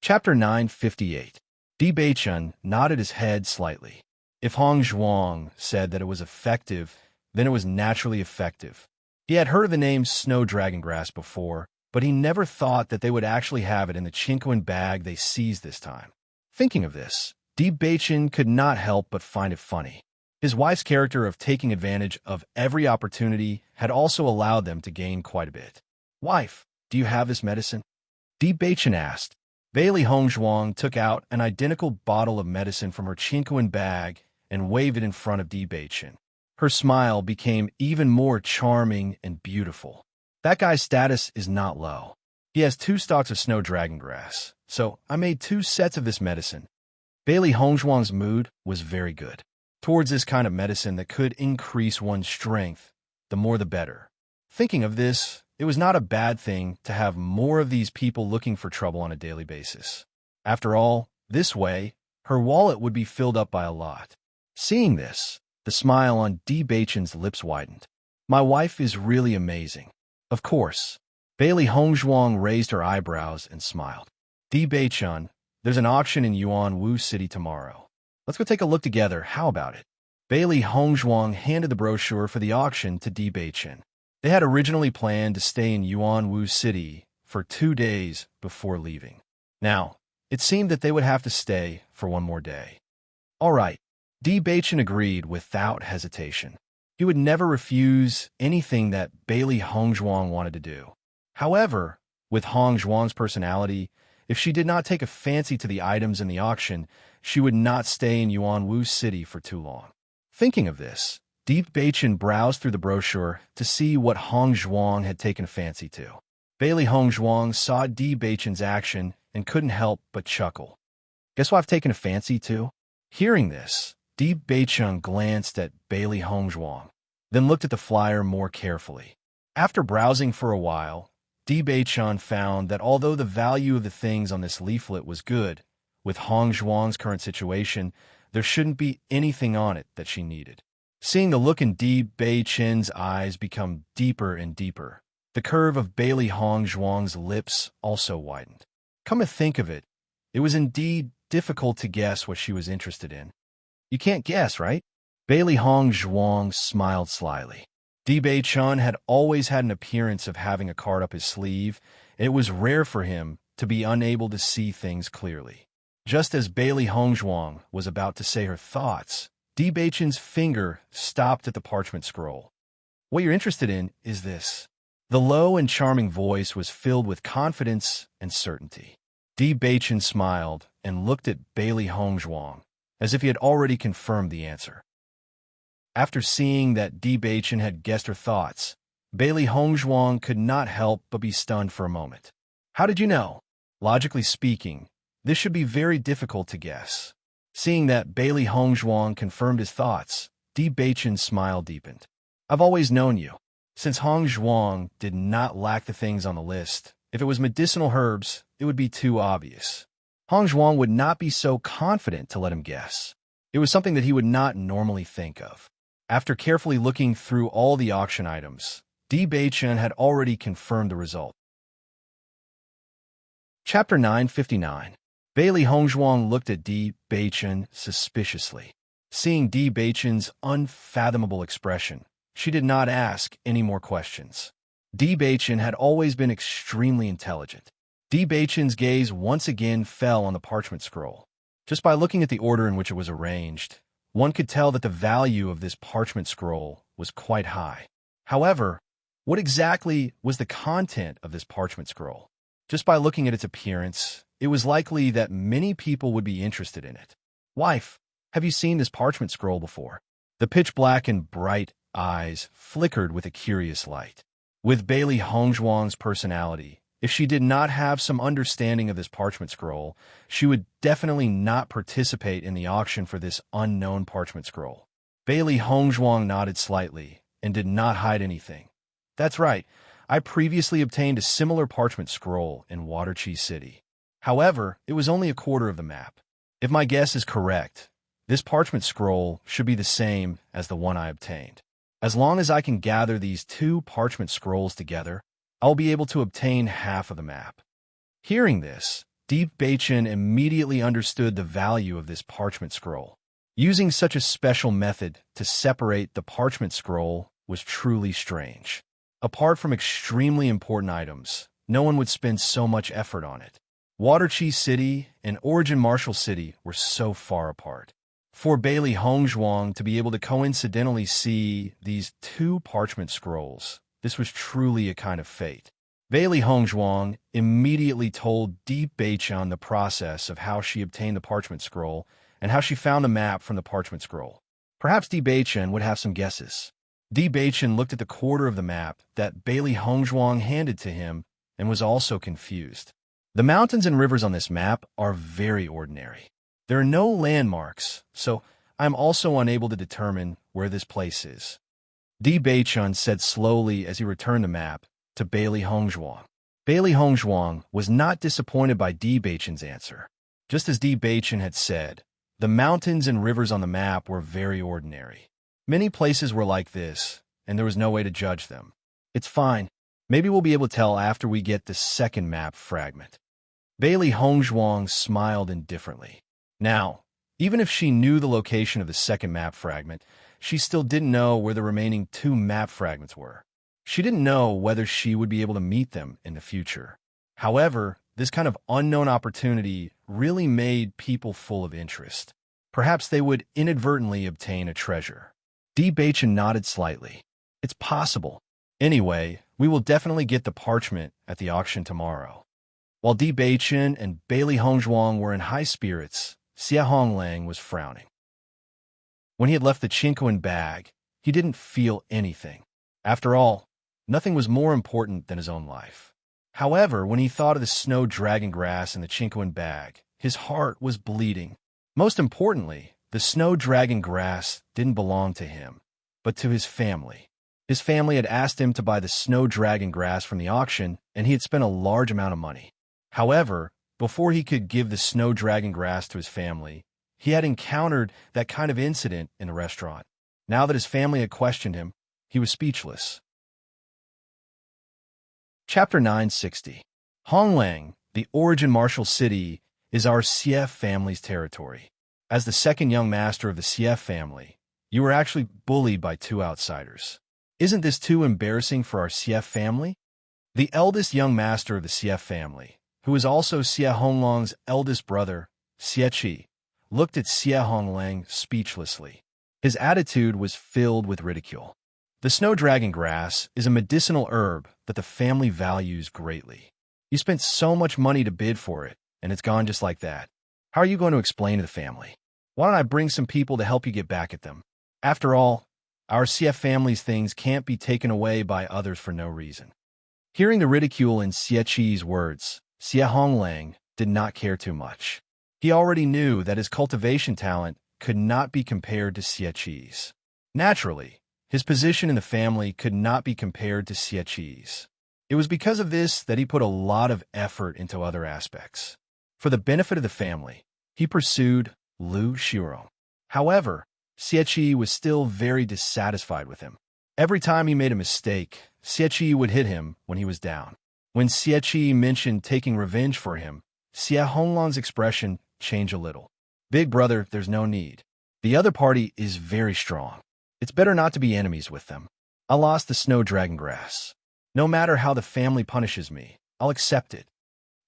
Chapter 958. Di Beichun nodded his head slightly. If Hong Zhuang said that it was effective, then it was naturally effective. He had heard of the name Snow Dragon Grass before, but he never thought that they would actually have it in the Chinquan bag they seized this time. Thinking of this, Di Beichun could not help but find it funny. His wife's character of taking advantage of every opportunity had also allowed them to gain quite a bit. "Wife, do you have this medicine?" Di Beichun asked. Bailey Hongzhuang took out an identical bottle of medicine from her Chinquan bag and waved it in front of Di Beichun. Her smile became even more charming and beautiful. "That guy's status is not low. He has 2 stalks of snow dragon grass, so I made 2 sets of this medicine." Bailey Hongzhuang's mood was very good. Towards this kind of medicine that could increase one's strength, the more the better. Thinking of this, it was not a bad thing to have more of these people looking for trouble on a daily basis. After all, this way, her wallet would be filled up by a lot. Seeing this, the smile on Di Beichun's lips widened. "My wife is really amazing." "Of course." Bailey Hongzhuang raised her eyebrows and smiled. "Di Beichun, there's an auction in Yuanwu City tomorrow. Let's go take a look together. How about it?" Bailey Hongzhuang handed the brochure for the auction to Di Beichun. They had originally planned to stay in Yuanwu City for 2 days before leaving. Now, it seemed that they would have to stay for 1 more day. All right, Di Beichun agreed without hesitation. He would never refuse anything that Bailey Hongzhuang wanted to do. However, with Hongzhuang's personality, if she did not take a fancy to the items in the auction, she would not stay in Yuanwu City for too long. Thinking of this, Di Beichun browsed through the brochure to see what Hongzhuang had taken a fancy to. Bailey Hongzhuang saw Di Beichun's action and couldn't help but chuckle. "Guess what I've taken a fancy to?" Hearing this, Di Beichun glanced at Bailey Hongzhuang, then looked at the flyer more carefully. After browsing for a while, Di Beichun found that although the value of the things on this leaflet was good, with Hongzhuang's current situation, there shouldn't be anything on it that she needed. Seeing the look in Di Beichun's eyes become deeper and deeper, the curve of Bailey Hongzhuang's lips also widened. Come to think of it, it was indeed difficult to guess what she was interested in. "You can't guess, right?" Bailey Hongzhuang smiled slyly. Di Beichun had always had an appearance of having a card up his sleeve, and it was rare for him to be unable to see things clearly. Just as Bailey Hongzhuang was about to say her thoughts, Di Beichun's finger stopped at the parchment scroll. "What you're interested in is this." The low and charming voice was filled with confidence and certainty. Di Beichun smiled and looked at Bailey Hongzhuang, as if he had already confirmed the answer. After seeing that Di Beichun had guessed her thoughts, Bailey Hongzhuang could not help but be stunned for a moment. "How did you know?" Logically speaking, this should be very difficult to guess. Seeing that Bailey Hongzhuang confirmed his thoughts, Di Beichun's smile deepened. "I've always known you." Since Hongzhuang did not lack the things on the list, if it was medicinal herbs, it would be too obvious. Hongzhuang would not be so confident to let him guess. It was something that he would not normally think of. After carefully looking through all the auction items, Di Beichun had already confirmed the result. Chapter 959. Bailey Hongzhuang looked at Di Beichun suspiciously. Seeing Di Beichun's unfathomable expression, she did not ask any more questions. Di Beichun had always been extremely intelligent. Di Beichun's gaze once again fell on the parchment scroll. Just by looking at the order in which it was arranged, one could tell that the value of this parchment scroll was quite high. However, what exactly was the content of this parchment scroll? Just by looking at its appearance, it was likely that many people would be interested in it. "Wife, have you seen this parchment scroll before?" The pitch-black and bright eyes flickered with a curious light. With Bailey Hongzhuang's personality, if she did not have some understanding of this parchment scroll, she would definitely not participate in the auction for this unknown parchment scroll. Bailey Hongzhuang nodded slightly and did not hide anything. "That's right. I previously obtained a similar parchment scroll in Waterchi City. However, it was only a quarter of the map. If my guess is correct, this parchment scroll should be the same as the one I obtained. As long as I can gather these 2 parchment scrolls together, I'll be able to obtain half of the map." Hearing this, Deep Bachin immediately understood the value of this parchment scroll. Using such a special method to separate the parchment scroll was truly strange. Apart from extremely important items, no one would spend so much effort on it. Waterchi City and Origin Marshall City were so far apart. For Bailey Hongzhuang to be able to coincidentally see these two parchment scrolls, this was truly a kind of fate. Bailey Hongzhuang immediately told Deep Beichan the process of how she obtained the parchment scroll and how she found the map from the parchment scroll. Perhaps Deep Beichan would have some guesses. Deep Beichan looked at the quarter of the map that Bailey Hongzhuang handed to him and was also confused. The mountains and rivers on this map are very ordinary. There are no landmarks, so I'm also unable to determine where this place is. Di Beichun said slowly as he returned the map to Bailey Hongzhuang. Bailey Hongzhuang was not disappointed by Di Beichun's answer. Just as Di Beichun had said, the mountains and rivers on the map were very ordinary. Many places were like this, and there was no way to judge them. It's fine. Maybe we'll be able to tell after we get the second map fragment. Bailey Hongzhuang smiled indifferently. Now, even if she knew the location of the second map fragment, she still didn't know where the remaining two map fragments were. She didn't know whether she would be able to meet them in the future. However, this kind of unknown opportunity really made people full of interest. Perhaps they would inadvertently obtain a treasure. Di Beichun nodded slightly. It's possible. Anyway, we will definitely get the parchment at the auction tomorrow. While Di Beichun and Bailey Hongzhuang were in high spirits, Xia Honglang was frowning. When he had left the Chinquan bag, he didn't feel anything. After all, nothing was more important than his own life. However, when he thought of the snow dragon grass in the Chinquan bag, his heart was bleeding. Most importantly, the snow dragon grass didn't belong to him, but to his family. His family had asked him to buy the snow dragon grass from the auction, and he had spent a large amount of money. However, before he could give the snow dragon grass to his family, he had encountered that kind of incident in a restaurant. Now that his family had questioned him, he was speechless. Chapter 960. Honglang, the Origin Marshall City, is our Xie family's territory. As the second young master of the Xie family, you were actually bullied by two outsiders. Isn't this too embarrassing for our Xie family? The eldest young master of the Xie family, who is also Xie Honglang's eldest brother, Xie Qi, looked at Xie Honglang speechlessly. His attitude was filled with ridicule. The snow dragon grass is a medicinal herb that the family values greatly. You spent so much money to bid for it, and it's gone just like that. How are you going to explain to the family? Why don't I bring some people to help you get back at them? After all, our Xie family's things can't be taken away by others for no reason. Hearing the ridicule in Xie Qi's words, Xie Honglang did not care too much. He already knew that his cultivation talent could not be compared to Xie Qi's. Naturally, his position in the family could not be compared to Xie Qi's. It was because of this that he put a lot of effort into other aspects. For the benefit of the family, he pursued Lu Shirong. However, Xie Qi was still very dissatisfied with him. Every time he made a mistake, Xie Qi would hit him when he was down. When Xie Qi mentioned taking revenge for him, Xie Honglang's expression changed a little. Big brother, there's no need. The other party is very strong. It's better not to be enemies with them. I lost the snow dragon grass. No matter how the family punishes me, I'll accept it.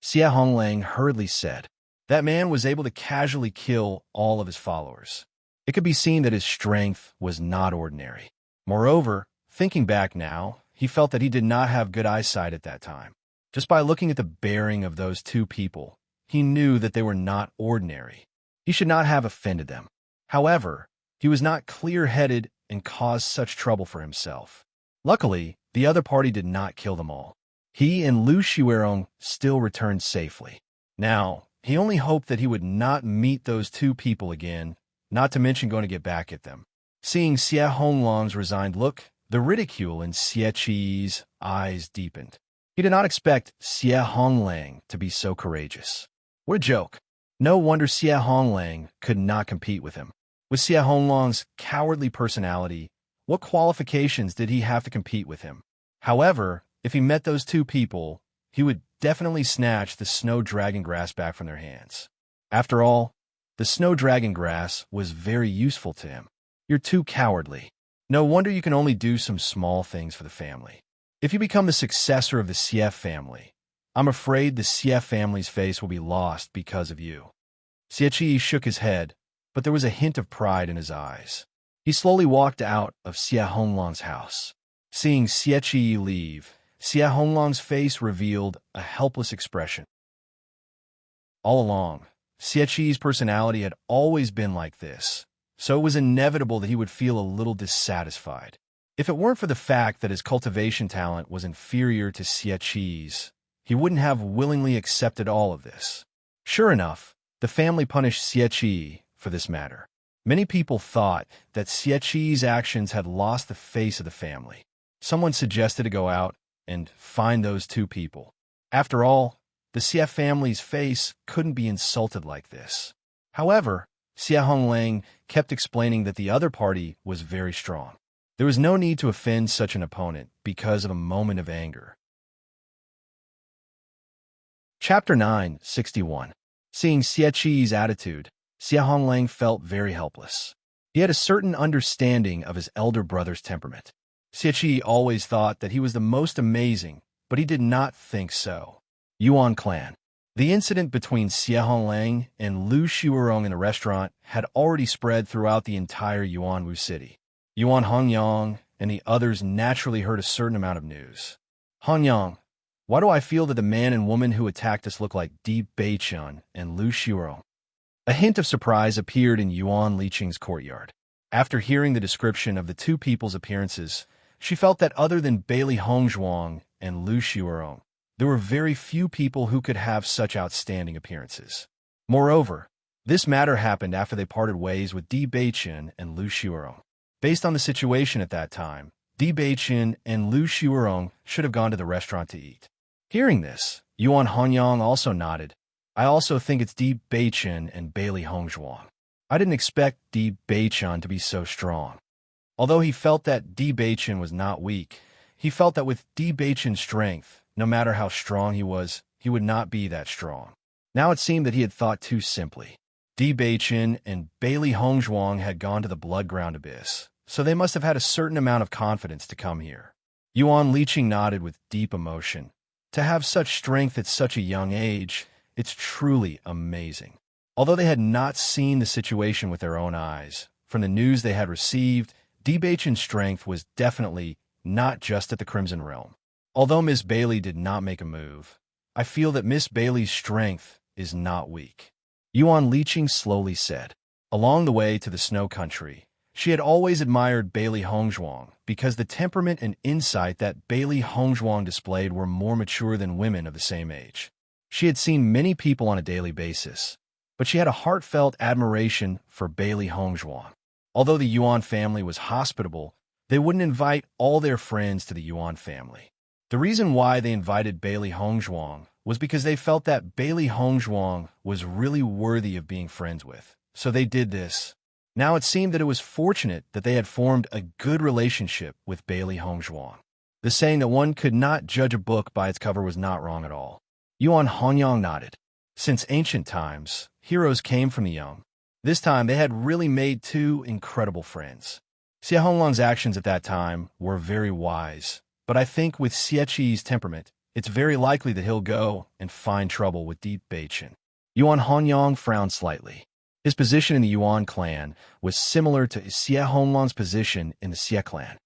Xie Honglang hurriedly said. That man was able to casually kill all of his followers. It could be seen that his strength was not ordinary. Moreover, thinking back now, he felt that he did not have good eyesight at that time. Just by looking at the bearing of those two people, he knew that they were not ordinary. He should not have offended them. However, he was not clear-headed and caused such trouble for himself. Luckily, the other party did not kill them all. He and Lu Shiwerong still returned safely. Now, he only hoped that he would not meet those two people again, not to mention going to get back at them. Seeing Xie Honglang's resigned look, the ridicule in Xie Qi's eyes deepened. He did not expect Xie Honglang to be so courageous. What a joke. No wonder Xie Honglang could not compete with him. With Xie Honglang's cowardly personality, what qualifications did he have to compete with him? However, if he met those two people, he would definitely snatched the snow dragon grass back from their hands. After all, the snow dragon grass was very useful to him. You're too cowardly. No wonder you can only do some small things for the family. If you become the successor of the Sief family, I'm afraid the Sief family's face will be lost because of you. Xie shook his head, but there was a hint of pride in his eyes. He slowly walked out of Xie Honglang's house. Seeing Xie leave, Xie Honglang's face revealed a helpless expression. All along, Xie personality had always been like this, so it was inevitable that he would feel a little dissatisfied. If it weren't for the fact that his cultivation talent was inferior to Xie, he wouldn't have willingly accepted all of this. Sure enough, the family punished Xie for this matter. Many people thought that Xie's actions had lost the face of the family. Someone suggested to go out and find those two people. After all, the Xie family's face couldn't be insulted like this. However, Xie Honglang kept explaining that the other party was very strong. There was no need to offend such an opponent because of a moment of anger. Chapter 9:61. Seeing Xie's attitude, Xie Honglang felt very helpless. He had a certain understanding of his elder brother's temperament. Xie always thought that he was the most amazing, but he did not think so. Yuan clan. The incident between Xie Honglang and Lu Shuerong in the restaurant had already spread throughout the entire Yuanwu city. Yuan Hongyang and the others naturally heard a certain amount of news. Hongyang, why do I feel that the man and woman who attacked us look like Di Beichun and Lu Shuerong? A hint of surprise appeared in Yuan Liqing's courtyard. After hearing the description of the two people's appearances, she felt that other than Bailey Hongzhuang and Lu Shuerong, there were very few people who could have such outstanding appearances. Moreover, this matter happened after they parted ways with Di Beichun and Lu Shuerong. Based on the situation at that time, Di Beichun and Lu Shuerong should have gone to the restaurant to eat. Hearing this, Yuan Honyang also nodded. I also think it's Di Beichun and Bailey Hongzhuang. I didn't expect Di Beichun to be so strong. Although he felt that Di Beichun was not weak, he felt that with Di Beichun's strength, no matter how strong he was, he would not be that strong. Now it seemed that he had thought too simply. Di Beichun and Bailey Hongzhuang had gone to the blood-ground abyss, so they must have had a certain amount of confidence to come here. Yuan Liqing nodded with deep emotion. To have such strength at such a young age, it's truly amazing. Although they had not seen the situation with their own eyes, from the news they had received, Di Beichun's strength was definitely not just at the Crimson Realm. Although Miss Bailey did not make a move, I feel that Miss Bailey's strength is not weak. Yuan Liqing slowly said. Along the way to the snow country, she had always admired Bailey Hongzhuang because the temperament and insight that Bailey Hongzhuang displayed were more mature than women of the same age. She had seen many people on a daily basis, but she had a heartfelt admiration for Bailey Hongzhuang. Although the Yuan family was hospitable, they wouldn't invite all their friends to the Yuan family. The reason why they invited Bailey Hongzhuang was because they felt that Bailey Hongzhuang was really worthy of being friends with, so they did this. Now it seemed that it was fortunate that they had formed a good relationship with Bailey Hongzhuang. The saying that one could not judge a book by its cover was not wrong at all. Yuan Honyang nodded. Since ancient times, heroes came from the young. This time they had really made two incredible friends. Xie Honglang's actions at that time were very wise, but I think with Xieqi's temperament, it's very likely that he'll go and find trouble with Di Beichun. Yuan Honyang frowned slightly. His position in the Yuan clan was similar to Xie Honglang's position in the Xie clan.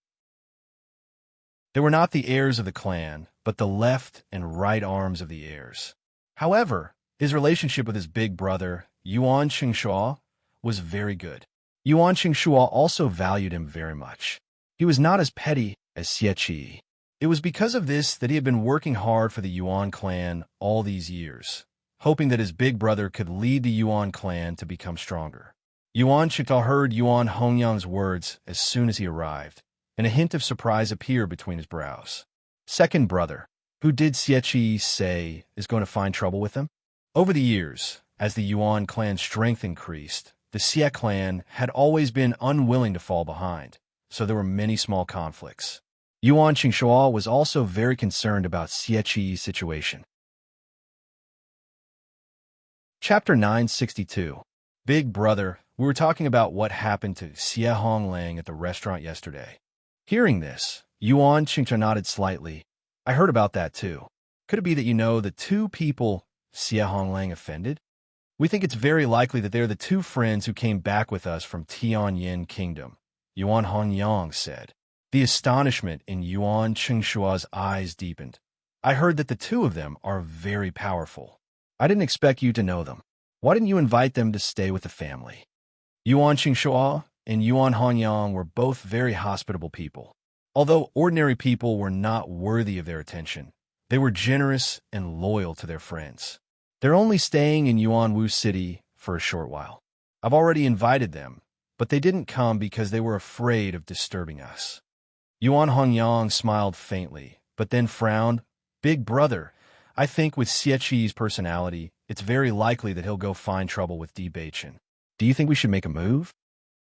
They were not the heirs of the clan, but the left and right arms of the heirs. However, his relationship with his big brother, Yuan Qingshuo, was very good. Yuan Qingshuo also valued him very much. He was not as petty as Xieqi. It was because of this that he had been working hard for the Yuan clan all these years, hoping that his big brother could lead the Yuan clan to become stronger. Yuan Qingshuo heard Yuan Hongyang's words as soon as he arrived, and a hint of surprise appeared between his brows. Second brother, who did Xieqi say is going to find trouble with him? Over the years, as the Yuan clan's strength increased, the Xie clan had always been unwilling to fall behind, so there were many small conflicts. Yuan Qingshuo was also very concerned about Xieqi's situation. Chapter 962. Big Brother, we were talking about what happened to Xie Honglang at the restaurant yesterday. Hearing this, Yuan Qingcha nodded slightly. I heard about that too. Could it be that you know the two people Xie Honglang offended? We think it's very likely that they're the two friends who came back with us from Tianyin Kingdom, Yuan Hongyang said. The astonishment in Yuan Qingshua's eyes deepened. I heard that the two of them are very powerful. I didn't expect you to know them. Why didn't you invite them to stay with the family? Yuan Qingshua and Yuan Hongyang were both very hospitable people. Although ordinary people were not worthy of their attention, they were generous and loyal to their friends. They're only staying in Yuanwu City for a short while. I've already invited them, but they didn't come because they were afraid of disturbing us. Yuan Hongyang smiled faintly, but then frowned. Big Brother, I think with Xie Qi's personality, it's very likely that he'll go find trouble with Di Beichen. Do you think we should make a move?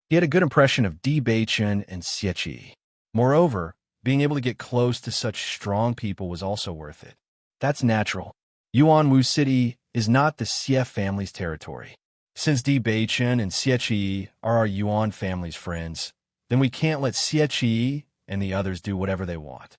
He had a good impression of Di Beichen and Xie Qi. Moreover, being able to get close to such strong people was also worth it. That's natural. Yuanwu City is not the Xie family's territory. Since Di Beichen and Xie Qi are our Yuan family's friends, then we can't let Xie Qi and the others do whatever they want.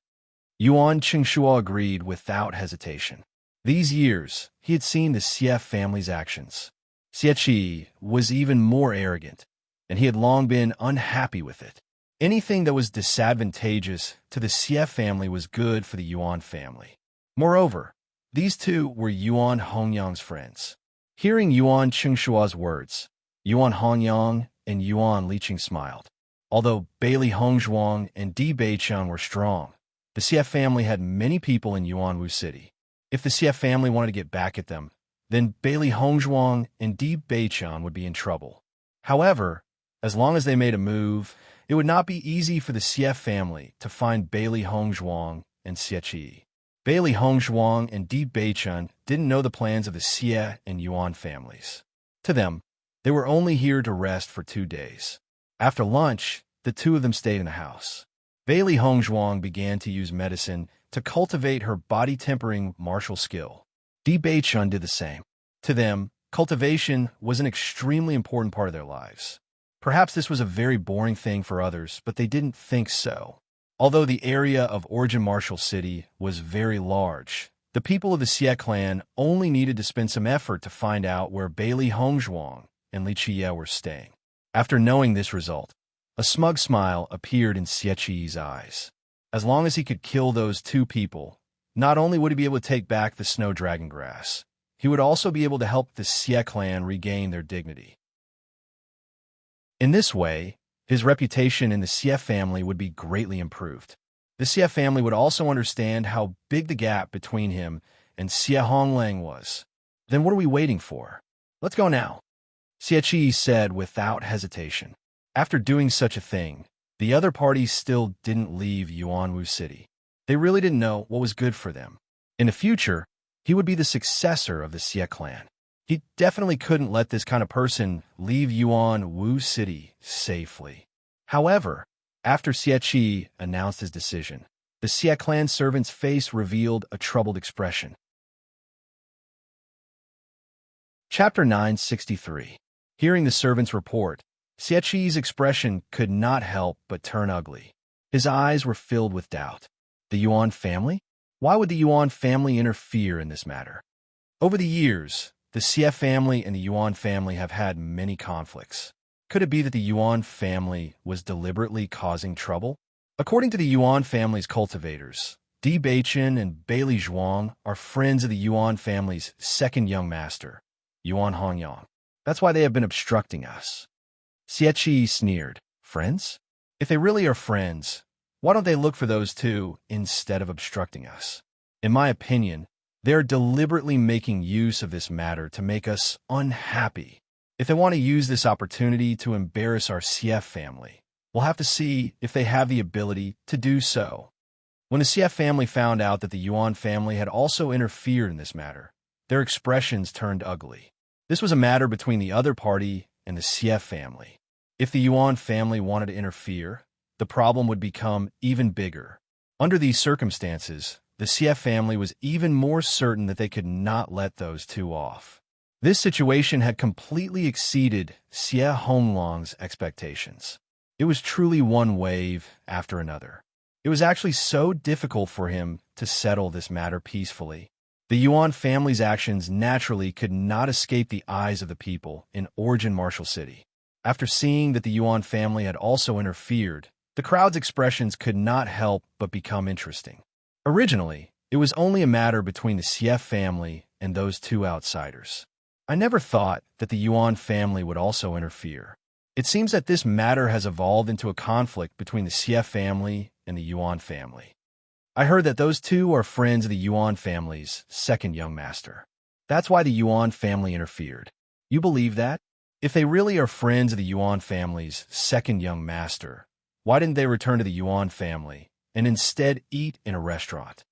Yuan Qingshua agreed without hesitation. These years, he had seen the Xie family's actions. Xie Qi was even more arrogant, and he had long been unhappy with it. Anything that was disadvantageous to the Xie family was good for the Yuan family. Moreover, these two were Yuan Hongyang's friends. Hearing Yuan Qingshua's words, Yuan Hongyang and Yuan Liqing smiled. Although Bailey Hongzhuang and Di Beichen were strong, the Xie family had many people in Yuanwu City. If the Xie family wanted to get back at them, then Bailey Hongzhuang and Di Beichen would be in trouble. However, as long as they made a move, it would not be easy for the Xie family to find Bailey Hongzhuang and Xie Qi. Bailey Hongzhuang and Di Beichen didn't know the plans of the Xie and Yuan families. To them, they were only here to rest for 2 days. After lunch, the two of them stayed in the house. Bailey Hongzhuang began to use medicine to cultivate her body-tempering martial skill. Di Beichen did the same. To them, cultivation was an extremely important part of their lives. Perhaps this was a very boring thing for others, but they didn't think so. Although the area of Origin Martial City was very large, the people of the Xie clan only needed to spend some effort to find out where Bailey Hongzhuang and Li Qiye were staying. After knowing this result, a smug smile appeared in Xie Qi's eyes. As long as he could kill those two people, not only would he be able to take back the snow dragon grass, he would also be able to help the Xie clan regain their dignity. In this way, his reputation in the Xie family would be greatly improved. The Xie family would also understand how big the gap between him and Xie Honglang was. Then what are we waiting for? Let's go now, Xie Qi said without hesitation. After doing such a thing, the other parties still didn't leave Yuanwu City. They really didn't know what was good for them. In the future, he would be the successor of the Xie clan. He definitely couldn't let this kind of person leave Yuanwu City safely. However, after Xie Qi announced his decision, the Xie clan servant's face revealed a troubled expression. Chapter 963. Hearing the servant's report, Xie Qi's expression could not help but turn ugly. His eyes were filled with doubt. The Yuan family? Why would the Yuan family interfere in this matter? Over the years, the Xie family and the Yuan family have had many conflicts. Could it be that the Yuan family was deliberately causing trouble? According to the Yuan family's cultivators, Di Beichen and Bailey Zhuang are friends of the Yuan family's second young master, Yuan Hongyang. That's why they have been obstructing us. Xie Qi sneered. Friends? If they really are friends, why don't they look for those two instead of obstructing us? In my opinion, they are deliberately making use of this matter to make us unhappy. If they want to use this opportunity to embarrass our Xie family, we'll have to see if they have the ability to do so. When the Xie family found out that the Yuan family had also interfered in this matter, their expressions turned ugly. This was a matter between the other party and the Xie family. If the Yuan family wanted to interfere, the problem would become even bigger. Under these circumstances, the Xie family was even more certain that they could not let those two off. This situation had completely exceeded Xie Honglong's expectations. It was truly one wave after another. It was actually so difficult for him to settle this matter peacefully. The Yuan family's actions naturally could not escape the eyes of the people in Origin Martial City. After seeing that the Yuan family had also interfered, the crowd's expressions could not help but become interesting. Originally, it was only a matter between the Xie family and those two outsiders. I never thought that the Yuan family would also interfere. It seems that this matter has evolved into a conflict between the Xie family and the Yuan family. I heard that those two are friends of the Yuan family's second young master. That's why the Yuan family interfered. You believe that? If they really are friends of the Yuan family's second young master, why didn't they return to the Yuan family and instead eat in a restaurant?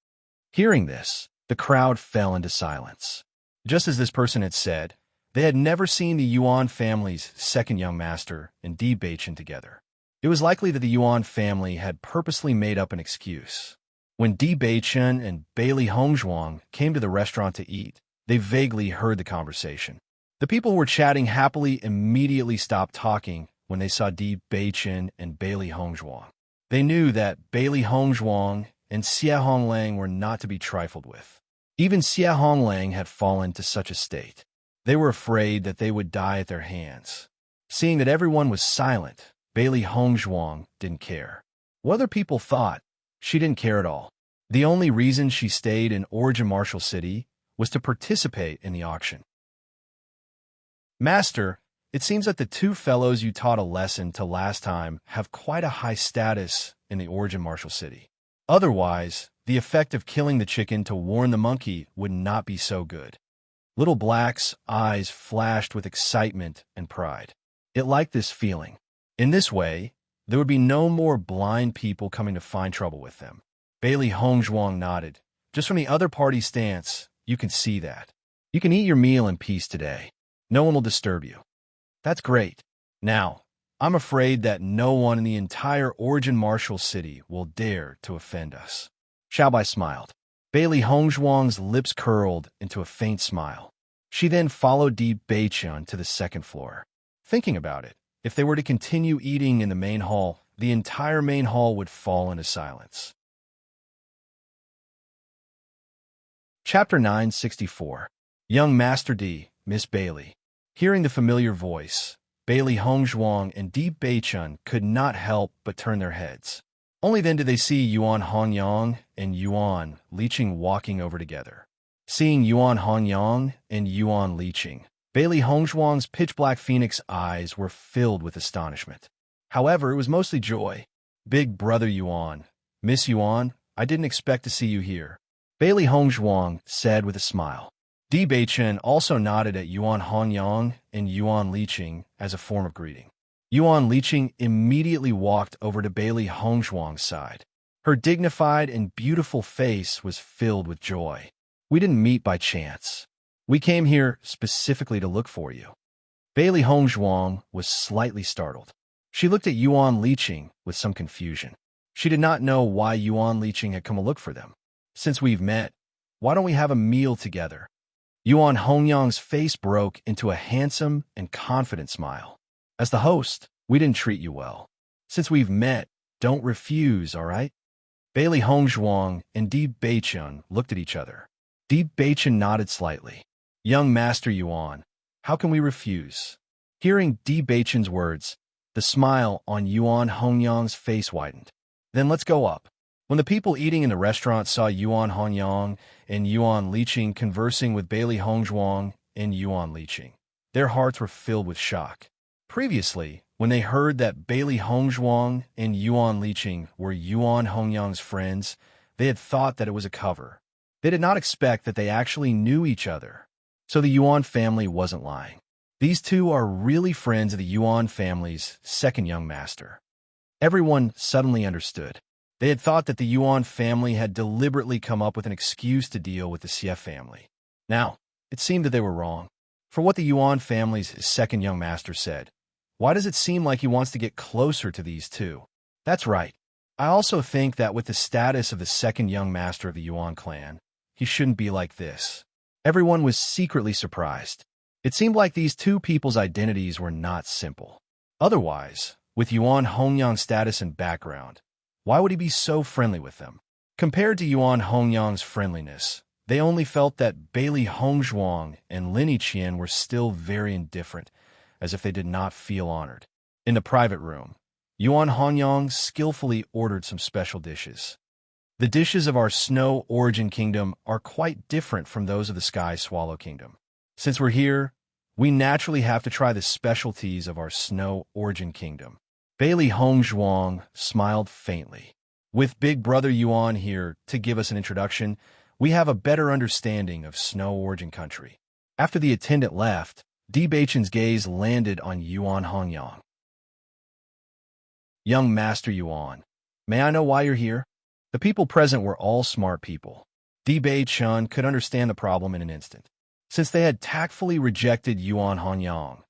Hearing this, the crowd fell into silence. Just as this person had said, they had never seen the Yuan family's second young master and Di Beichen together. It was likely that the Yuan family had purposely made up an excuse. When Di Beichen and Bailey Hongzhuang came to the restaurant to eat, they vaguely heard the conversation. The people who were chatting happily immediately stopped talking when they saw Di Beichen and Bailey Hongzhuang. They knew that Bailey Hongzhuang and Xie Honglang were not to be trifled with. Even Xie Honglang had fallen to such a state. They were afraid that they would die at their hands. Seeing that everyone was silent, Bailey Hongzhuang didn't care. What other people thought, she didn't care at all. The only reason she stayed in Origin Martial City was to participate in the auction. Master, it seems that the two fellows you taught a lesson to last time have quite a high status in the Origin Martial City. Otherwise, the effect of killing the chicken to warn the monkey would not be so good. Little Black's eyes flashed with excitement and pride. It liked this feeling. In this way, there would be no more blind people coming to find trouble with them. Bailey Hongzhuang nodded. Just from the other party's stance, you can see that. You can eat your meal in peace today. No one will disturb you. That's great. Now, I'm afraid that no one in the entire Origin Martial City will dare to offend us. Xiaobai smiled. Bailey Hongzhuang's lips curled into a faint smile. She then followed Di Beichen to the second floor. Thinking about it, if they were to continue eating in the main hall, the entire main hall would fall into silence. Chapter 964. Young Master Di, Miss Bailey. Hearing the familiar voice, Bailey Hongzhuang and Di Beichen could not help but turn their heads. Only then did they see Yuan Hongyang and Yuan Liqing walking over together. Seeing Yuan Hongyang and Yuan Liqing, Bailey Hongzhuang's pitch-black phoenix eyes were filled with astonishment. However, it was mostly joy. Big brother Yuan, Miss Yuan, I didn't expect to see you here, Bailey Hongzhuang said with a smile. Di Beichen also nodded at Yuan Hongyang and Yuan Liqing as a form of greeting. Yuan Liqing immediately walked over to Bailey Hongzhuang's side. Her dignified and beautiful face was filled with joy. We didn't meet by chance. We came here specifically to look for you. Bailey Hongzhuang was slightly startled. She looked at Yuan Liqing with some confusion. She did not know why Yuan Liqing had come to look for them. Since we've met, why don't we have a meal together? Yuan Hongyang's face broke into a handsome and confident smile. As the host, we didn't treat you well. Since we've met, don't refuse, all right? Bailey Hongzhuang and Di Beichen looked at each other. Di Beichen nodded slightly. Young Master Yuan, how can we refuse? Hearing Di Beichen's words, the smile on Yuan Hongyang's face widened. Then let's go up. When the people eating in the restaurant saw Yuan Hongyang and Yuan Liqing conversing with Bailey Hongzhuang and Yuan Liqing, their hearts were filled with shock. Previously, when they heard that Bailey Hongzhuang and Yuan Liqing were Yuan Hongyang's friends, they had thought that it was a cover. They did not expect that they actually knew each other. So the Yuan family wasn't lying. These two are really friends of the Yuan family's second young master. Everyone suddenly understood. They had thought that the Yuan family had deliberately come up with an excuse to deal with the Xie family. Now, it seemed that they were wrong. For what the Yuan family's second young master said, why does it seem like he wants to get closer to these two? That's right. I also think that with the status of the second young master of the Yuan clan, he shouldn't be like this. Everyone was secretly surprised. It seemed like these two people's identities were not simple. Otherwise, with Yuan Hongyang's status and background, why would he be so friendly with them? Compared to Yuan Hongyang's friendliness, they only felt that Bailey Hongzhuang and Lin Yiqian were still very indifferent, as if they did not feel honored. In the private room, Yuan Hongyang skillfully ordered some special dishes. The dishes of our Snow Origin Kingdom are quite different from those of the Sky Swallow Kingdom. Since we're here, we naturally have to try the specialties of our Snow Origin Kingdom. Bailey Hongzhuang smiled faintly. With Big Brother Yuan here to give us an introduction, we have a better understanding of Snow Origin Country. After the attendant left, Di Beichen's gaze landed on Yuan Hongyang. Young Master Yuan, may I know why you're here? The people present were all smart people. Di Beichen could understand the problem in an instant. Since they had tactfully rejected Yuan Hongyang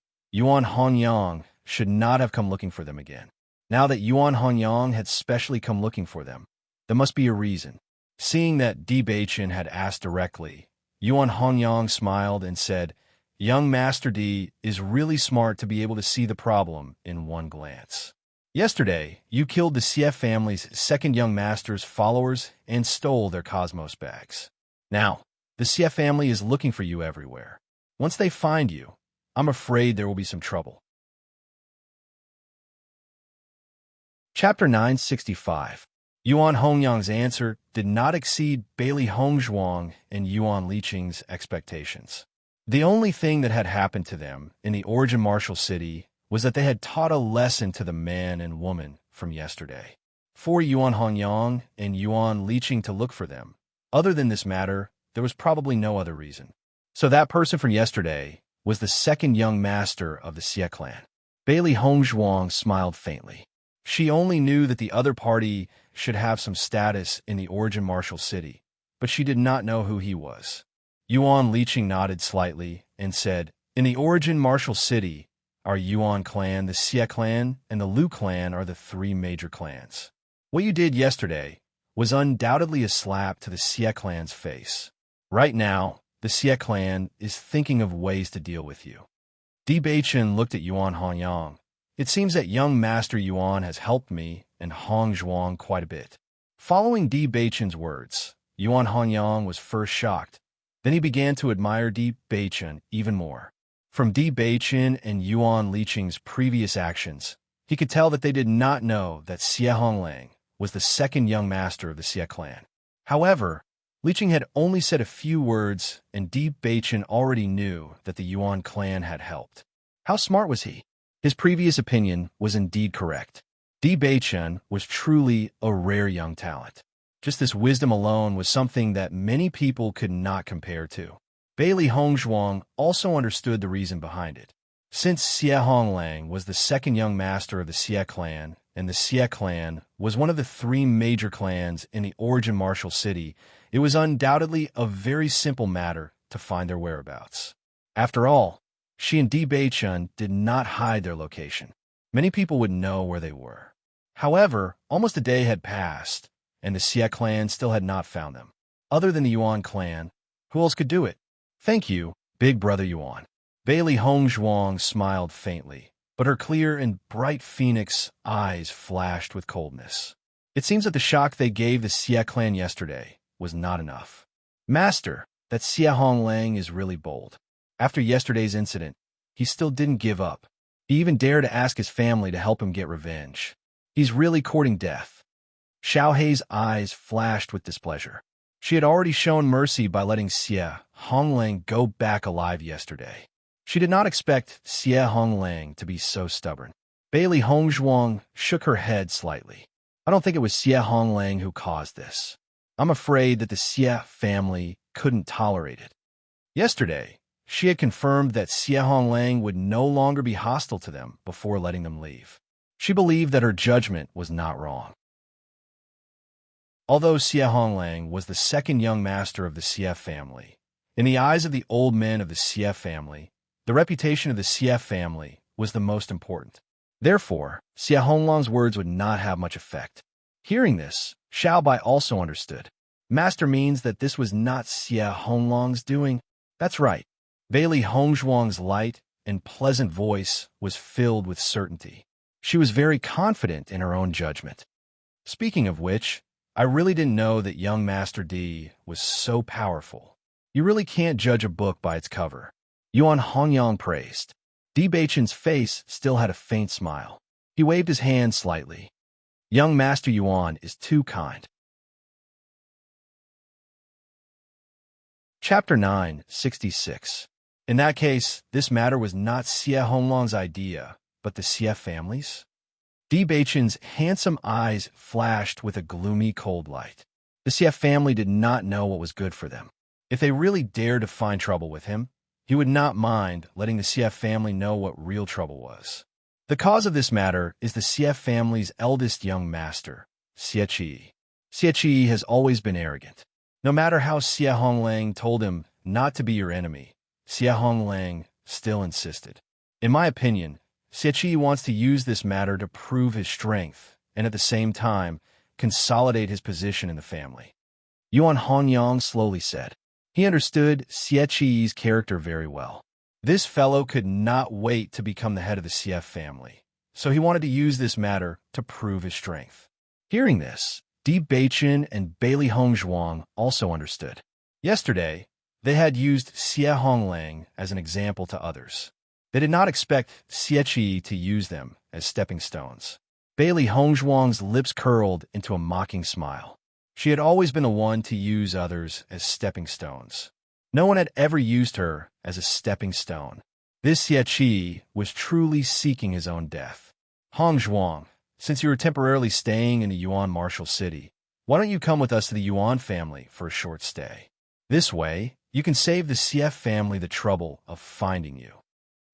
should not have come looking for them again. Now that Yuan Hongyang had specially come looking for them, there must be a reason. Seeing that Di Beichen had asked directly, Yuan Hongyang smiled and said, Young Master Di is really smart to be able to see the problem in one glance. Yesterday, you killed the Xie family's second young master's followers and stole their Cosmos bags. Now, the Xie family is looking for you everywhere. Once they find you, I'm afraid there will be some trouble. Chapter 965. Yuan Hongyang's answer did not exceed Bailey Hongzhuang and Yuan Liqing's expectations. The only thing that had happened to them in the Origin Martial City was that they had taught a lesson to the man and woman from yesterday. For Yuan Hongyang and Yuan Liqing to look for them, other than this matter, there was probably no other reason. So that person from yesterday was the second young master of the Xie clan. Bailey Hongzhuang smiled faintly. She only knew that the other party should have some status in the Origin Martial City, but she did not know who he was. Yuan Liqing nodded slightly and said, In the Origin Martial City, our Yuan clan, the Xie clan, and the Lu clan are the three major clans. What you did yesterday was undoubtedly a slap to the Xie clan's face. Right now, the Xie clan is thinking of ways to deal with you. Di Beichen looked at Yuan Hongyang. It seems that young Master Yuan has helped me and Hongzhuang quite a bit. Following Di Beichen's words, Yuan Hongyang was first shocked. Then he began to admire Di Beichen even more. From Di Beichen and Yuan Liqing's previous actions, he could tell that they did not know that Xie Honglang was the second young master of the Xie clan. However, Liqing had only said a few words, and Di Beichen already knew that the Yuan clan had helped. How smart was he? His previous opinion was indeed correct. Di Beichen was truly a rare young talent. Just this wisdom alone was something that many people could not compare to. Bailey Hongzhuang also understood the reason behind it. Since Xie Honglang was the second young master of the Xie clan, and the Xie clan was one of the three major clans in the Origin Martial City, it was undoubtedly a very simple matter to find their whereabouts. After all, she and Di Beichen did not hide their location. Many people would know where they were. However, almost a day had passed, and the Xie clan still had not found them. Other than the Yuan clan, who else could do it? Thank you, Big Brother Yuan. Bailey Hongzhuang smiled faintly, but her clear and bright phoenix eyes flashed with coldness. It seems that the shock they gave the Xie clan yesterday was not enough. Master, that Xie Honglang is really bold. After yesterday's incident, he still didn't give up. He even dared to ask his family to help him get revenge. He's really courting death. Xiao Hei's eyes flashed with displeasure. She had already shown mercy by letting Xie Honglang go back alive yesterday. She did not expect Xie Honglang to be so stubborn. Bailey Hongzhuang shook her head slightly. I don't think it was Xie Honglang who caused this. I'm afraid that the Xie family couldn't tolerate it. Yesterday, she had confirmed that Xie Honglang would no longer be hostile to them before letting them leave. She believed that her judgment was not wrong. Although Xie Honglang was the second young master of the Xie family, in the eyes of the old men of the Xie family, the reputation of the Xie family was the most important. Therefore, Xie Honglang's words would not have much effect. Hearing this, Xiao Bai also understood. Master means that this was not Xie Honglang's doing. That's right. Bailey Hongzhuang's light and pleasant voice was filled with certainty. She was very confident in her own judgment. Speaking of which, I really didn't know that young Master D was so powerful. You really can't judge a book by its cover. Yuan Hongyang praised. Di Beichen's face still had a faint smile. He waved his hand slightly. Young Master Yuan is too kind. Chapter 966. In that case, this matter was not Xie Honglang's idea, but the Xie family's? Di Beichen's handsome eyes flashed with a gloomy cold light. The Xie family did not know what was good for them. If they really dared to find trouble with him, he would not mind letting the Xie family know what real trouble was. The cause of this matter is the Xie family's eldest young master, Xie Qi. Xie Qi has always been arrogant. No matter how Xie Honglang told him not to be your enemy, Xie Honglang still insisted. In my opinion, Xie Qi wants to use this matter to prove his strength and at the same time consolidate his position in the family. Yuan Hongyang slowly said. He understood Xie Qi's character very well. This fellow could not wait to become the head of the Xie family, so he wanted to use this matter to prove his strength. Hearing this, Di Beichen and Bailey Hongzhuang also understood. Yesterday, they had used Xie Honglang as an example to others. They did not expect Xie Qi to use them as stepping stones. Bailey Hongzhuang's lips curled into a mocking smile. She had always been the one to use others as stepping stones. No one had ever used her as a stepping stone. This Xie Qi was truly seeking his own death. Hongzhuang, since you are temporarily staying in the Yuan Martial City, why don't you come with us to the Yuan family for a short stay? This way, you can save the Xie family the trouble of finding you.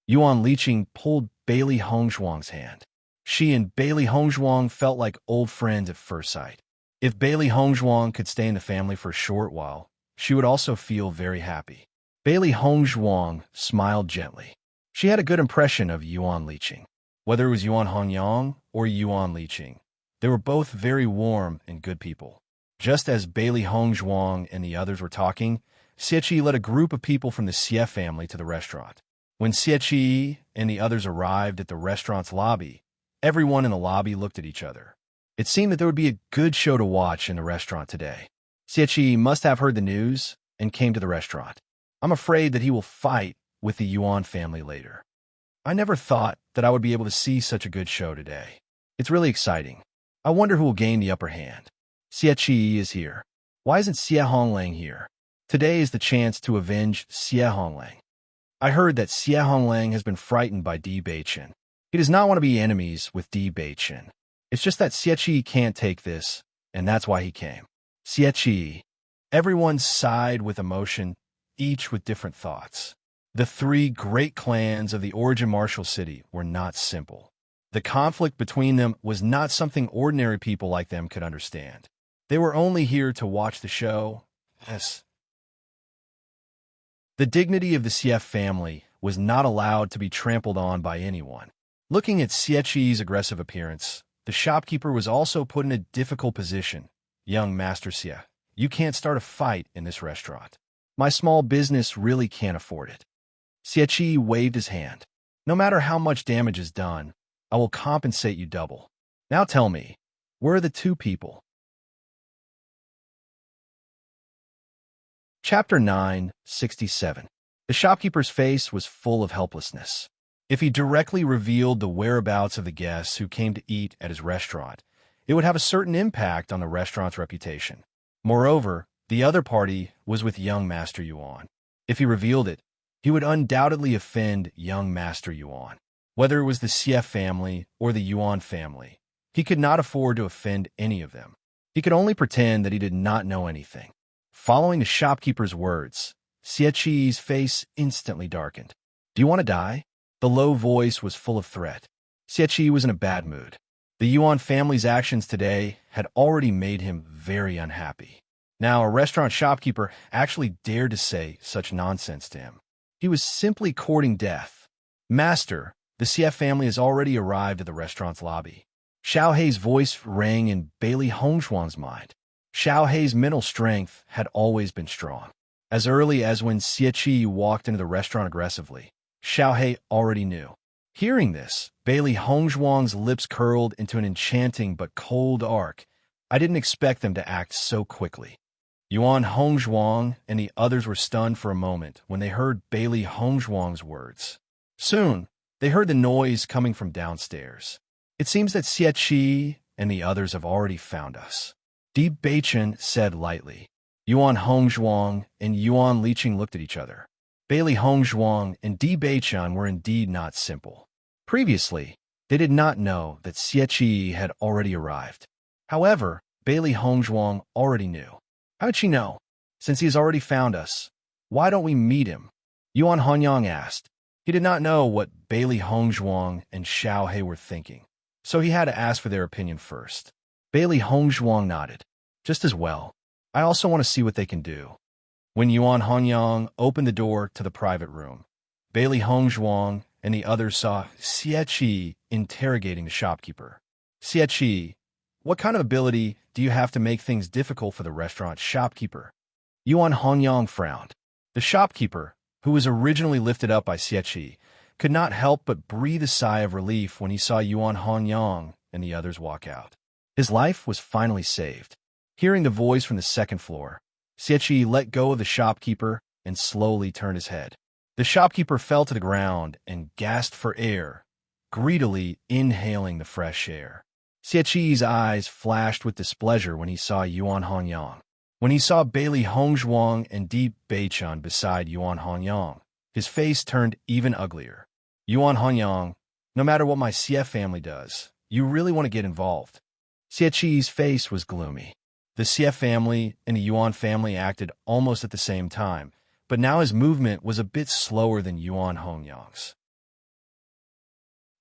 Yuan Liqing pulled Bailey Hongzhuang's hand. She and Bailey Hongzhuang felt like old friends at first sight. If Bailey Hongzhuang could stay in the family for a short while, she would also feel very happy. Bailey Hongzhuang smiled gently. She had a good impression of Yuan Liqing. Whether it was Yuan Hongyang or Yuan Liqing, they were both very warm and good people. Just as Bailey Hongzhuang and the others were talking, Xie Qi led a group of people from the Xie family to the restaurant. When Xie Qi and the others arrived at the restaurant's lobby, everyone in the lobby looked at each other. It seemed that there would be a good show to watch in the restaurant today. Xie Qi must have heard the news and came to the restaurant. I'm afraid that he will fight with the Yuan family later. I never thought that I would be able to see such a good show today. It's really exciting. I wonder who will gain the upper hand. Xie Qi is here. Why isn't Xie Honglang here? Today is the chance to avenge Xie Honglang. I heard that Xie Honglang has been frightened by Di Beichen. He does not want to be enemies with Di Beichen. It's just that Xie Qi can't take this, and that's why he came. Xie Qi. Everyone sighed with emotion, each with different thoughts. The three great clans of the Origin Martial City were not simple. The conflict between them was not something ordinary people like them could understand. They were only here to watch the show. Yes. The dignity of the Xie family was not allowed to be trampled on by anyone. Looking at Xie Qi's aggressive appearance, the shopkeeper was also put in a difficult position. Young Master Xie, you can't start a fight in this restaurant. My small business really can't afford it. Xie Qi waved his hand. No matter how much damage is done, I will compensate you double. Now tell me, where are the two people? Chapter 967. The shopkeeper's face was full of helplessness. If he directly revealed the whereabouts of the guests who came to eat at his restaurant, it would have a certain impact on the restaurant's reputation. Moreover, the other party was with young Master Yuan. If he revealed it, he would undoubtedly offend young Master Yuan. Whether it was the Xie family or the Yuan family, he could not afford to offend any of them. He could only pretend that he did not know anything. Following the shopkeeper's words, Xie Qi's face instantly darkened. Do you want to die? The low voice was full of threat. Xie Qi was in a bad mood. The Yuan family's actions today had already made him very unhappy. Now, a restaurant shopkeeper actually dared to say such nonsense to him. He was simply courting death. Master, the Xie family has already arrived at the restaurant's lobby. Xiao Hei's voice rang in Bailey Hongzhuang's mind. Xiao Hei's mental strength had always been strong. As early as when Xie walked into the restaurant aggressively, Xiaohei already knew. Hearing this, Bailey Hongzhuang's lips curled into an enchanting but cold arc. I didn't expect them to act so quickly. Yuan Hongzhuang and the others were stunned for a moment when they heard Bailey Hongzhuang's words. Soon, they heard the noise coming from downstairs. It seems that Xie and the others have already found us. Di Beichen said lightly. Yuan Hongzhuang and Yuan Liqing looked at each other. Bailey Hongzhuang and Di Beichen were indeed not simple. Previously, they did not know that Xie had already arrived. However, Bailey Hongzhuang already knew. How did she know? Since he has already found us, why don't we meet him? Yuan Honyang asked. He did not know what Bailey Hongzhuang and Xiaohei were thinking, so he had to ask for their opinion first. Bailey Hongzhuang nodded. Just as well. I also want to see what they can do. When Yuan Honyang opened the door to the private room, Bailey Hongzhuang and the others saw Xie interrogating the shopkeeper. Xie, what kind of ability do you have to make things difficult for the restaurant shopkeeper? Yuan Honyang frowned. The shopkeeper, who was originally lifted up by Xie, could not help but breathe a sigh of relief when he saw Yuan Honyang and the others walk out. His life was finally saved. Hearing the voice from the second floor, Xie let go of the shopkeeper and slowly turned his head. The shopkeeper fell to the ground and gasped for air, greedily inhaling the fresh air. Xie's eyes flashed with displeasure when he saw Yuan Honyang. When he saw Bailey Hongzhuang and Di Beichen beside Yuan Honyang, his face turned even uglier. Yuan Honyang, no matter what my Xie family does, you really want to get involved. Xie's face was gloomy. The Xie family and the Yuan family acted almost at the same time, but now his movement was a bit slower than Yuan Hongyang's.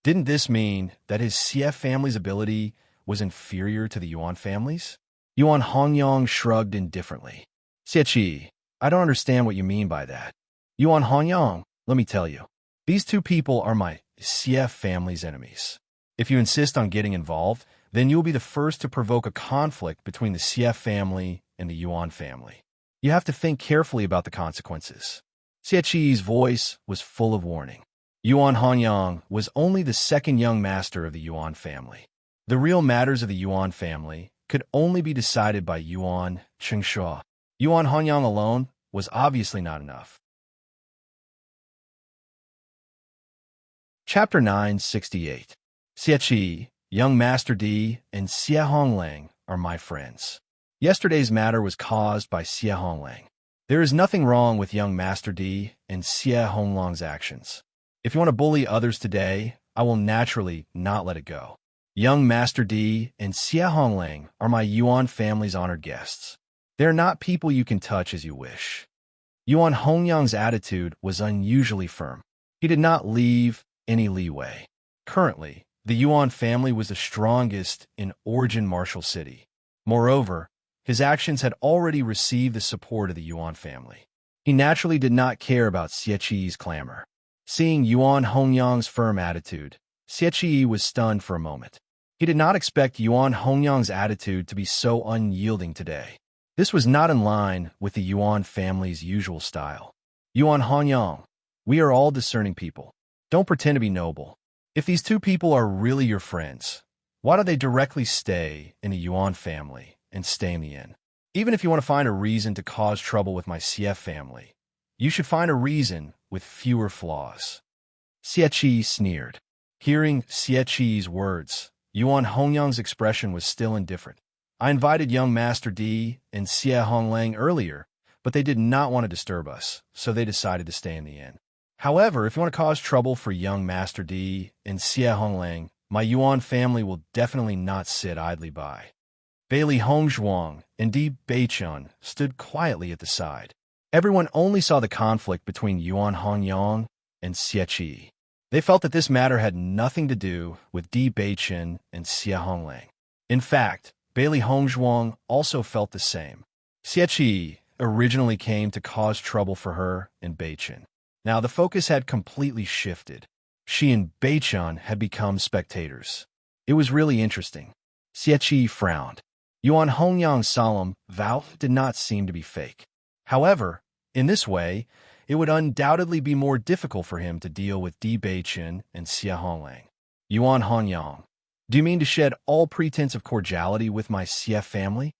Didn't this mean that his Xie family's ability was inferior to the Yuan family's? Yuan Hongyang shrugged indifferently. Xie, I don't understand what you mean by that. Yuan Honyang, let me tell you. These two people are my Xie family's enemies. If you insist on getting involved, then you will be the first to provoke a conflict between the Xie family and the Yuan family. You have to think carefully about the consequences. Xie's voice was full of warning. Yuan Honyang was only the second young master of the Yuan family. The real matters of the Yuan family could only be decided by Yuan Chengshuo. Yuan Honyang alone was obviously not enough. Chapter 968. Xie, Young Master Di, and Xie Honglang are my friends. Yesterday's matter was caused by Xie Honglang. There is nothing wrong with young Master Di and Xie Honglang's actions. If you want to bully others today, I will naturally not let it go. Young Master Di and Xie Honglang are my Yuan family's honored guests. They are not people you can touch as you wish. Yuan Hongyang's attitude was unusually firm. He did not leave any leeway. Currently, the Yuan family was the strongest in Origin Martial City. Moreover, his actions had already received the support of the Yuan family. He naturally did not care about Xie's clamor. Seeing Yuan Hongyang's firm attitude, Xie was stunned for a moment. He did not expect Yuan Hongyang's attitude to be so unyielding today. This was not in line with the Yuan family's usual style. Yuan Honyang, we are all discerning people. Don't pretend to be noble. If these two people are really your friends, why don't they directly stay in the Yuan family and stay in the inn? Even if you want to find a reason to cause trouble with my Xie family, you should find a reason with fewer flaws. Xie sneered. Hearing Xie's words, Yuan Hongyang's expression was still indifferent. I invited young Master Di and Xie Honglang earlier, but they did not want to disturb us, so they decided to stay in the inn. However, if you want to cause trouble for young Master Di and Xie Honglang, my Yuan family will definitely not sit idly by. Bailey Hongzhuang and Di Beichen stood quietly at the side. Everyone only saw the conflict between Yuan Honyang and Xie. They felt that this matter had nothing to do with Di Beichen and Xie Honglang. In fact, Bailey Hongzhuang also felt the same. Xie originally came to cause trouble for her and Beichen. Now the focus had completely shifted. She and Beichen had become spectators. It was really interesting. Xie frowned. Yuan Hongyang's solemn vow did not seem to be fake. However, In this way, it would undoubtedly be more difficult for him to deal with Di Beichen and Xie Honglang. Yuan Hanyang, do you mean to shed all pretense of cordiality with my Xie family?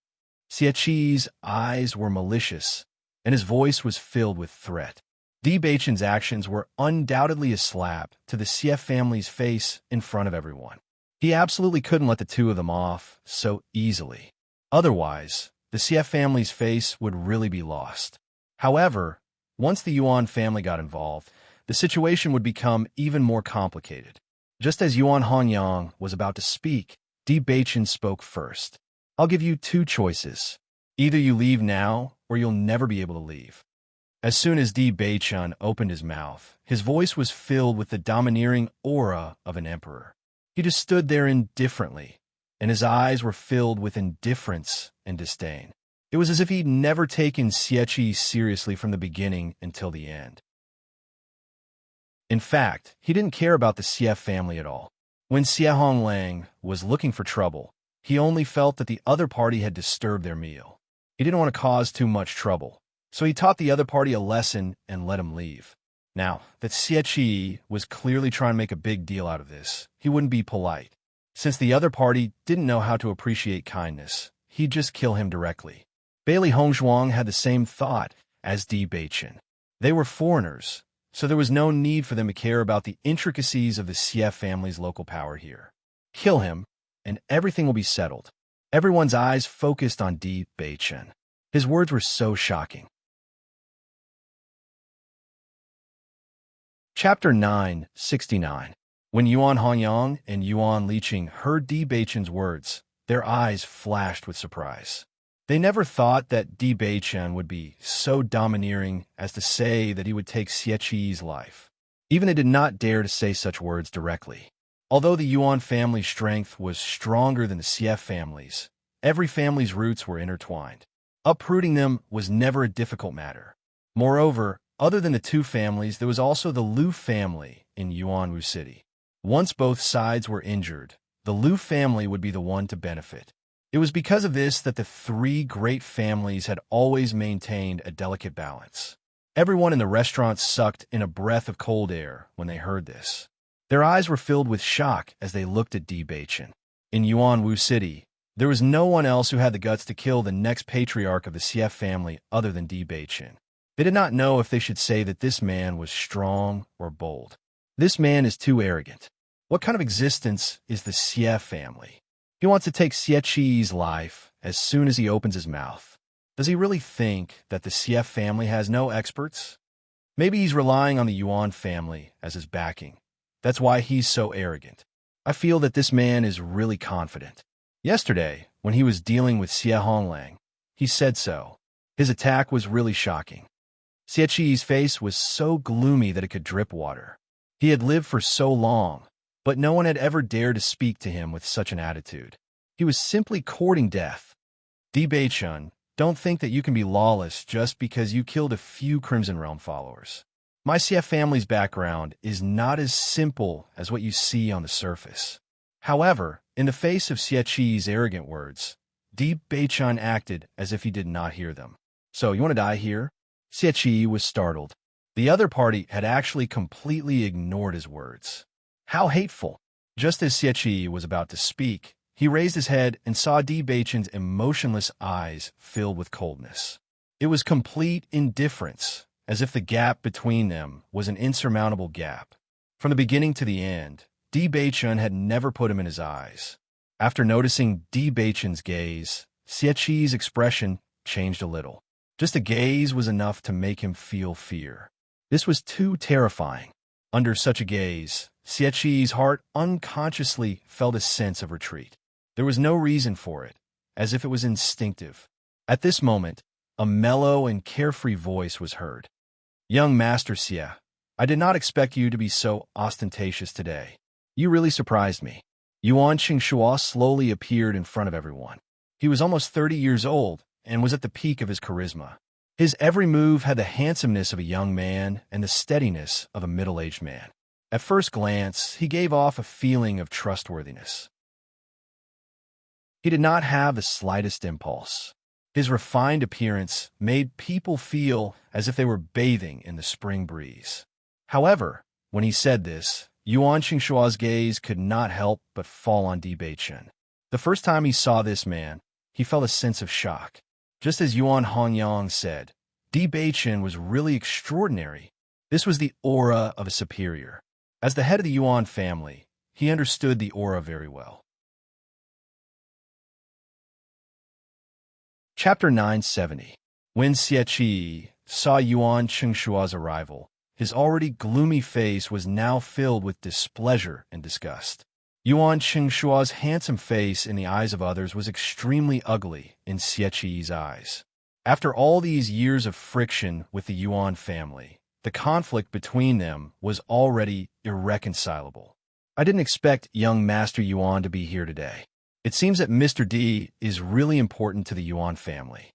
Xie Qi's eyes were malicious, and his voice was filled with threat. Di Beichen's actions were undoubtedly a slap to the Xie family's face in front of everyone. He absolutely couldn't let the two of them off so easily. Otherwise, the Xie family's face would really be lost. However, once the Yuan family got involved, the situation would become even more complicated. Just as Yuan Hanyang was about to speak, Di Beichen spoke first. I'll give you two choices. Either you leave now, or you'll never be able to leave. As soon as Di Beichen opened his mouth, his voice was filled with the domineering aura of an emperor. He just stood there indifferently, and his eyes were filled with indifference and disdain. It was as if he'd never taken Xie Qi seriously from the beginning until the end. In fact, he didn't care about the Xie family at all. When Xie Honglang was looking for trouble, he only felt that the other party had disturbed their meal. He didn't want to cause too much trouble, so he taught the other party a lesson and let him leave. Now, that Xie Qi was clearly trying to make a big deal out of this, he wouldn't be polite. Since the other party didn't know how to appreciate kindness, he'd just kill him directly. Bailey Hongzhuang had the same thought as Di Beichen. They were foreigners, so there was no need for them to care about the intricacies of the Xie family's local power here. Kill him, and everything will be settled. Everyone's eyes focused on Di Beichen. His words were so shocking. Chapter 969. When Yuan Hanyang and Yuan Liqing heard Di Beichen's words, their eyes flashed with surprise. They never thought that Di Beichen would be so domineering as to say that he would take Xie Qi's life. Even they did not dare to say such words directly. Although the Yuan family's strength was stronger than the Xie family's, every family's roots were intertwined. Uprooting them was never a difficult matter. Moreover, other than the two families, there was also the Liu family in Yuanwu City. Once both sides were injured, the Liu family would be the one to benefit. It was because of this that the three great families had always maintained a delicate balance. Everyone in the restaurant sucked in a breath of cold air when they heard this. Their eyes were filled with shock as they looked at Di Beichen. In Yuanwu City, there was no one else who had the guts to kill the next patriarch of the Xie family other than Di Beichen. They did not know if they should say that this man was strong or bold. This man is too arrogant. What kind of existence is the Xie family? He wants to take Xie Qi's life as soon as he opens his mouth. Does he really think that the Xie family has no experts? Maybe he's relying on the Yuan family as his backing. That's why he's so arrogant. I feel that this man is really confident. Yesterday, when he was dealing with Xie Honglang, he said so. His attack was really shocking. Xie Qi's face was so gloomy that it could drip water. He had lived for so long, but no one had ever dared to speak to him with such an attitude. He was simply courting death. Di Beichen, don't think that you can be lawless just because you killed a few Crimson Realm followers. My Xie family's background is not as simple as what you see on the surface. However, in the face of Xie Qi's arrogant words, Di Beichen acted as if he did not hear them. So, you want to die here? Xie Qi was startled. The other party had actually completely ignored his words. How hateful! Just as Xie Qi was about to speak, he raised his head and saw Di Beichen's emotionless eyes filled with coldness. It was complete indifference, as if the gap between them was an insurmountable gap. From the beginning to the end, Di Beichen had never put him in his eyes. After noticing Di Beichen's gaze, Xie Qi's expression changed a little. Just a gaze was enough to make him feel fear. This was too terrifying. Under such a gaze, Xie Qi's heart unconsciously felt a sense of retreat. There was no reason for it, as if it was instinctive. At this moment, a mellow and carefree voice was heard. Young Master Xie, I did not expect you to be so ostentatious today. You really surprised me. Yuan Qingshua slowly appeared in front of everyone. He was almost 30 years old and was at the peak of his charisma. His every move had the handsomeness of a young man and the steadiness of a middle-aged man. At first glance, he gave off a feeling of trustworthiness. He did not have the slightest impulse. His refined appearance made people feel as if they were bathing in the spring breeze. However, when he said this, Yuan Qingshua's gaze could not help but fall on Di Beichen. The first time he saw this man, he felt a sense of shock. Just as Yuan Hongyang said, Di Beichen was really extraordinary. This was the aura of a superior. As the head of the Yuan family, he understood the aura very well. Chapter 970. When Xie Qi saw Yuan Qingshua's arrival, his already gloomy face was now filled with displeasure and disgust. Yuan Qingshua's handsome face in the eyes of others was extremely ugly in Xie Qi's eyes. After all these years of friction with the Yuan family, the conflict between them was already irreconcilable. I didn't expect young Master Yuan to be here today. It seems that Mr. D is really important to the Yuan family.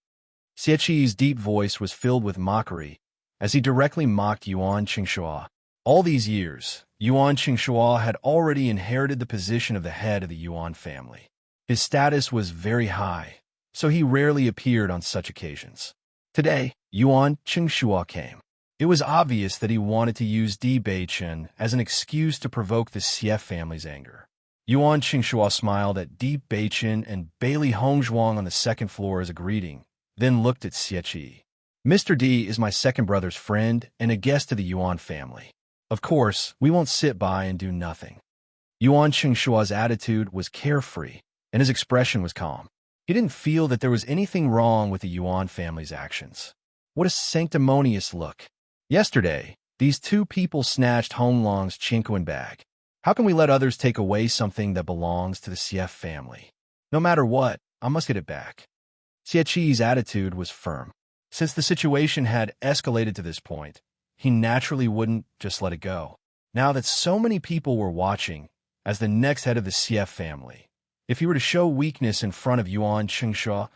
Xie Qi's deep voice was filled with mockery as he directly mocked Yuan Qingshua. All these years, Yuan Qingshua had already inherited the position of the head of the Yuan family. His status was very high, so he rarely appeared on such occasions. Today, Yuan Qingshua came. It was obvious that he wanted to use Di Beichen as an excuse to provoke the Xie family's anger. Yuan Qingshua smiled at Di Beichen and Bailey Hongzhuang on the second floor as a greeting, then looked at Xie Qi. Mr. D is my second brother's friend and a guest of the Yuan family. Of course, we won't sit by and do nothing. Yuan Qingshua's attitude was carefree, and his expression was calm. He didn't feel that there was anything wrong with the Yuan family's actions. What a sanctimonious look. Yesterday, these two people snatched Hong Long's Qingquan bag. How can we let others take away something that belongs to the Xie family? No matter what, I must get it back. Xie Qi's attitude was firm. Since the situation had escalated to this point, he naturally wouldn't just let it go. Now that so many people were watching, as the next head of the Xie family, if he were to show weakness in front of Yuan Qingshua,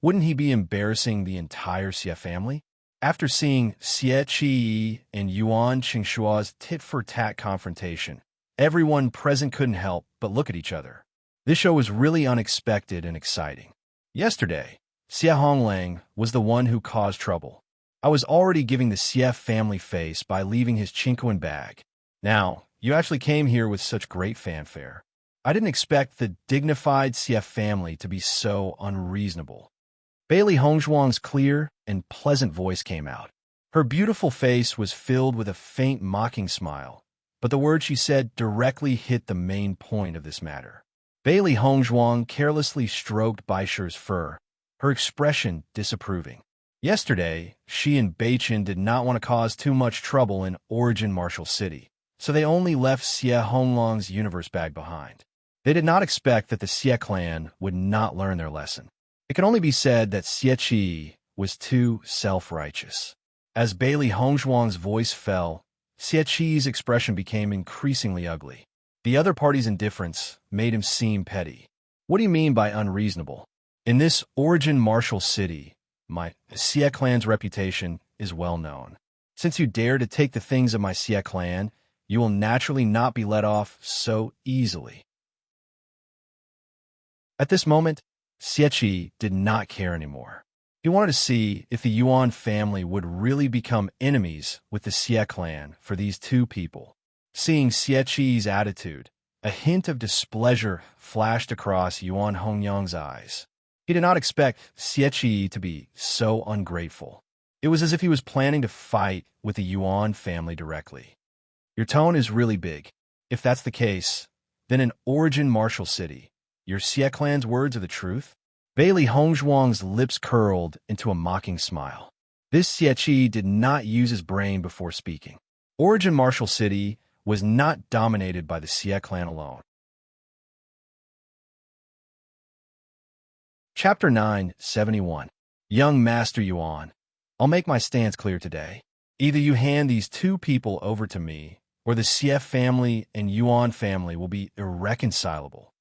wouldn't he be embarrassing the entire Xie family? After seeing Xie Qi and Yuan Qingshua's tit-for-tat confrontation, everyone present couldn't help but look at each other. This show was really unexpected and exciting. Yesterday, Xie Honglang was the one who caused trouble. I was already giving the Xie family face by leaving his Qingquan bag. Now, you actually came here with such great fanfare. I didn't expect the dignified Xie family to be so unreasonable. Bailey Hongzhuang's clear and pleasant voice came out. Her beautiful face was filled with a faint mocking smile, but the words she said directly hit the main point of this matter. Bailey Hongzhuang carelessly stroked Baisher's fur, her expression disapproving. Yesterday, she and Beichen did not want to cause too much trouble in Origin Martial City, so they only left Xie Honglong's universe bag behind. They did not expect that the Xie clan would not learn their lesson. It can only be said that Xie Qi was too self-righteous. As Bailey Hongzhuang's voice fell, Xie Qi's expression became increasingly ugly. The other party's indifference made him seem petty. What do you mean by unreasonable? In this Origin Martial City, my Xie clan's reputation is well known. Since you dare to take the things of my Xie clan, you will naturally not be let off so easily. At this moment, Xie Qi did not care anymore. He wanted to see if the Yuan family would really become enemies with the Xie clan for these two people. Seeing Xie Qi's attitude, a hint of displeasure flashed across Yuan Hongyang's eyes. He did not expect Xie Qi to be so ungrateful. It was as if he was planning to fight with the Yuan family directly. Your tone is really big. If that's the case, then in Origin Martial City, your Xie clan's words are the truth? Bailey Hongzhuang's lips curled into a mocking smile. This Xie Qi did not use his brain before speaking. Origin Martial City was not dominated by the Xie clan alone. Chapter 971. Young Master Yuan, I'll make my stance clear today. Either you hand these two people over to me, or the Xie family and Yuan family will be irreconcilable.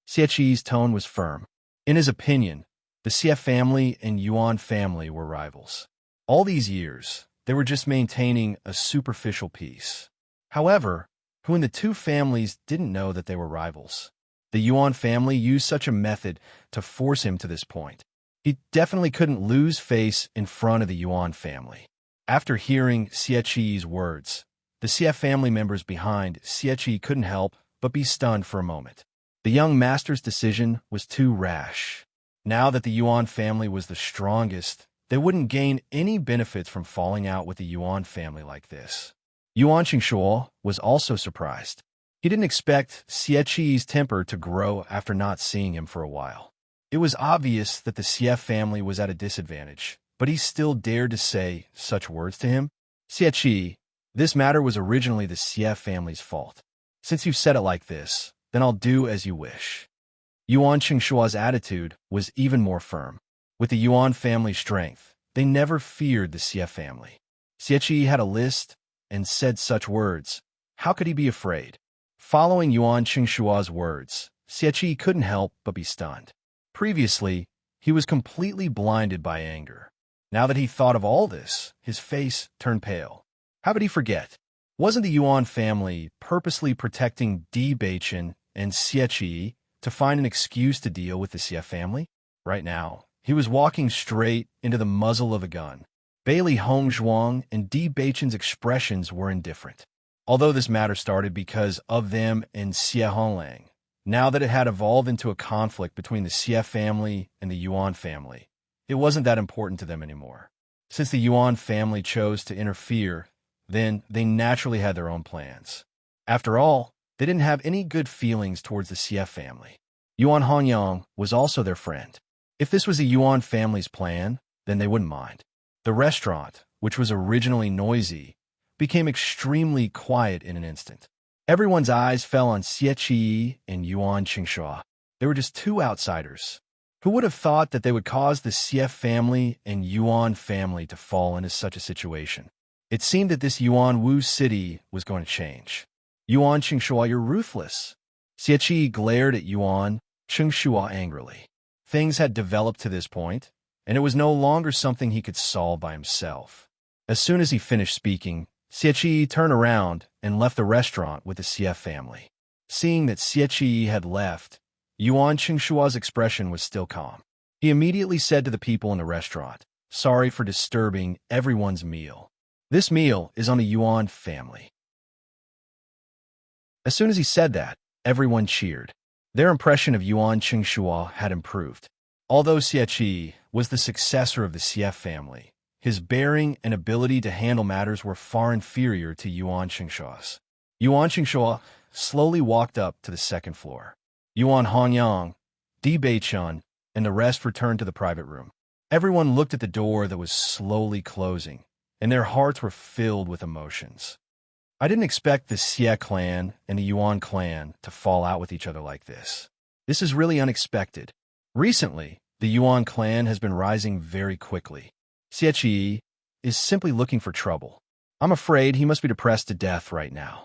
Xie Qi's tone was firm. In his opinion, the Xie family and Yuan family were rivals. All these years, they were just maintaining a superficial peace. However, who in the two families didn't know that they were rivals? The Yuan family used such a method to force him to this point. He definitely couldn't lose face in front of the Yuan family. After hearing Xie Qi's words, the Xie family members behind Xie Qi couldn't help but be stunned for a moment. The young master's decision was too rash. Now that the Yuan family was the strongest, they wouldn't gain any benefits from falling out with the Yuan family like this. Yuan Qingshuo was also surprised. He didn't expect Xie Qi's temper to grow after not seeing him for a while. It was obvious that the Xie family was at a disadvantage, but he still dared to say such words to him. Xie Qi, this matter was originally the Xie family's fault. Since you've said it like this, then I'll do as you wish. Yuan Qingshua's attitude was even more firm. With the Yuan family's strength, they never feared the Xie family. Xie Qi had a list and said such words. How could he be afraid? Following Yuan Qingshua's words, Xie Qi couldn't help but be stunned. Previously, he was completely blinded by anger. Now that he thought of all this, his face turned pale. How could he forget? Wasn't the Yuan family purposely protecting Di Beichen and Xie Qi to find an excuse to deal with the Xie family? Right now, he was walking straight into the muzzle of a gun. Bailey Hongzhuang and Di Beichen's expressions were indifferent. Although this matter started because of them and Xie Honglang, now that it had evolved into a conflict between the Xie family and the Yuan family, it wasn't that important to them anymore. Since the Yuan family chose to interfere, then they naturally had their own plans. After all, they didn't have any good feelings towards the Xie family. Yuan Hongyang was also their friend. If this was the Yuan family's plan, then they wouldn't mind. The restaurant, which was originally noisy, became extremely quiet in an instant. Everyone's eyes fell on Xie Qi and Yuan Qingshuo. They were just two outsiders. Who would have thought that they would cause the Xie family and Yuan family to fall into such a situation? It seemed that this Yuan Wu city was going to change. Yuan Qingshuo, you're ruthless. Xie Qi glared at Yuan Qingshuo angrily. Things had developed to this point, and it was no longer something he could solve by himself. As soon as he finished speaking, Xie Qi turned around and left the restaurant with the Xie family. Seeing that Xie Qi had left, Yuan Qingshuo's expression was still calm. He immediately said to the people in the restaurant, "Sorry for disturbing everyone's meal. This meal is on the Yuan family." As soon as he said that, everyone cheered. Their impression of Yuan Qingshuo had improved. Although Xie Qi was the successor of the Xie family, his bearing and ability to handle matters were far inferior to Yuan Qingshuo's. Yuan Qingshuo slowly walked up to the second floor. Yuan Hongyang, Di Beichun, and the rest returned to the private room. Everyone looked at the door that was slowly closing, and their hearts were filled with emotions. I didn't expect the Xie clan and the Yuan clan to fall out with each other like this. This is really unexpected. Recently, the Yuan clan has been rising very quickly. Xie Qi is simply looking for trouble. I'm afraid he must be depressed to death right now.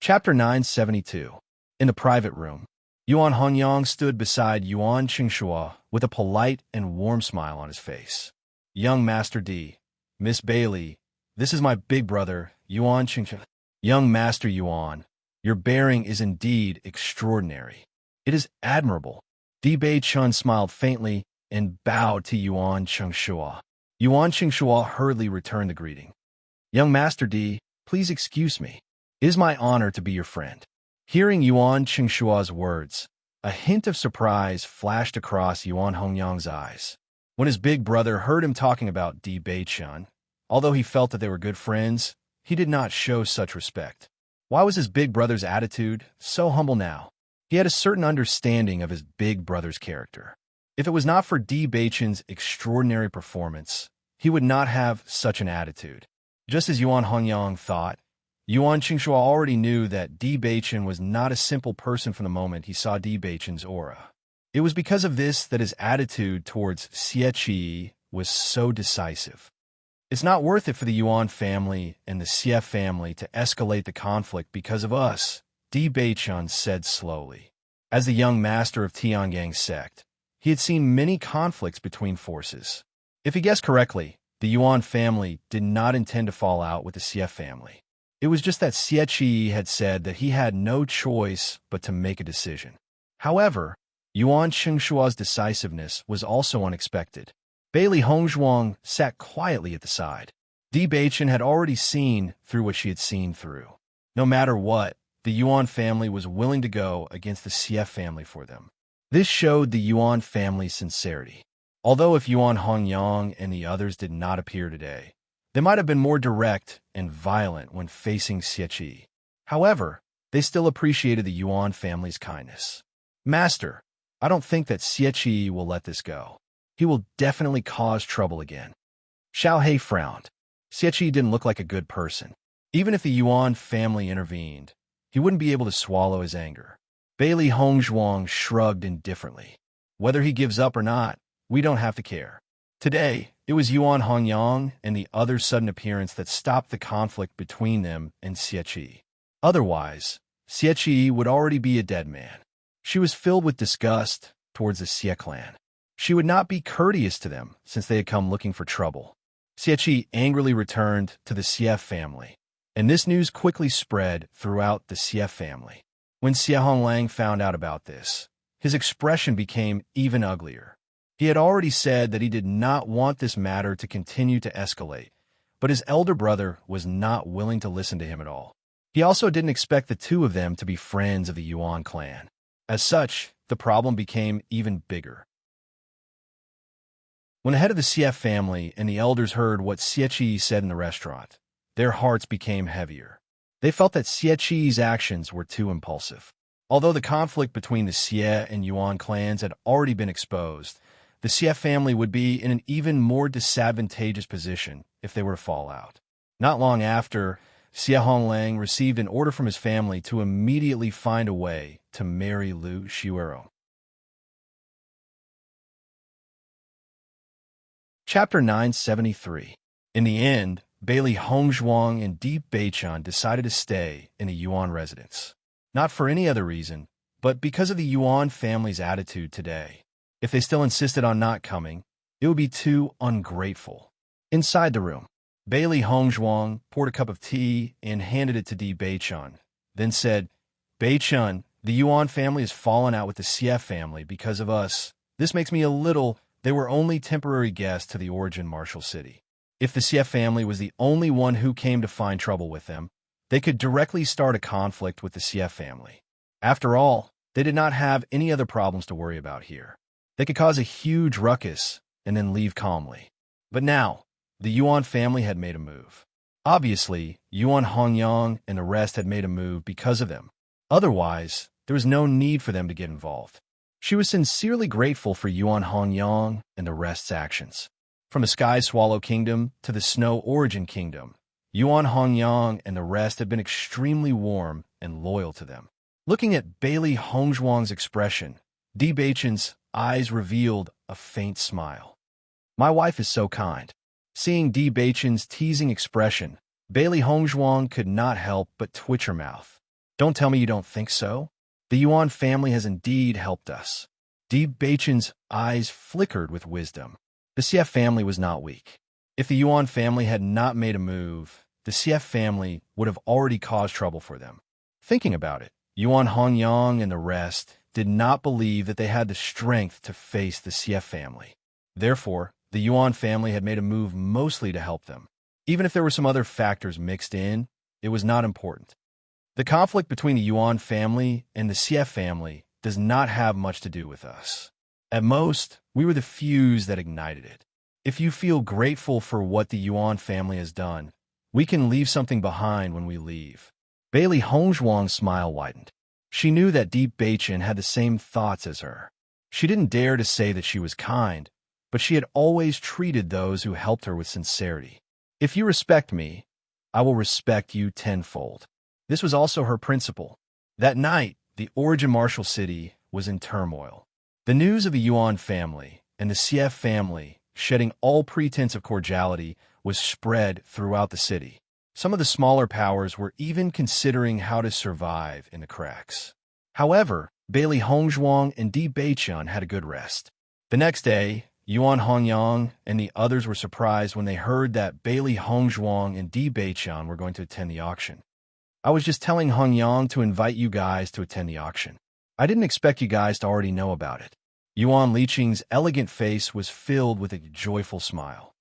Chapter 972. In the private room, Yuan Hongyang stood beside Yuan Qingshuo with a polite and warm smile on his face. "Young Master Di, Miss Bailey, this is my big brother, Yuan Qingshuo." "Young Master Yuan, your bearing is indeed extraordinary. It is admirable." Di Beichun smiled faintly and bowed to Yuan Qingshuo. Yuan Qingshuo hurriedly returned the greeting. "Young Master Di, please excuse me. It is my honor to be your friend." Hearing Yuan Qingshuo's words, a hint of surprise flashed across Yuan Hongyang's eyes. When his big brother heard him talking about Di Beichun, although he felt that they were good friends, he did not show such respect. Why was his big brother's attitude so humble now? He had a certain understanding of his big brother's character. If it was not for Di Beichun's extraordinary performance, he would not have such an attitude. Just as Yuan Hongyang thought, Yuan Qingshuo already knew that Di Beichun was not a simple person from the moment he saw Di Beichun's aura. It was because of this that his attitude towards Xie Qi was so decisive. It's not worth it for the Yuan family and the Xie family to escalate the conflict because of us, Di Beichun said slowly. As the young master of Tiangang's sect, he had seen many conflicts between forces. If he guessed correctly, the Yuan family did not intend to fall out with the Xie family. It was just that Xie Qi had said that he had no choice but to make a decision. However, Yuan Qingshua's decisiveness was also unexpected. Bailey Hongzhuang sat quietly at the side. Di Beichen had already seen through what she had seen through. No matter what, the Yuan family was willing to go against the Xie family for them. This showed the Yuan family's sincerity. Although if Yuan Hongyang and the others did not appear today, they might have been more direct and violent when facing Xie. However, they still appreciated the Yuan family's kindness. Master, I don't think that Xie will let this go. He will definitely cause trouble again. Xiao He frowned. Xie didn't look like a good person. Even if the Yuan family intervened, he wouldn't be able to swallow his anger. Bailey Hongzhuang shrugged indifferently. Whether he gives up or not, we don't have to care. Today, it was Yuan Hongyang and the other's sudden appearance that stopped the conflict between them and Xie. Otherwise, Xie would already be a dead man. She was filled with disgust towards the Xie clan. She would not be courteous to them since they had come looking for trouble. Xie angrily returned to the Xie family, and this news quickly spread throughout the Xie family. When Xie Honglang found out about this, his expression became even uglier. He had already said that he did not want this matter to continue to escalate, but his elder brother was not willing to listen to him at all. He also didn't expect the two of them to be friends of the Yuan clan. As such, the problem became even bigger. When the head of the Xie family and the elders heard what Xie said in the restaurant, their hearts became heavier. They felt that Xie's actions were too impulsive. Although the conflict between the Xie and Yuan clans had already been exposed, the Xie family would be in an even more disadvantageous position if they were to fall out. Not long after, Xie Honglang received an order from his family to immediately find a way to marry Lu Xiuero. Chapter 973. In the end, Bailey Hongzhuang and Di Beichen decided to stay in a Yuan residence. Not for any other reason, but because of the Yuan family's attitude today. If they still insisted on not coming, it would be too ungrateful. Inside the room, Bailey Hongzhuang poured a cup of tea and handed it to Di Beichen, then said, Beichen, the Yuan family has fallen out with the Xie family because of us. This makes me a little. They were only temporary guests to the origin martial city. If the Xie family was the only one who came to find trouble with them, they could directly start a conflict with the Xie family. After all, they did not have any other problems to worry about here. They could cause a huge ruckus and then leave calmly. But now, the Yuan family had made a move. Obviously, Yuan Hongyang and the rest had made a move because of them. Otherwise, there was no need for them to get involved. She was sincerely grateful for Yuan Hongyang and the rest's actions. From the Sky Swallow Kingdom to the Snow Origin Kingdom, Yuan Hongyang and the rest had been extremely warm and loyal to them. Looking at Bailey Hongzhuang's expression, Di Beichen's eyes revealed a faint smile. My wife is so kind. Seeing Di Beichen's teasing expression, Bailey Hongzhuang could not help but twitch her mouth. Don't tell me you don't think so. The Yuan family has indeed helped us. Di Beichen's eyes flickered with wisdom. The Xie family was not weak. If the Yuan family had not made a move, the Xie family would have already caused trouble for them. Thinking about it, Yuan Hongyang and the rest did not believe that they had the strength to face the Xie family. Therefore, the Yuan family had made a move mostly to help them. Even if there were some other factors mixed in, it was not important. The conflict between the Yuan family and the Xie family does not have much to do with us. At most, we were the fuse that ignited it. If you feel grateful for what the Yuan family has done, we can leave something behind when we leave. Bailey Hongzhuang's smile widened. She knew that Di Beichen had the same thoughts as her. She didn't dare to say that she was kind, but she had always treated those who helped her with sincerity. If you respect me, I will respect you tenfold. This was also her principle. That night, the origin martial city was in turmoil. The news of the Yuan family and the Xie family shedding all pretense of cordiality was spread throughout the city. Some of the smaller powers were even considering how to survive in the cracks. However, Bailey Hongzhuang and Di Beichen had a good rest. The next day, Yuan Hongyang and the others were surprised when they heard that Bailey Hongzhuang and Di Beichen were going to attend the auction. I was just telling Hongyang to invite you guys to attend the auction. I didn't expect you guys to already know about it. Yuan Liqing's elegant face was filled with a joyful smile.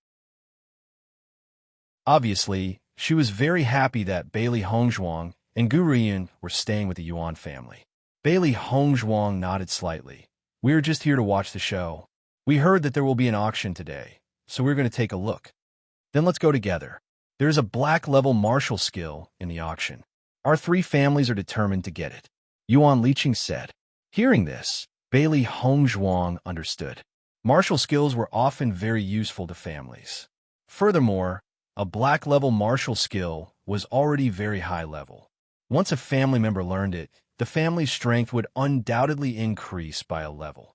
Obviously, she was very happy that Bailey Hongzhuang and Gu Ruiyun were staying with the Yuan family. Bailey Hongzhuang nodded slightly. "We're just here to watch the show. We heard that there will be an auction today, so we're going to take a look. Then let's go together. There's a black-level martial skill in the auction. Our three families are determined to get it," Yuan Liqing said. Hearing this, Bailey Hongzhuang understood. Martial skills were often very useful to families. Furthermore, a black-level martial skill was already very high level. Once a family member learned it, the family's strength would undoubtedly increase by a level.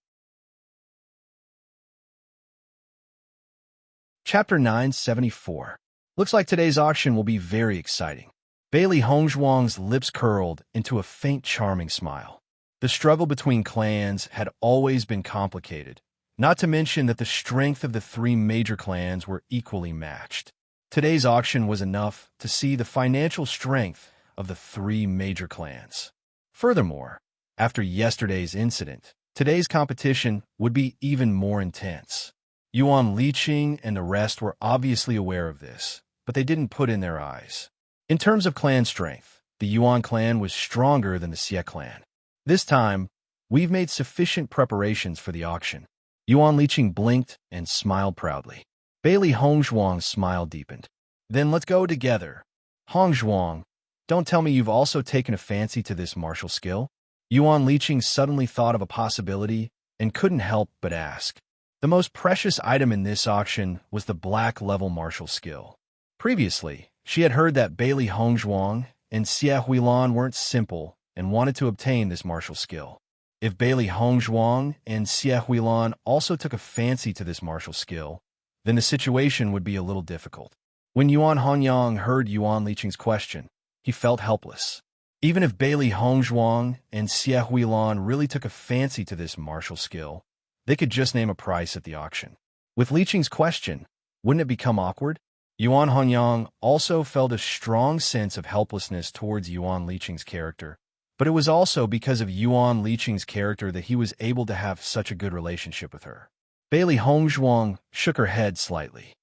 Chapter 974. Looks like today's auction will be very exciting. Bailey Hongzhuang's lips curled into a faint charming smile. The struggle between clans had always been complicated, not to mention that the strength of the three major clans were equally matched. Today's auction was enough to see the financial strength of the three major clans. Furthermore, after yesterday's incident, today's competition would be even more intense. Yuan Liqing and the rest were obviously aware of this, but they didn't put in their eyes. In terms of clan strength, the Yuan clan was stronger than the Xie clan. This time, we've made sufficient preparations for the auction. Yuan Liqing blinked and smiled proudly. Bailey Hongzhuang's smile deepened. "Then let's go together. Hongzhuang, don't tell me you've also taken a fancy to this martial skill?" Yuan Liqing suddenly thought of a possibility and couldn't help but ask. The most precious item in this auction was the black-level martial skill. Previously, she had heard that Bailey Hongzhuang and Xie Huilan weren't simple and wanted to obtain this martial skill. If Bailey Hongzhuang and Xie Huilan also took a fancy to this martial skill, then the situation would be a little difficult. When Yuan Honyang heard Yuan Liqing's question, he felt helpless. Even if Bailey Hongzhuang and Xie Huilan really took a fancy to this martial skill, they could just name a price at the auction. With Liqing's question, wouldn't it become awkward? Yuan Honyang also felt a strong sense of helplessness towards Yuan Liqing's character, but it was also because of Yuan Liqing's character that he was able to have such a good relationship with her. Bailey Hongzhuang shook her head slightly.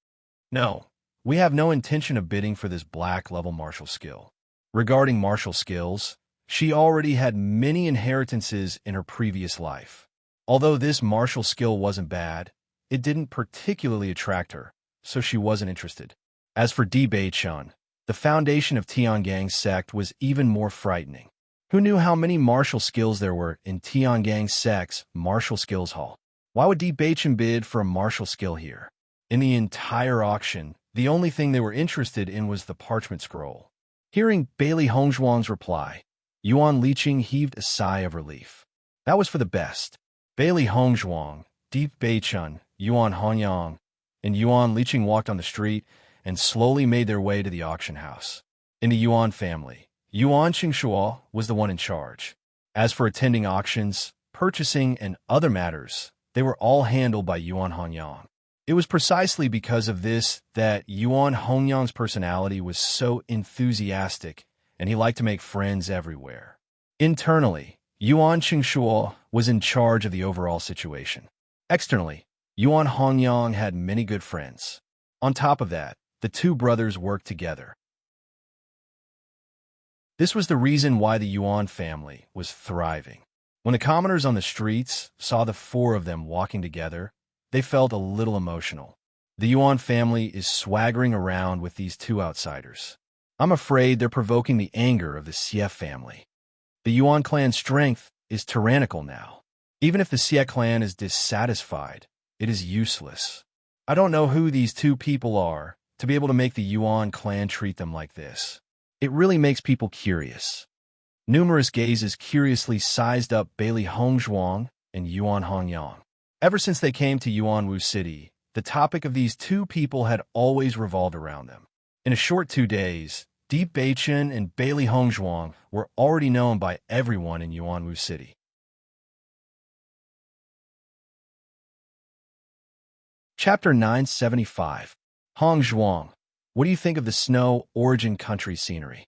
"No, we have no intention of bidding for this black-level martial skill." Regarding martial skills, she already had many inheritances in her previous life. Although this martial skill wasn't bad, it didn't particularly attract her, so she wasn't interested. As for Di Beichun, the foundation of Tiangang's sect was even more frightening. Who knew how many martial skills there were in Tiangang's sect's martial skills hall? Why would Di Beichun bid for a martial skill here? In the entire auction, the only thing they were interested in was the parchment scroll. Hearing Bailey Hongzhuang's reply, Yuan Liqing heaved a sigh of relief. That was for the best. Bailey Hongzhuang, Di Beichun, Yuan Honyang, and Yuan Liqing walked on the street and slowly made their way to the auction house. In the Yuan family, Yuan Qingshuo was the one in charge. As for attending auctions, purchasing, and other matters, they were all handled by Yuan Honyang. It was precisely because of this that Yuan Hongyang's personality was so enthusiastic, and he liked to make friends everywhere. Internally, Yuan Qingshuo was in charge of the overall situation. Externally, Yuan Honyang had many good friends. On top of that, the two brothers worked together. This was the reason why the Yuan family was thriving. When the commoners on the streets saw the four of them walking together, they felt a little emotional. The Yuan family is swaggering around with these two outsiders. I'm afraid they're provoking the anger of the Xie family. The Yuan clan's strength is tyrannical now. Even if the Xie clan is dissatisfied, it is useless. I don't know who these two people are to be able to make the Yuan clan treat them like this. It really makes people curious. Numerous gazes curiously sized up Bailey Hongzhuang and Yuan Hongyang. Ever since they came to Yuanwu City, the topic of these two people had always revolved around them. In a short 2 days, Di Beichun and Bailey Hongzhuang were already known by everyone in Yuanwu City. Chapter 975. Hongzhuang, what do you think of the snow origin country scenery?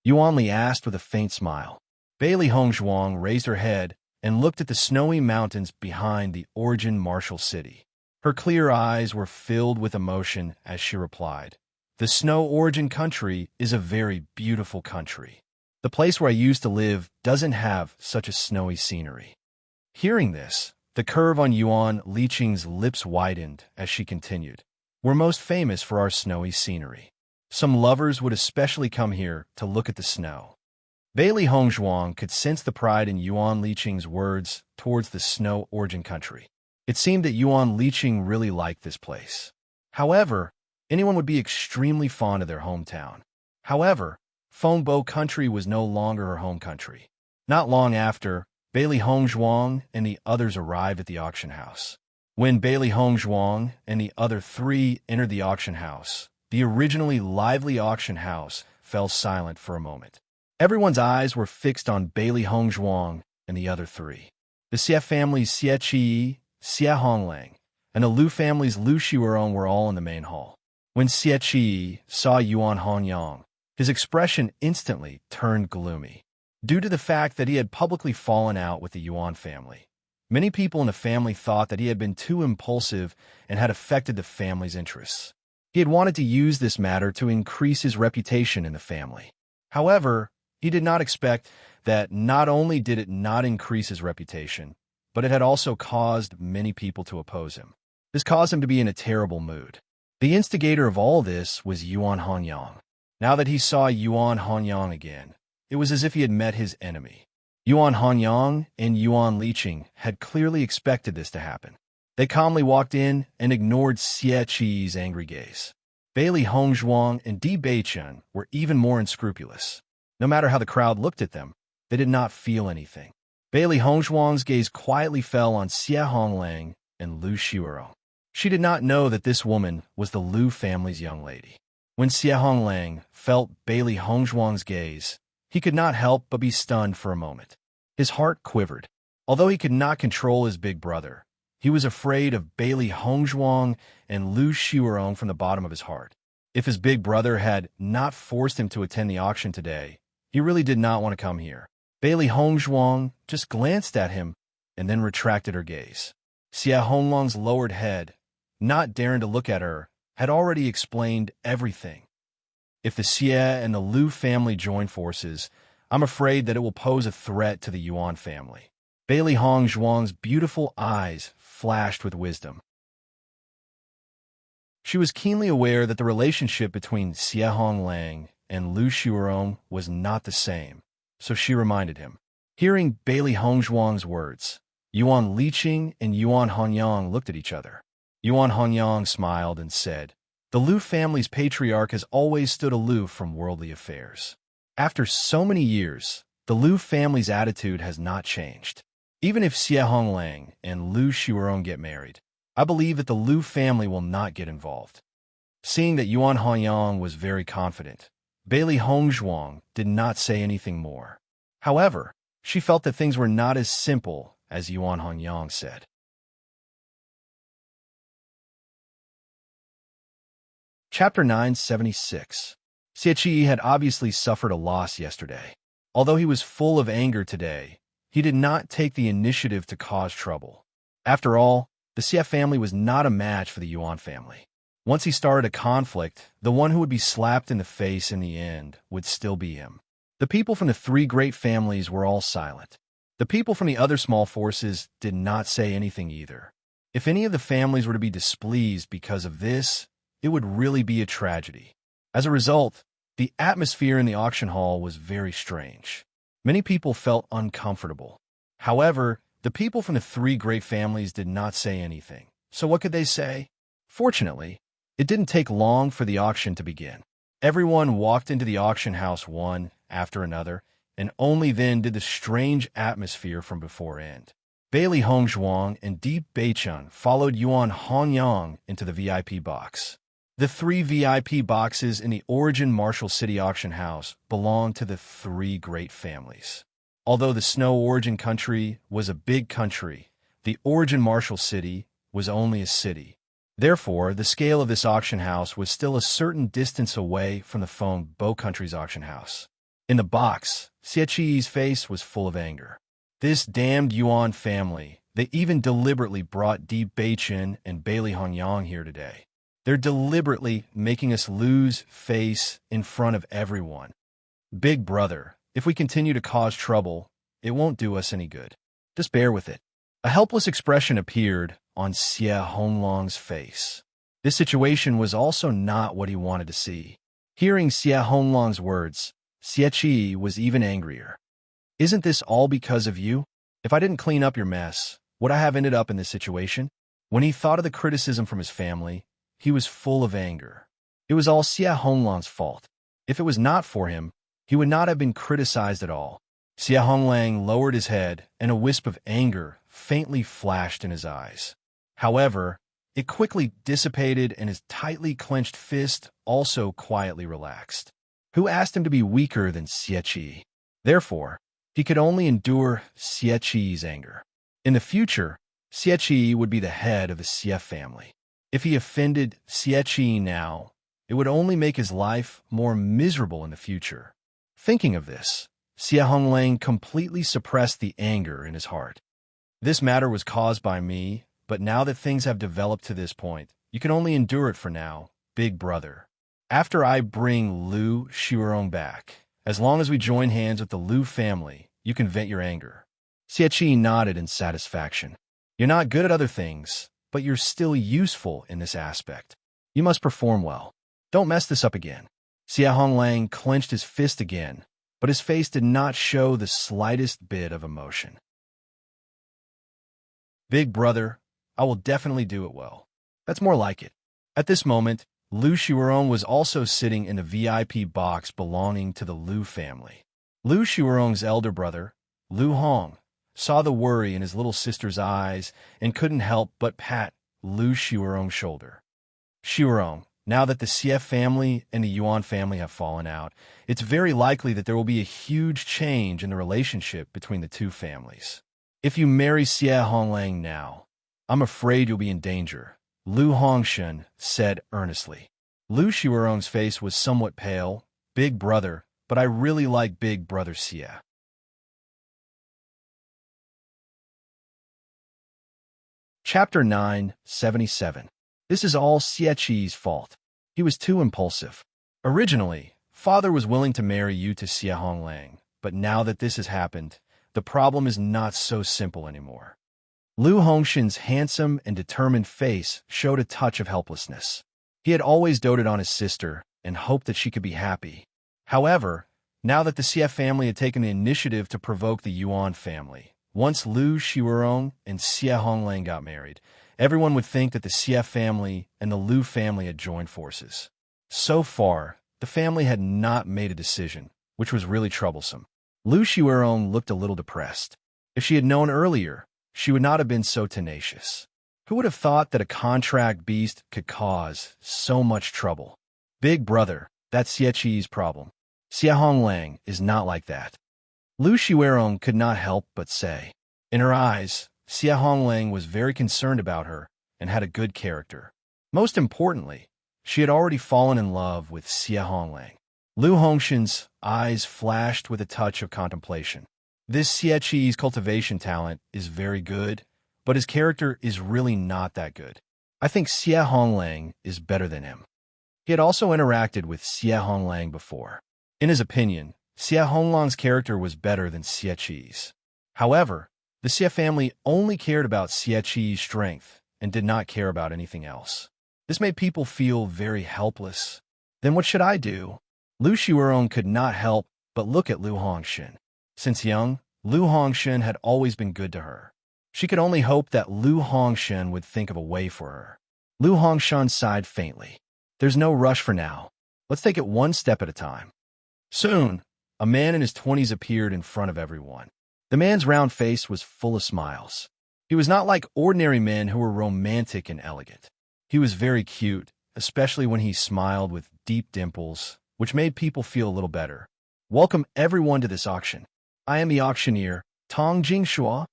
Yuan Li asked with a faint smile. Bailey Hongzhuang raised her head and looked at the snowy mountains behind the Origin Martial City. Her clear eyes were filled with emotion as she replied, "The Snow Origin country is a very beautiful country. The place where I used to live doesn't have such a snowy scenery." Hearing this, the curve on Yuan Liqing's lips widened as she continued, "We're most famous for our snowy scenery. Some lovers would especially come here to look at the snow." Bailey Hongzhuang could sense the pride in Yuan Liqing's words towards the Snow Origin country. It seemed that Yuan Liqing really liked this place. However, anyone would be extremely fond of their hometown. However, Fengbo country was no longer her home country. Not long after, Bailey Hongzhuang and the others arrived at the auction house. When Bailey Hongzhuang and the other three entered the auction house, the originally lively auction house fell silent for a moment. Everyone's eyes were fixed on Bailey Hongzhuang and the other three. The Xie family's Xie Qi, Xie Honglang, and the Lu family's Lu Xiurong were all in the main hall. When Xie Qi saw Yuan Honyang, his expression instantly turned gloomy. Due to the fact that he had publicly fallen out with the Yuan family, many people in the family thought that he had been too impulsive and had affected the family's interests. He had wanted to use this matter to increase his reputation in the family. However, he did not expect that not only did it not increase his reputation, but it had also caused many people to oppose him. This caused him to be in a terrible mood. The instigator of all this was Yuan Honyang. Now that he saw Yuan Honyang again, it was as if he had met his enemy. Yuan Honyang and Yuan Liqing had clearly expected this to happen. They calmly walked in and ignored Xie Qi's angry gaze. Bailey Hongzhuang and Di Beichen were even more unscrupulous. No matter how the crowd looked at them, they did not feel anything. Bailey Hongzhuang's gaze quietly fell on Xie Honglang and Lu Xiurong. She did not know that this woman was the Lu family's young lady. When Xie Honglang felt Bailey Hongzhuang's gaze, he could not help but be stunned for a moment. His heart quivered. Although he could not control his big brother, he was afraid of Bailey Hongzhuang and Lu Xiurong from the bottom of his heart. If his big brother had not forced him to attend the auction today, he really did not want to come here. Bailey Hongzhuang just glanced at him and then retracted her gaze. Xie Honglang's lowered head, not daring to look at her, had already explained everything. If the Xie and the Lu family join forces, I'm afraid that it will pose a threat to the Yuan family. Bailey Hongzhuang's beautiful eyes flashed with wisdom. She was keenly aware that the relationship between Xie Honglang and Lu Xiurong was not the same, so she reminded him. Hearing Bailey Hongzhuang's words, Yuan Liqing and Yuan Honyang looked at each other. Yuan Honyang smiled and said, "The Lu family's patriarch has always stood aloof from worldly affairs. After so many years, the Lu family's attitude has not changed. Even if Xie Honglang and Lu Xiurong get married, I believe that the Lu family will not get involved." Seeing that Yuan Honyang was very confident, Bailey Hongzhuang did not say anything more. However, she felt that things were not as simple as Yuan Honyang said. Chapter 976. Xie Qi had obviously suffered a loss yesterday. Although he was full of anger today, he did not take the initiative to cause trouble. After all, the Xie family was not a match for the Yuan family. Once he started a conflict, the one who would be slapped in the face in the end would still be him. The people from the three great families were all silent. The people from the other small forces did not say anything either. If any of the families were to be displeased because of this, it would really be a tragedy. As a result, the atmosphere in the auction hall was very strange. Many people felt uncomfortable. However, the people from the three great families did not say anything. So what could they say? Fortunately, it didn't take long for the auction to begin. Everyone walked into the auction house one after another, and only then did the strange atmosphere from before end. Bailey Hongzhuang and Di Beichen followed Yuan Honyang into the VIP box. The three VIP boxes in the Origin Martial City auction house belonged to the three great families. Although the Snow Origin country was a big country, the Origin Martial City was only a city. Therefore, the scale of this auction house was still a certain distance away from the Fengbo country's auction house. In the box, Xie Qi's face was full of anger. This damned Yuan family, they even deliberately brought Di Beichen and Bailey Hongyang here today. They're deliberately making us lose face in front of everyone. Big brother, if we continue to cause trouble, it won't do us any good. Just bear with it. A helpless expression appeared on Xie Honglang's face. This situation was also not what he wanted to see. Hearing Xie Honglang's words, Xie Qi was even angrier. Isn't this all because of you? If I didn't clean up your mess, would I have ended up in this situation? When he thought of the criticism from his family, he was full of anger. It was all Xie Honglang's fault. If it was not for him, he would not have been criticized at all. Xie Honglang lowered his head, and a wisp of anger faintly flashed in his eyes. However, it quickly dissipated, and his tightly clenched fist also quietly relaxed. Who asked him to be weaker than Xie Qi? Therefore, he could only endure Xie Qi's anger. In the future, Xie Qi would be the head of the Xie family. If he offended Xie Qi now, it would only make his life more miserable in the future. Thinking of this, Xie Honglang completely suppressed the anger in his heart. This matter was caused by me, but now that things have developed to this point, you can only endure it for now, big brother. After I bring Lu Xiurong back, as long as we join hands with the Lu family, you can vent your anger. Xie Qi nodded in satisfaction. You're not good at other things, but you're still useful in this aspect. You must perform well. Don't mess this up again. Xie Honglang clenched his fist again, but his face did not show the slightest bit of emotion. Big brother, I will definitely do it well. That's more like it. At this moment, Lu Xiurong was also sitting in the VIP box belonging to the Lu family. Lu Xiurong's elder brother, Lu Hong, saw the worry in his little sister's eyes and couldn't help but pat Lu Xiurong's shoulder. Xiurong, now that the Xie family and the Yuan family have fallen out, it's very likely that there will be a huge change in the relationship between the two families. If you marry Xie Honglang now, I'm afraid you'll be in danger, Lu Hongshan said earnestly. Lu Xiurong's face was somewhat pale. Big brother, but I really like big brother Xie. Chapter 977. This is all Xie Qi's fault. He was too impulsive. Originally, father was willing to marry you to Xie Honglang, but now that this has happened, the problem is not so simple anymore. Lu Hongshan's handsome and determined face showed a touch of helplessness. He had always doted on his sister and hoped that she could be happy. However, now that the Xie family had taken the initiative to provoke the Yuan family, once Lu Xiurong and Xie Honglang got married, everyone would think that the Xie family and the Lu family had joined forces. So far, the family had not made a decision, which was really troublesome. Lu Xiurong looked a little depressed. If she had known earlier, she would not have been so tenacious. Who would have thought that a contract beast could cause so much trouble? Big brother, that's Xie Qi's problem. Xie Honglang is not like that. Lu Xiurong could not help but say. In her eyes, Xie Honglang was very concerned about her and had a good character. Most importantly, she had already fallen in love with Xie Honglang. Lu Hongshan's eyes flashed with a touch of contemplation. This Xie Qi's cultivation talent is very good, but his character is really not that good. I think Xie Honglang is better than him. He had also interacted with Xie Honglang before. In his opinion, Xie Honglang's character was better than Xie Qi's. However, the Xie family only cared about Xie Qi's strength and did not care about anything else. This made people feel very helpless. Then what should I do? Lu Xiurong could not help but look at Lu Hongshan. Since young, Lu Hongshan had always been good to her. She could only hope that Lu Hongshan would think of a way for her. Lu Hongshan sighed faintly. There's no rush for now. Let's take it one step at a time. Soon, a man in his 20s appeared in front of everyone. The man's round face was full of smiles. He was not like ordinary men who were romantic and elegant. He was very cute, especially when he smiled with deep dimples, which made people feel a little better. Welcome everyone to this auction. I am the auctioneer, Tong Jingshua.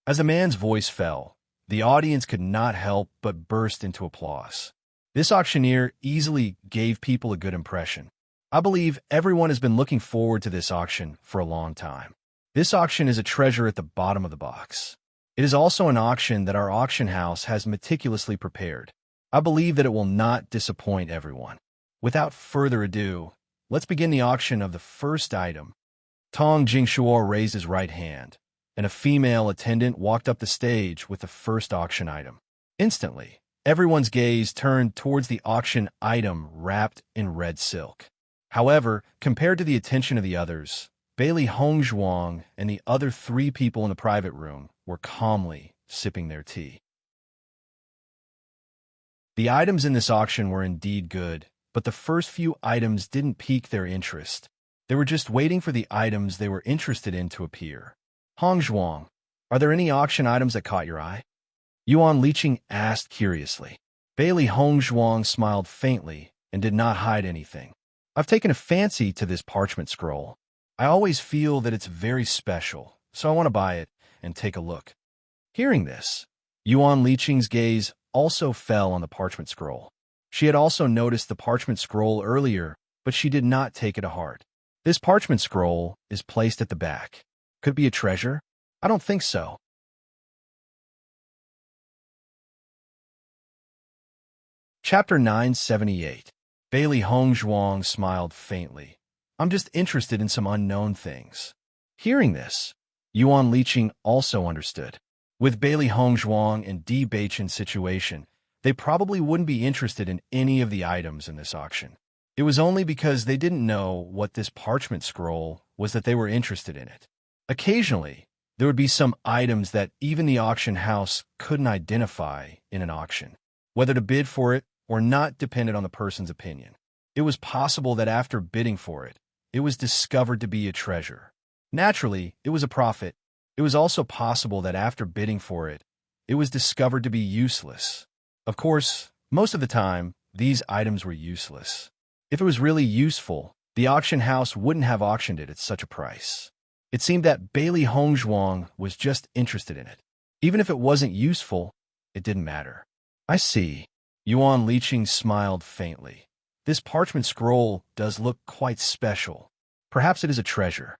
As the man's voice fell, the audience could not help but burst into applause. This auctioneer easily gave people a good impression. I believe everyone has been looking forward to this auction for a long time. This auction is a treasure at the bottom of the box. It is also an auction that our auction house has meticulously prepared. I believe that it will not disappoint everyone. Without further ado, let's begin the auction of the first item. Tong Jingshuo raised his right hand, and a female attendant walked up the stage with the first auction item. Instantly, everyone's gaze turned towards the auction item wrapped in red silk. However, compared to the attention of the others, Bailey Hongzhuang and the other 3 people in the private room were calmly sipping their tea. The items in this auction were indeed good, but the first few items didn't pique their interest. They were just waiting for the items they were interested in to appear. Hongzhuang, are there any auction items that caught your eye? Yuan Liqing asked curiously. Bailey Hongzhuang smiled faintly and did not hide anything. I've taken a fancy to this parchment scroll. I always feel that it's very special, so I want to buy it and take a look. Hearing this, Yuan Liqing's gaze also fell on the parchment scroll. She had also noticed the parchment scroll earlier, but she did not take it to heart. This parchment scroll is placed at the back. Could it be a treasure? I don't think so. Chapter 978. Bailey Hongzhuang smiled faintly. I'm just interested in some unknown things. Hearing this, Yuan Liqing also understood. With Bailey Hongzhuang and Di Beichen's situation, they probably wouldn't be interested in any of the items in this auction. It was only because they didn't know what this parchment scroll was that they were interested in it. Occasionally, there would be some items that even the auction house couldn't identify in an auction. Whether to bid for it or not depended on the person's opinion. It was possible that after bidding for it, it was discovered to be a treasure. Naturally, it was a profit. It was also possible that after bidding for it, it was discovered to be useless. Of course, most of the time, these items were useless. If it was really useful, the auction house wouldn't have auctioned it at such a price. It seemed that Bailey Hongzhuang was just interested in it. Even if it wasn't useful, it didn't matter. I see. Yuan Liqing smiled faintly. This parchment scroll does look quite special. Perhaps it is a treasure.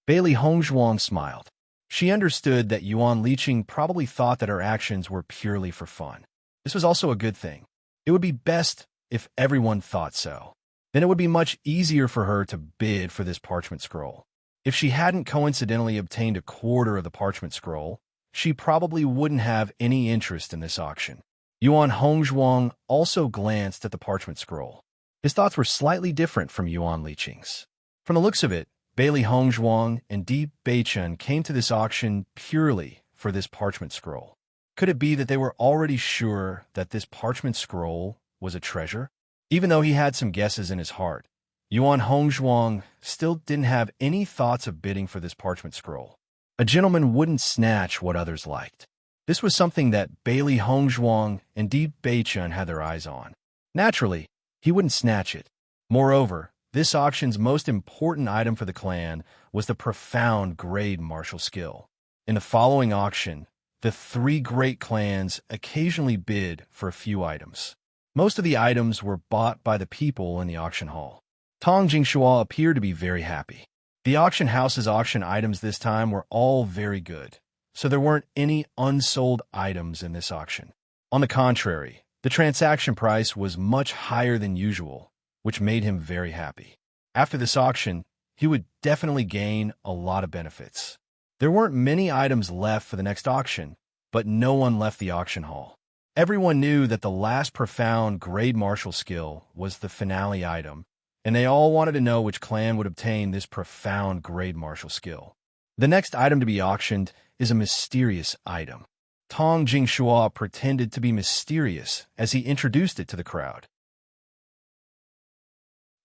Bailey Hongzhuang smiled. She understood that Yuan Liqing probably thought that her actions were purely for fun. This was also a good thing. It would be best if everyone thought so. Then it would be much easier for her to bid for this parchment scroll. If she hadn't coincidentally obtained a quarter of the parchment scroll, she probably wouldn't have any interest in this auction. Yuan Hongzhuang also glanced at the parchment scroll. His thoughts were slightly different from Yuan Liqing's. From the looks of it, Bailey Hongzhuang and Di Beichen came to this auction purely for this parchment scroll. Could it be that they were already sure that this parchment scroll was a treasure? Even though he had some guesses in his heart, Yuan Hongzhuang still didn't have any thoughts of bidding for this parchment scroll. A gentleman wouldn't snatch what others liked. This was something that Bailey Hongzhuang and Di Beichen had their eyes on. Naturally, he wouldn't snatch it. Moreover, this auction's most important item for the clan was the profound grade martial skill. In the following auction, the 3 great clans occasionally bid for a few items. Most of the items were bought by the people in the auction hall. Tong Jingshuo appeared to be very happy. The auction house's auction items this time were all very good, so there weren't any unsold items in this auction. On the contrary, the transaction price was much higher than usual, which made him very happy. After this auction, he would definitely gain a lot of benefits. There weren't many items left for the next auction, but no one left the auction hall. Everyone knew that the last profound grade martial skill was the finale item, and they all wanted to know which clan would obtain this profound grade martial skill. The next item to be auctioned is a mysterious item. Tong Jingshuo pretended to be mysterious as he introduced it to the crowd.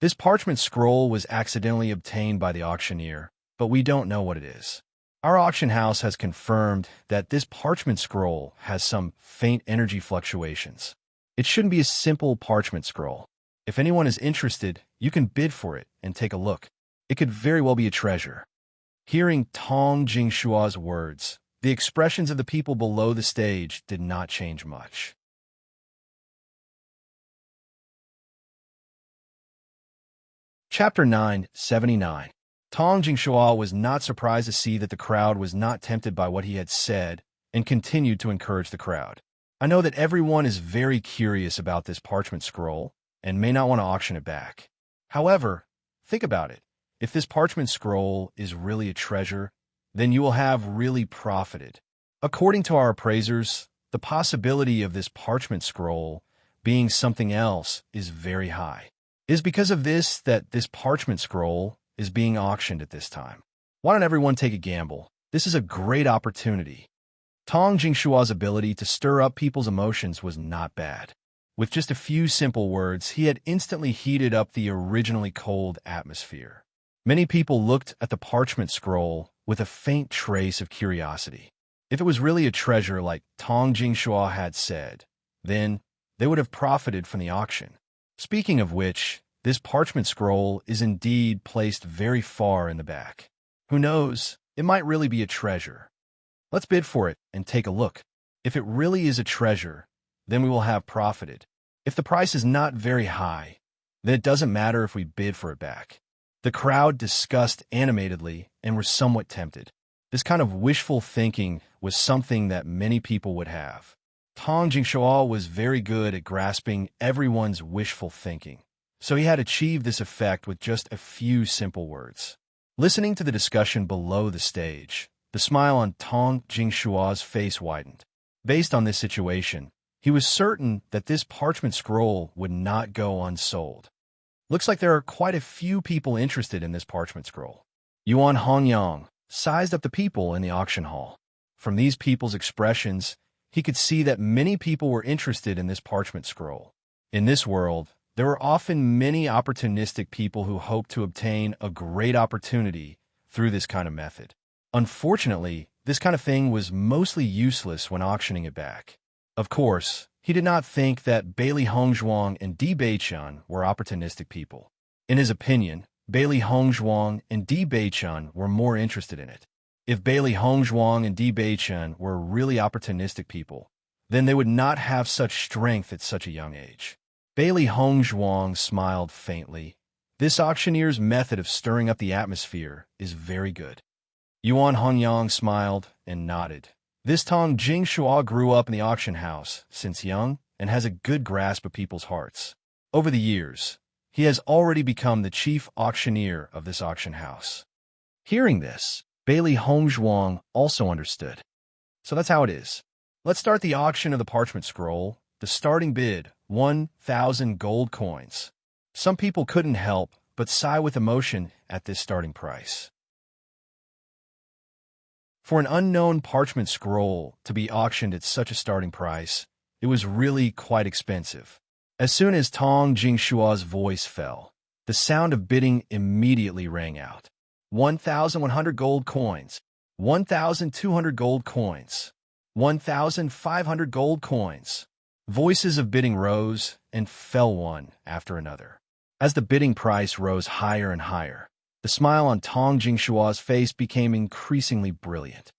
This parchment scroll was accidentally obtained by the auctioneer, but we don't know what it is. Our auction house has confirmed that this parchment scroll has some faint energy fluctuations. It shouldn't be a simple parchment scroll. If anyone is interested, you can bid for it and take a look. It could very well be a treasure. Hearing Tong Jingshuo's words, the expressions of the people below the stage did not change much. Chapter 979. Tong Jingshua was not surprised to see that the crowd was not tempted by what he had said and continued to encourage the crowd. I know that everyone is very curious about this parchment scroll and may not want to auction it back. However, think about it. If this parchment scroll is really a treasure, then you will have really profited. According to our appraisers, the possibility of this parchment scroll being something else is very high. It is because of this that this parchment scroll is being auctioned at this time. Why don't everyone take a gamble? This is a great opportunity. Tong Jingshua's ability to stir up people's emotions was not bad. With just a few simple words, he had instantly heated up the originally cold atmosphere. Many people looked at the parchment scroll with a faint trace of curiosity. If it was really a treasure like Tong Jingshua had said, then they would have profited from the auction. Speaking of which, this parchment scroll is indeed placed very far in the back. Who knows, it might really be a treasure. Let's bid for it and take a look. If it really is a treasure, then we will have profited. If the price is not very high, then it doesn't matter if we bid for it back. The crowd discussed animatedly and were somewhat tempted. This kind of wishful thinking was something that many people would have. Tong Jingshua was very good at grasping everyone's wishful thinking, so he had achieved this effect with just a few simple words. Listening to the discussion below the stage, the smile on Tong Jingshua's face widened. Based on this situation, he was certain that this parchment scroll would not go unsold. Looks like there are quite a few people interested in this parchment scroll. Yuan Hongyang sized up the people in the auction hall. From these people's expressions, he could see that many people were interested in this parchment scroll. In this world, there are often many opportunistic people who hope to obtain a great opportunity through this kind of method. Unfortunately, this kind of thing was mostly useless when auctioning it back. Of course, he did not think that Bailey Hongzhuang and Di Beichun were opportunistic people. In his opinion, Bailey Hongzhuang and Di Beichun were more interested in it. If Bailey Hongzhuang and Di Beichun were really opportunistic people, then they would not have such strength at such a young age. Bailey Hongzhuang smiled faintly. This auctioneer's method of stirring up the atmosphere is very good. Yuan Hongyang smiled and nodded. This Tong Jingshua grew up in the auction house since young and has a good grasp of people's hearts. Over the years, he has already become the chief auctioneer of this auction house. Hearing this, Bailey Hongzhuang also understood. So that's how it is. Let's start the auction of the parchment scroll. The starting bid, 1,000 gold coins. Some people couldn't help but sigh with emotion at this starting price. For an unknown parchment scroll to be auctioned at such a starting price, it was really quite expensive. As soon as Tong Jingshua's voice fell, the sound of bidding immediately rang out. 1,100 gold coins, 1,200 gold coins, 1,500 gold coins. Voices of bidding rose and fell one after another. As the bidding price rose higher and higher, the smile on Tong Jingshua's face became increasingly brilliant.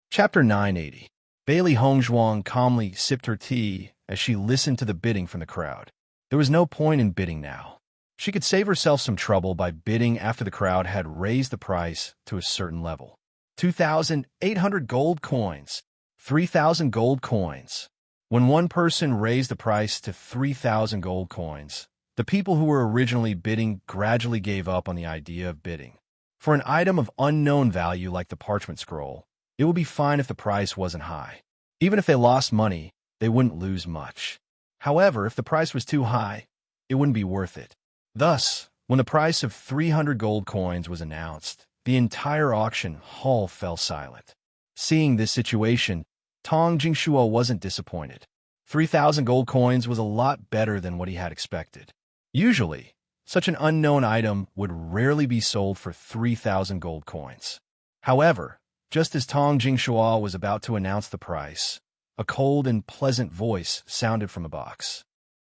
Chapter 980. Bailey Hongzhuang calmly sipped her tea as she listened to the bidding from the crowd. There was no point in bidding now. She could save herself some trouble by bidding after the crowd had raised the price to a certain level. 2,800 gold coins, 3,000 gold coins. When one person raised the price to 3,000 gold coins, the people who were originally bidding gradually gave up on the idea of bidding. For an item of unknown value like the parchment scroll, it would be fine if the price wasn't high. Even if they lost money, they wouldn't lose much. However, if the price was too high, it wouldn't be worth it. Thus, when the price of 300 gold coins was announced, the entire auction hall fell silent. Seeing this situation, Tong Jingshua wasn't disappointed. 3,000 gold coins was a lot better than what he had expected. Usually, such an unknown item would rarely be sold for 3,000 gold coins. However, just as Tong Jingshua was about to announce the price, a cold and pleasant voice sounded from a box.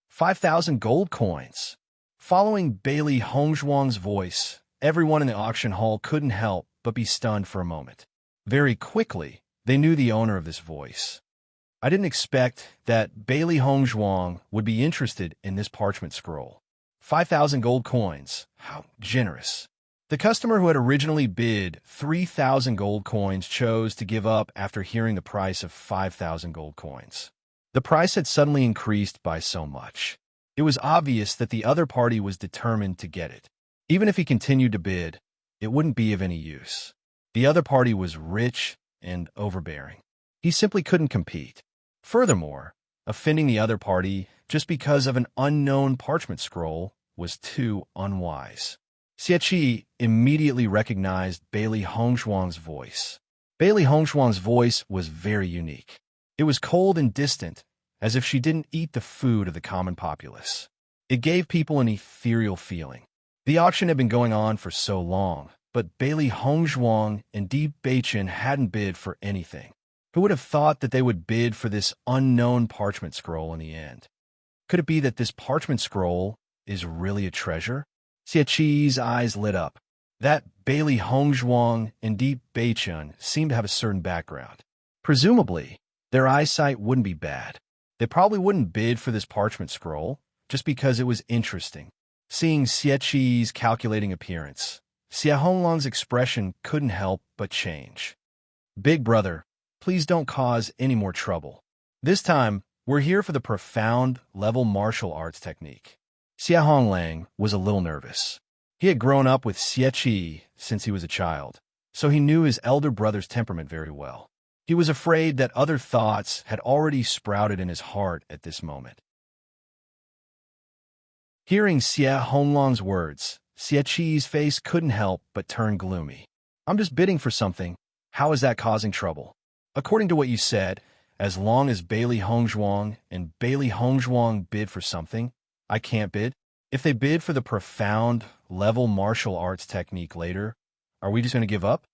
5,000 gold coins. Following Bailey Hongzhuang's voice, everyone in the auction hall couldn't help but be stunned for a moment. Very quickly, they knew the owner of this voice. I didn't expect that Bailey Hongzhuang would be interested in this parchment scroll. 5,000 gold coins. How generous. The customer who had originally bid 3,000 gold coins chose to give up after hearing the price of 5,000 gold coins. The price had suddenly increased by so much. It was obvious that the other party was determined to get it. Even if he continued to bid, it wouldn't be of any use. The other party was rich and overbearing. He simply couldn't compete. Furthermore, offending the other party just because of an unknown parchment scroll was too unwise. Xie immediately recognized Bailey Hongzhuang's voice. Bailey Hongzhuang's voice was very unique. It was cold and distant, as if she didn't eat the food of the common populace. It gave people an ethereal feeling. The auction had been going on for so long, but Bailey Hongzhuang and Di Beichen hadn't bid for anything. Who would have thought that they would bid for this unknown parchment scroll in the end? Could it be that this parchment scroll is really a treasure? Xie eyes lit up. That Bailey Hongzhuang and Di Beichen seemed to have a certain background. Presumably, their eyesight wouldn't be bad. They probably wouldn't bid for this parchment scroll just because it was interesting. Seeing Xie calculating appearance, Xie Honglang's expression couldn't help but change. Big brother, please don't cause any more trouble. This time, we're here for the profound level martial arts technique. Xie Honglang was a little nervous. He had grown up with Xie since he was a child, so he knew his elder brother's temperament very well. He was afraid that other thoughts had already sprouted in his heart at this moment. Hearing Xie Honglang's words, Xie's face couldn't help but turn gloomy. I'm just bidding for something. How is that causing trouble? According to what you said, as long as Bailey Hongzhuang and Bailey Hongzhuang bid for something, I can't bid. If they bid for the profound level martial arts technique later, are we just going to give up?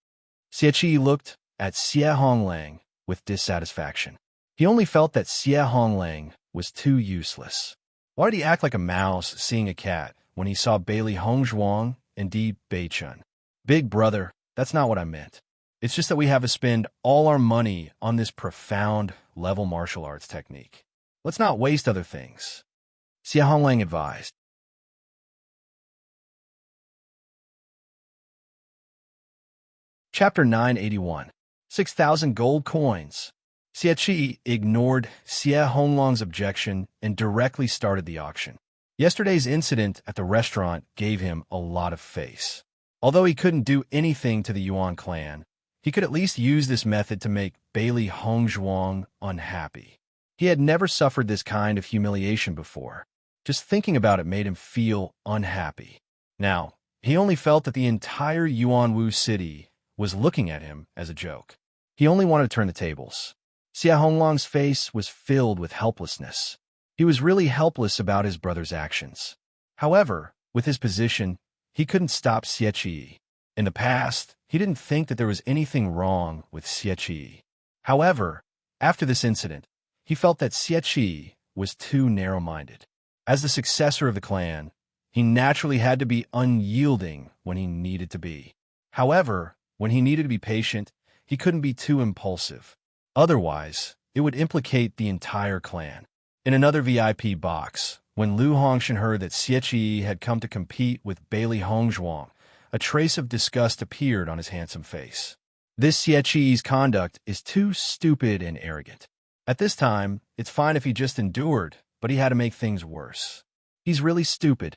Xie looked at Xie Honglang with dissatisfaction. He only felt that Xie Honglang was too useless. Why did he act like a mouse seeing a cat when he saw Bailey Hongzhuang and Di Beichen? Big brother, that's not what I meant. It's just that we have to spend all our money on this profound level martial arts technique. Let's not waste other things. Xie Honglang advised. Chapter 981. 6,000 gold coins. Xie ignored Xie Honglang's objection and directly started the auction. Yesterday's incident at the restaurant gave him a lot of face. Although he couldn't do anything to the Yuan clan, he could at least use this method to make Bailey Hongzhuang unhappy. He had never suffered this kind of humiliation before. Just thinking about it made him feel unhappy. Now, he only felt that the entire Yuanwu city was looking at him as a joke. He only wanted to turn the tables. Xie Honglang's face was filled with helplessness. He was really helpless about his brother's actions. However, with his position, he couldn't stop Xie. In the past, he didn't think that there was anything wrong with Xie. However, after this incident, he felt that Xie was too narrow-minded. As the successor of the clan, he naturally had to be unyielding when he needed to be. However, when he needed to be patient, he couldn't be too impulsive. Otherwise, it would implicate the entire clan. In another VIP box, when Lu Hongshan heard that Xie had come to compete with Bailey Hongzhuang, a trace of disgust appeared on his handsome face. This Xie's conduct is too stupid and arrogant. At this time, it's fine if he just endured, but he had to make things worse. He's really stupid.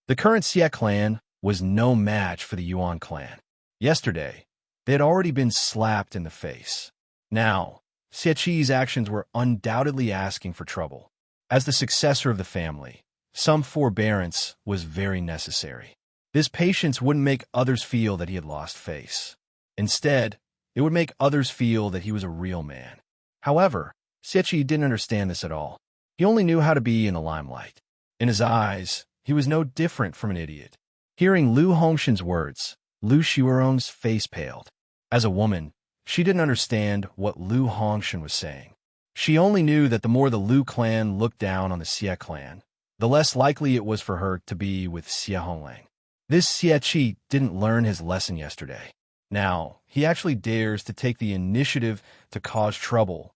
The current Xie clan was no match for the Yuan clan. Yesterday, they had already been slapped in the face. Now, Xie's actions were undoubtedly asking for trouble. As the successor of the family, some forbearance was very necessary. This patience wouldn't make others feel that he had lost face. Instead, it would make others feel that he was a real man. However, Xie didn't understand this at all. He only knew how to be in the limelight. In his eyes, he was no different from an idiot. Hearing Lu Hongshan's words, Lu Xiurong's face paled. As a woman, she didn't understand what Lu Hongshan was saying. She only knew that the more the Lu clan looked down on the Xie clan, the less likely it was for her to be with Xie Honglang. This Xie didn't learn his lesson yesterday. Now, he actually dares to take the initiative to cause trouble.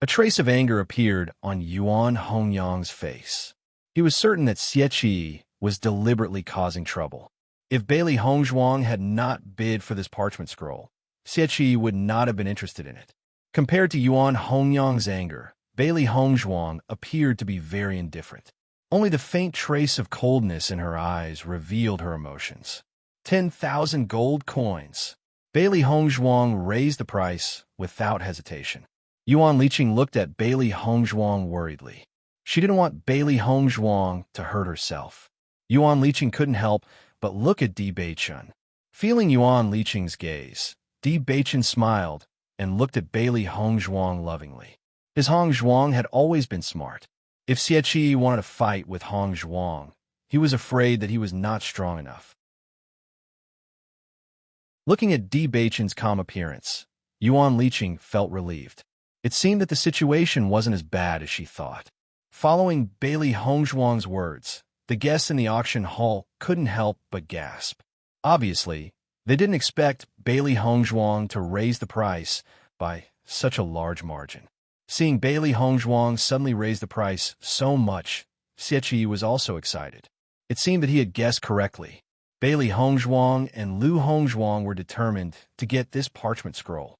A trace of anger appeared on Yuan Hongyang's face. He was certain that Xie was deliberately causing trouble. If Bailey Hongzhuang had not bid for this parchment scroll, Xie would not have been interested in it. Compared to Yuan Hongyang's anger, Bailey Hongzhuang appeared to be very indifferent. Only the faint trace of coldness in her eyes revealed her emotions. 10,000 gold coins. Bailey Hongzhuang raised the price without hesitation. Yuan Liqing looked at Bailey Hongzhuang worriedly. She didn't want Bailey Hongzhuang to hurt herself. Yuan Liqing couldn't help but look at Di Beichun. Feeling Yuan Liqing's gaze, Di Beichun smiled and looked at Bailey Hongzhuang lovingly. His Hongzhuang had always been smart. If Xie wanted to fight with Hongzhuang, he was afraid that he was not strong enough. Looking at Di Beichun's calm appearance, Yuan Liqing felt relieved. It seemed that the situation wasn't as bad as she thought. Following Bailey Hongzhuang's words, the guests in the auction hall couldn't help but gasp. Obviously, they didn't expect Bailey Hongzhuang to raise the price by such a large margin. Seeing Bailey Hongzhuang suddenly raise the price so much, Xie was also excited. It seemed that he had guessed correctly. Bailey Hongzhuang and Lu Hongzhuang were determined to get this parchment scroll.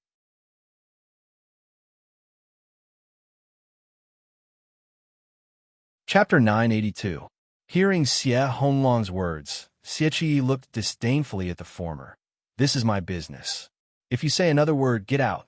Chapter 982. Hearing Xie Honglang's words, Xie looked disdainfully at the former. This is my business. If you say another word, get out.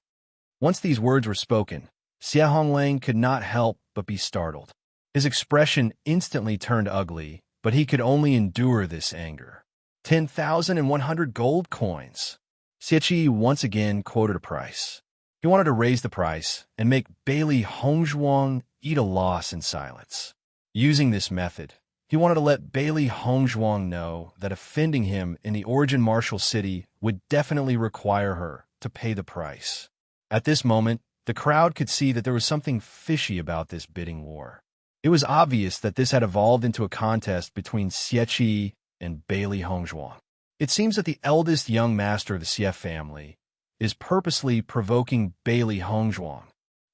Once these words were spoken, Xie Honglang could not help but be startled. His expression instantly turned ugly, but he could only endure this anger. 10,100 gold coins. Xie once again quoted a price. He wanted to raise the price and make Bailey Hongzhuang eat a loss in silence. Using this method, he wanted to let Bailey Hongzhuang know that offending him in the origin martial city would definitely require her to pay the price. At this moment, the crowd could see that there was something fishy about this bidding war. It was obvious that this had evolved into a contest between Xie and Bailey Hongzhuang. It seems that the eldest young master of the Xie family is purposely provoking Bailey Hongzhuang.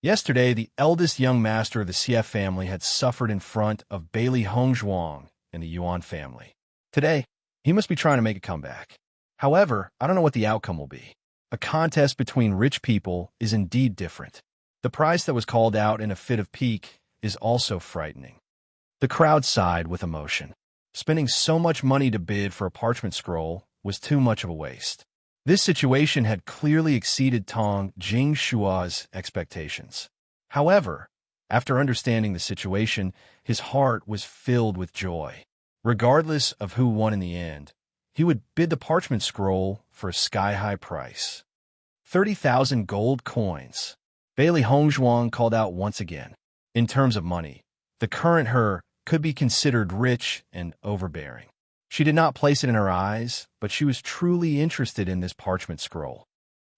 Yesterday, the eldest young master of the Xie family had suffered in front of Bailey Hongzhuang and the Yuan family. Today, he must be trying to make a comeback. However, I don't know what the outcome will be. A contest between rich people is indeed different. The price that was called out in a fit of pique is also frightening. The crowd sighed with emotion. Spending so much money to bid for a parchment scroll was too much of a waste. This situation had clearly exceeded Tong Jingshua's expectations. However, after understanding the situation, his heart was filled with joy. Regardless of who won in the end, he would bid the parchment scroll for a sky-high price. 30,000 gold coins. Bailey Hongzhuang called out once again. In terms of money, the current her could be considered rich and overbearing. She did not place it in her eyes, but she was truly interested in this parchment scroll.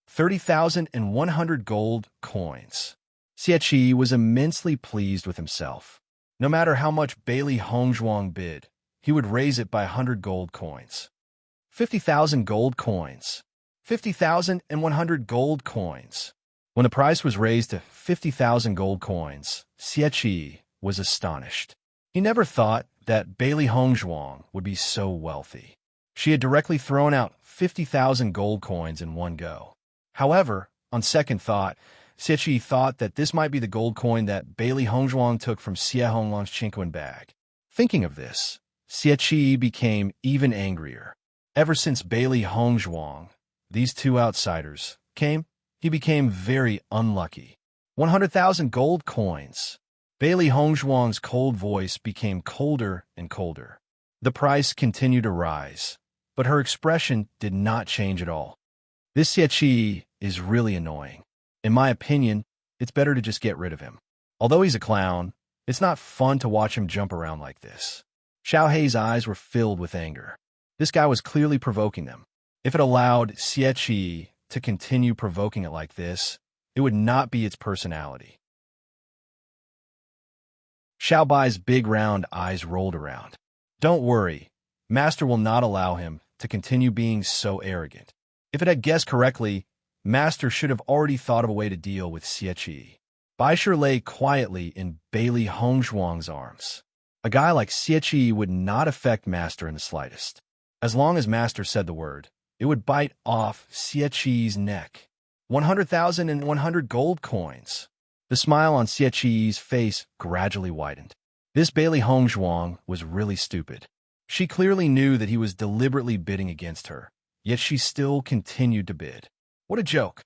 30,100 gold coins. Xie was immensely pleased with himself. No matter how much Bailey Hongzhuang bid, he would raise it by 100 gold coins. 50,000 gold coins. 50,100 gold coins. When the price was raised to 50,000 gold coins, Xie was astonished. He never thought that Bailey Hongzhuang would be so wealthy. She had directly thrown out 50,000 gold coins in one go. However, on second thought, Xie thought that this might be the gold coin that Bailey Hongzhuang took from Xie Honglang's Chinquan bag. Thinking of this, Xie became even angrier. Ever since Bailey Hongzhuang, these two outsiders, came, he became very unlucky. 100,000 gold coins. Bailey Hongzhuang's cold voice became colder and colder. The price continued to rise, but her expression did not change at all. This Xie is really annoying. In my opinion, it's better to just get rid of him. Although he's a clown, it's not fun to watch him jump around like this. Xiaohei's eyes were filled with anger. This guy was clearly provoking them. If it allowed Xie to continue provoking it like this, it would not be its personality. Xiaobai's big round eyes rolled around. Don't worry, Master will not allow him to continue being so arrogant. If it had guessed correctly, Master should have already thought of a way to deal with Xie. Baisher lay quietly in Bailey Hongzhuang's arms. A guy like Xie would not affect Master in the slightest. As long as Master said the word, it would bite off Xie's neck. 100,100 gold coins. The smile on Xie's face gradually widened. This Bailey Hongzhuang was really stupid. She clearly knew that he was deliberately bidding against her, yet she still continued to bid. What a joke.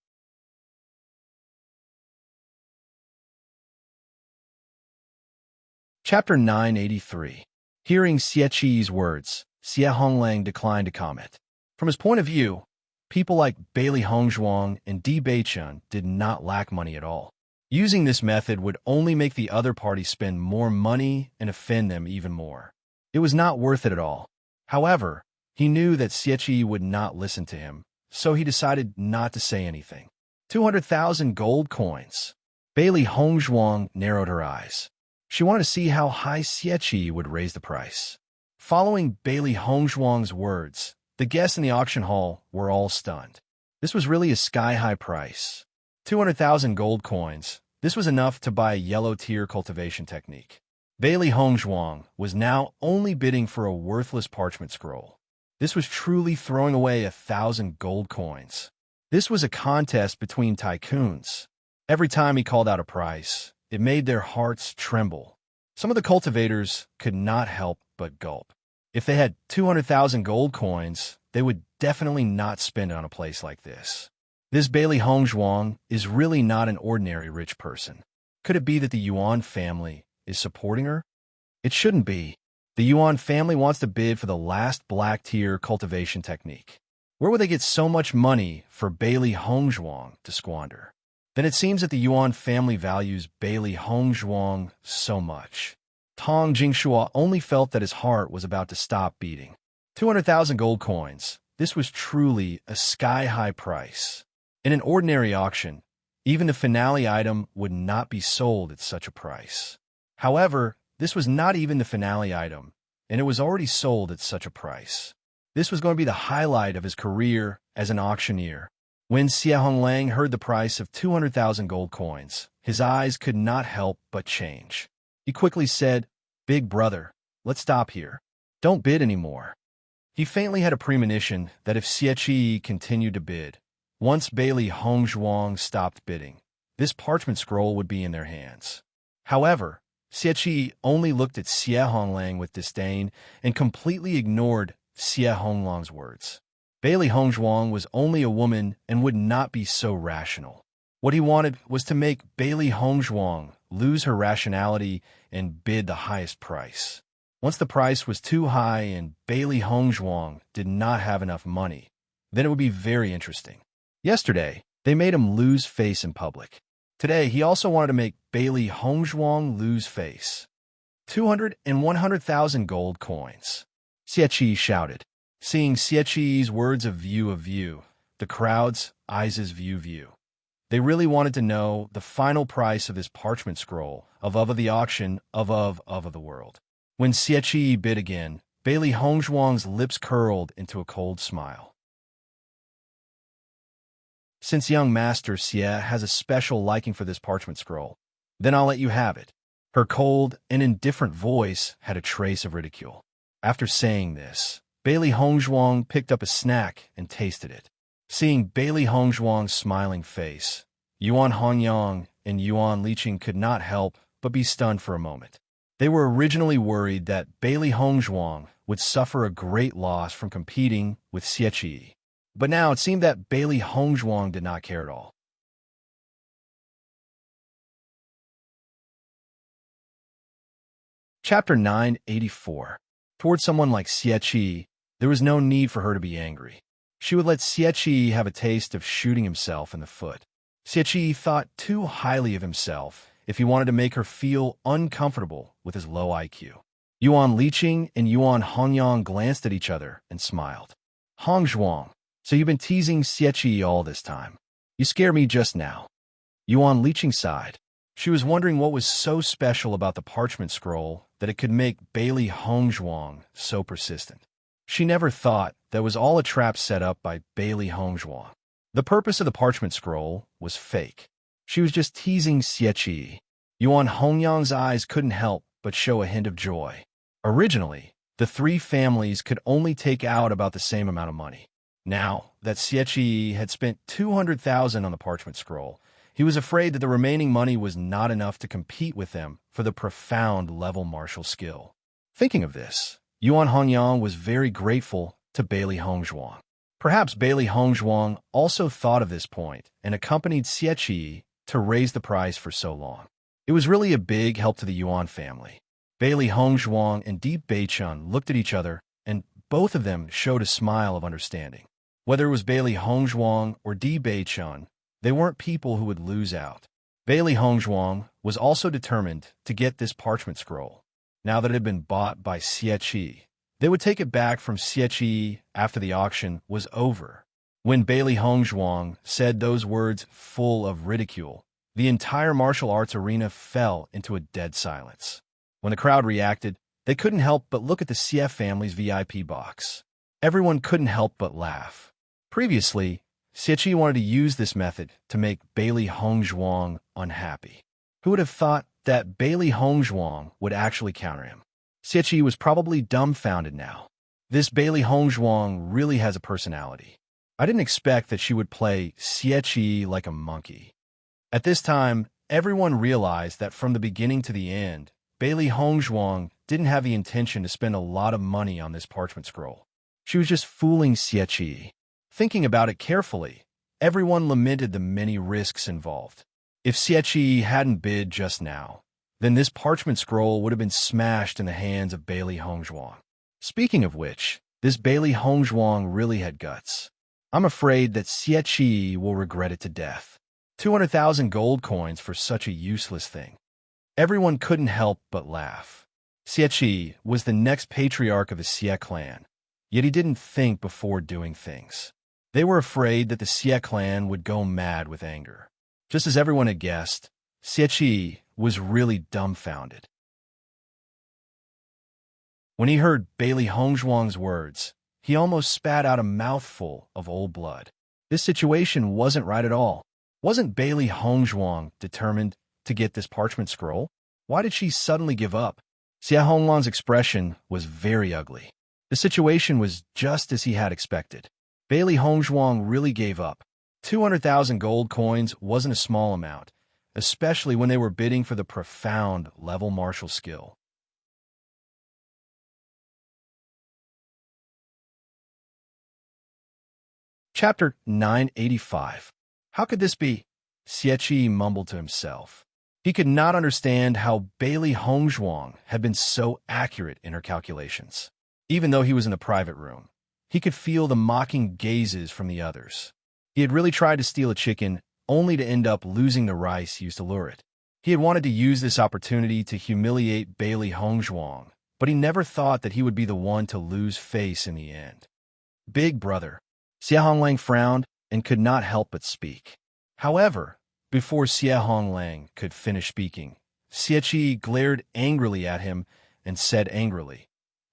Chapter 983. Hearing Xie's words, Xie Honglang declined to comment. From his point of view, people like Bailey Hongzhuang and Di Beichun did not lack money at all. Using this method would only make the other party spend more money and offend them even more. It was not worth it at all. However, he knew that Xie would not listen to him, so he decided not to say anything. 200,000 gold coins. Bailey Hongzhuang narrowed her eyes. She wanted to see how high Xie would raise the price. Following Bailey Hongzhuang's words, the guests in the auction hall were all stunned. This was really a sky-high price. 200,000 gold coins. This was enough to buy a yellow-tier cultivation technique. Bailey Hongzhuang was now only bidding for a worthless parchment scroll. This was truly throwing away 1,000 gold coins. This was a contest between tycoons. Every time he called out a price, it made their hearts tremble. Some of the cultivators could not help but gulp. If they had 200,000 gold coins, they would definitely not spend it on a place like this. This Bailey Hongzhuang is really not an ordinary rich person. Could it be that the Yuan family is supporting her? It shouldn't be. The Yuan family wants to bid for the last black-tier cultivation technique. Where would they get so much money for Bailey Hongzhuang to squander? Then it seems that the Yuan family values Bailey Hongzhuang so much. Tong Jingshua only felt that his heart was about to stop beating. 200,000 gold coins. This was truly a sky-high price. In an ordinary auction, even the finale item would not be sold at such a price. However, this was not even the finale item, and it was already sold at such a price. This was going to be the highlight of his career as an auctioneer. When Xie Honglang heard the price of 200,000 gold coins, his eyes could not help but change. He quickly said, "Big brother, let's stop here. Don't bid anymore." He faintly had a premonition that if Xie continued to bid, once Bailey Hongzhuang stopped bidding, this parchment scroll would be in their hands. However, Xie only looked at Xie Honglang with disdain and completely ignored Xie Honglang's words. Bailey Hongzhuang was only a woman and would not be so rational. What he wanted was to make Bailey Hongzhuang lose her rationality and bid the highest price. Once the price was too high and Bailey Hongzhuang did not have enough money, then it would be very interesting. Yesterday, they made him lose face in public. Today, he also wanted to make Bailey Hongzhuang lose face. 200 and 100,000 gold coins. Xie shouted. Seeing Xie's words of view, the crowd's eyes view. They really wanted to know the final price of this parchment scroll of the auction of the world. When Xie bid again, Bailey Hongzhuang's lips curled into a cold smile. Since young Master Xie has a special liking for this parchment scroll, then I'll let you have it. Her cold and indifferent voice had a trace of ridicule. After saying this, Bailey Hongzhuang picked up a snack and tasted it. Seeing Bailey Hongzhuang's smiling face, Yuan Hongyang and Yuan Liqing could not help but be stunned for a moment. They were originally worried that Bailey Hongzhuang would suffer a great loss from competing with Xie. But now it seemed that Bailey Hongzhuang did not care at all. Chapter 984. Toward someone like Xie, there was no need for her to be angry. She would let Xie have a taste of shooting himself in the foot. Xie thought too highly of himself if he wanted to make her feel uncomfortable with his low IQ. Yuan Liqing and Yuan Hongyang glanced at each other and smiled. Hongzhuang, so you've been teasing Xie all this time. You scare me just now. Yuan Liqing sighed. She was wondering what was so special about the parchment scroll that it could make Bailey Hongzhuang so persistent. She never thought that was all a trap set up by Bailey Hongzhuang. The purpose of the parchment scroll was fake. She was just teasing Xie. Yuan Hongyang's eyes couldn't help but show a hint of joy. Originally, the three families could only take out about the same amount of money. Now that Xie had spent 200,000 on the parchment scroll, he was afraid that the remaining money was not enough to compete with them for the profound level martial skill. Thinking of this, Yuan Hongyang was very grateful to Bailey Hongzhuang. Perhaps Bailey Hongzhuang also thought of this point and accompanied Xie to raise the price for so long. It was really a big help to the Yuan family. Bailey Hongzhuang and Deep Beichun looked at each other, and both of them showed a smile of understanding. Whether it was Bailey Hongzhuang or Di Beichun, they weren't people who would lose out. Bailey Hongzhuang was also determined to get this parchment scroll. Now that it had been bought by Xie, they would take it back from Xie after the auction was over. When Bailey Hongzhuang said those words full of ridicule, the entire martial arts arena fell into a dead silence. When the crowd reacted, they couldn't help but look at the Xie family's VIP box. Everyone couldn't help but laugh. Previously, Xie wanted to use this method to make Bailey Hongzhuang unhappy. Who would have thought that Bailey Hongzhuang would actually counter him? Xie was probably dumbfounded now. This Bailey Hongzhuang really has a personality. I didn't expect that she would play Xie like a monkey. At this time, everyone realized that from the beginning to the end, Bailey Hongzhuang didn't have the intention to spend a lot of money on this parchment scroll. She was just fooling Xie. Thinking about it carefully, everyone lamented the many risks involved. If Xie hadn't bid just now, then this parchment scroll would have been smashed in the hands of Bailey Hongzhuang. Speaking of which, this Bailey Hongzhuang really had guts. I'm afraid that Xie will regret it to death. 200,000 gold coins for such a useless thing. Everyone couldn't help but laugh. Xie was the next patriarch of the Xie clan, yet he didn't think before doing things. They were afraid that the Xie clan would go mad with anger. Just as everyone had guessed, Xie was really dumbfounded. When he heard Bailey Hongzhuang's words, he almost spat out a mouthful of old blood. This situation wasn't right at all. Wasn't Bailey Hongzhuang determined to get this parchment scroll? Why did she suddenly give up? Xie Honglan's expression was very ugly. The situation was just as he had expected. Bailey Hongzhuang really gave up. 200,000 gold coins wasn't a small amount, especially when they were bidding for the profound level martial skill. Chapter 985. How could this be? Xie mumbled to himself. He could not understand how Bailey Hongzhuang had been so accurate in her calculations. Even though he was in a private room, he could feel the mocking gazes from the others. He had really tried to steal a chicken, only to end up losing the rice used to lure it. He had wanted to use this opportunity to humiliate Bailey Hongzhuang, but he never thought that he would be the one to lose face in the end. Big brother. Xie Honglang frowned and could not help but speak. However, before Xie Honglang could finish speaking, Xie glared angrily at him and said angrily,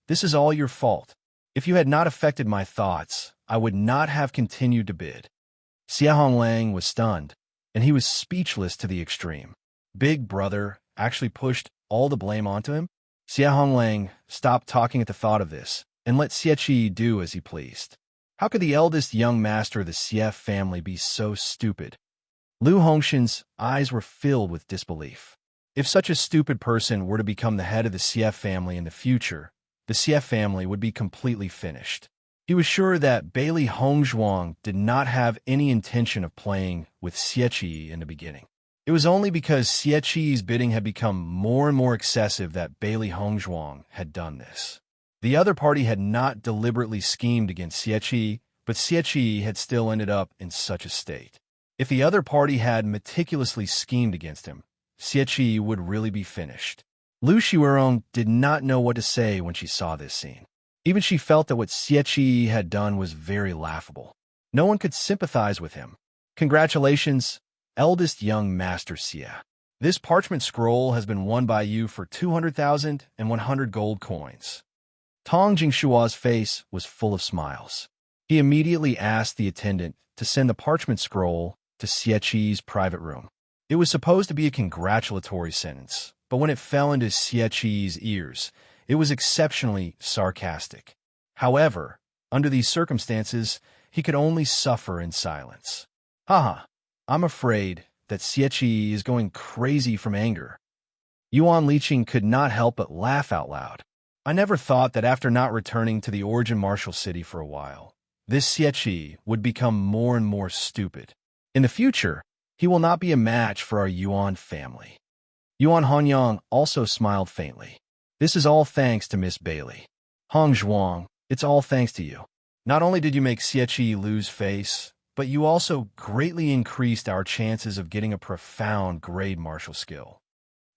"This is all your fault. If you had not affected my thoughts, I would not have continued to bid." Xie Honglang was stunned, and he was speechless to the extreme. Big brother actually pushed all the blame onto him? Xie Honglang stopped talking at the thought of this and let Xie do as he pleased. How could the eldest young master of the Xie family be so stupid? Lu Hongshan's eyes were filled with disbelief. If such a stupid person were to become the head of the Xie family in the future, the Xie family would be completely finished. He was sure that Bailey Hongzhuang did not have any intention of playing with Xie in the beginning. It was only because Xie's bidding had become more and more excessive that Bailey Hongzhuang had done this. The other party had not deliberately schemed against Xie, but Xie had still ended up in such a state. If the other party had meticulously schemed against him, Xie would really be finished. Lu Xiaorong did not know what to say when she saw this scene. Even she felt that what Xie had done was very laughable. No one could sympathize with him. Congratulations, eldest young Master Xie. This parchment scroll has been won by you for 200,000 and 100 gold coins. Tong Jingshua's face was full of smiles. He immediately asked the attendant to send the parchment scroll to Xie's private room. It was supposed to be a congratulatory sentence, but when it fell into Xie Qi's ears, it was exceptionally sarcastic. However, under these circumstances, he could only suffer in silence. Haha, I'm afraid that Xie Qi is going crazy from anger. Yuan Liqing could not help but laugh out loud. I never thought that after not returning to the origin martial city for a while, this Xie Qi would become more and more stupid. In the future, he will not be a match for our Yuan family. Yuan Hanyang also smiled faintly. This is all thanks to Miss Bailey. Hong Zhuang, it's all thanks to you. Not only did you make Xie Qi lose face, but you also greatly increased our chances of getting a profound grade martial skill.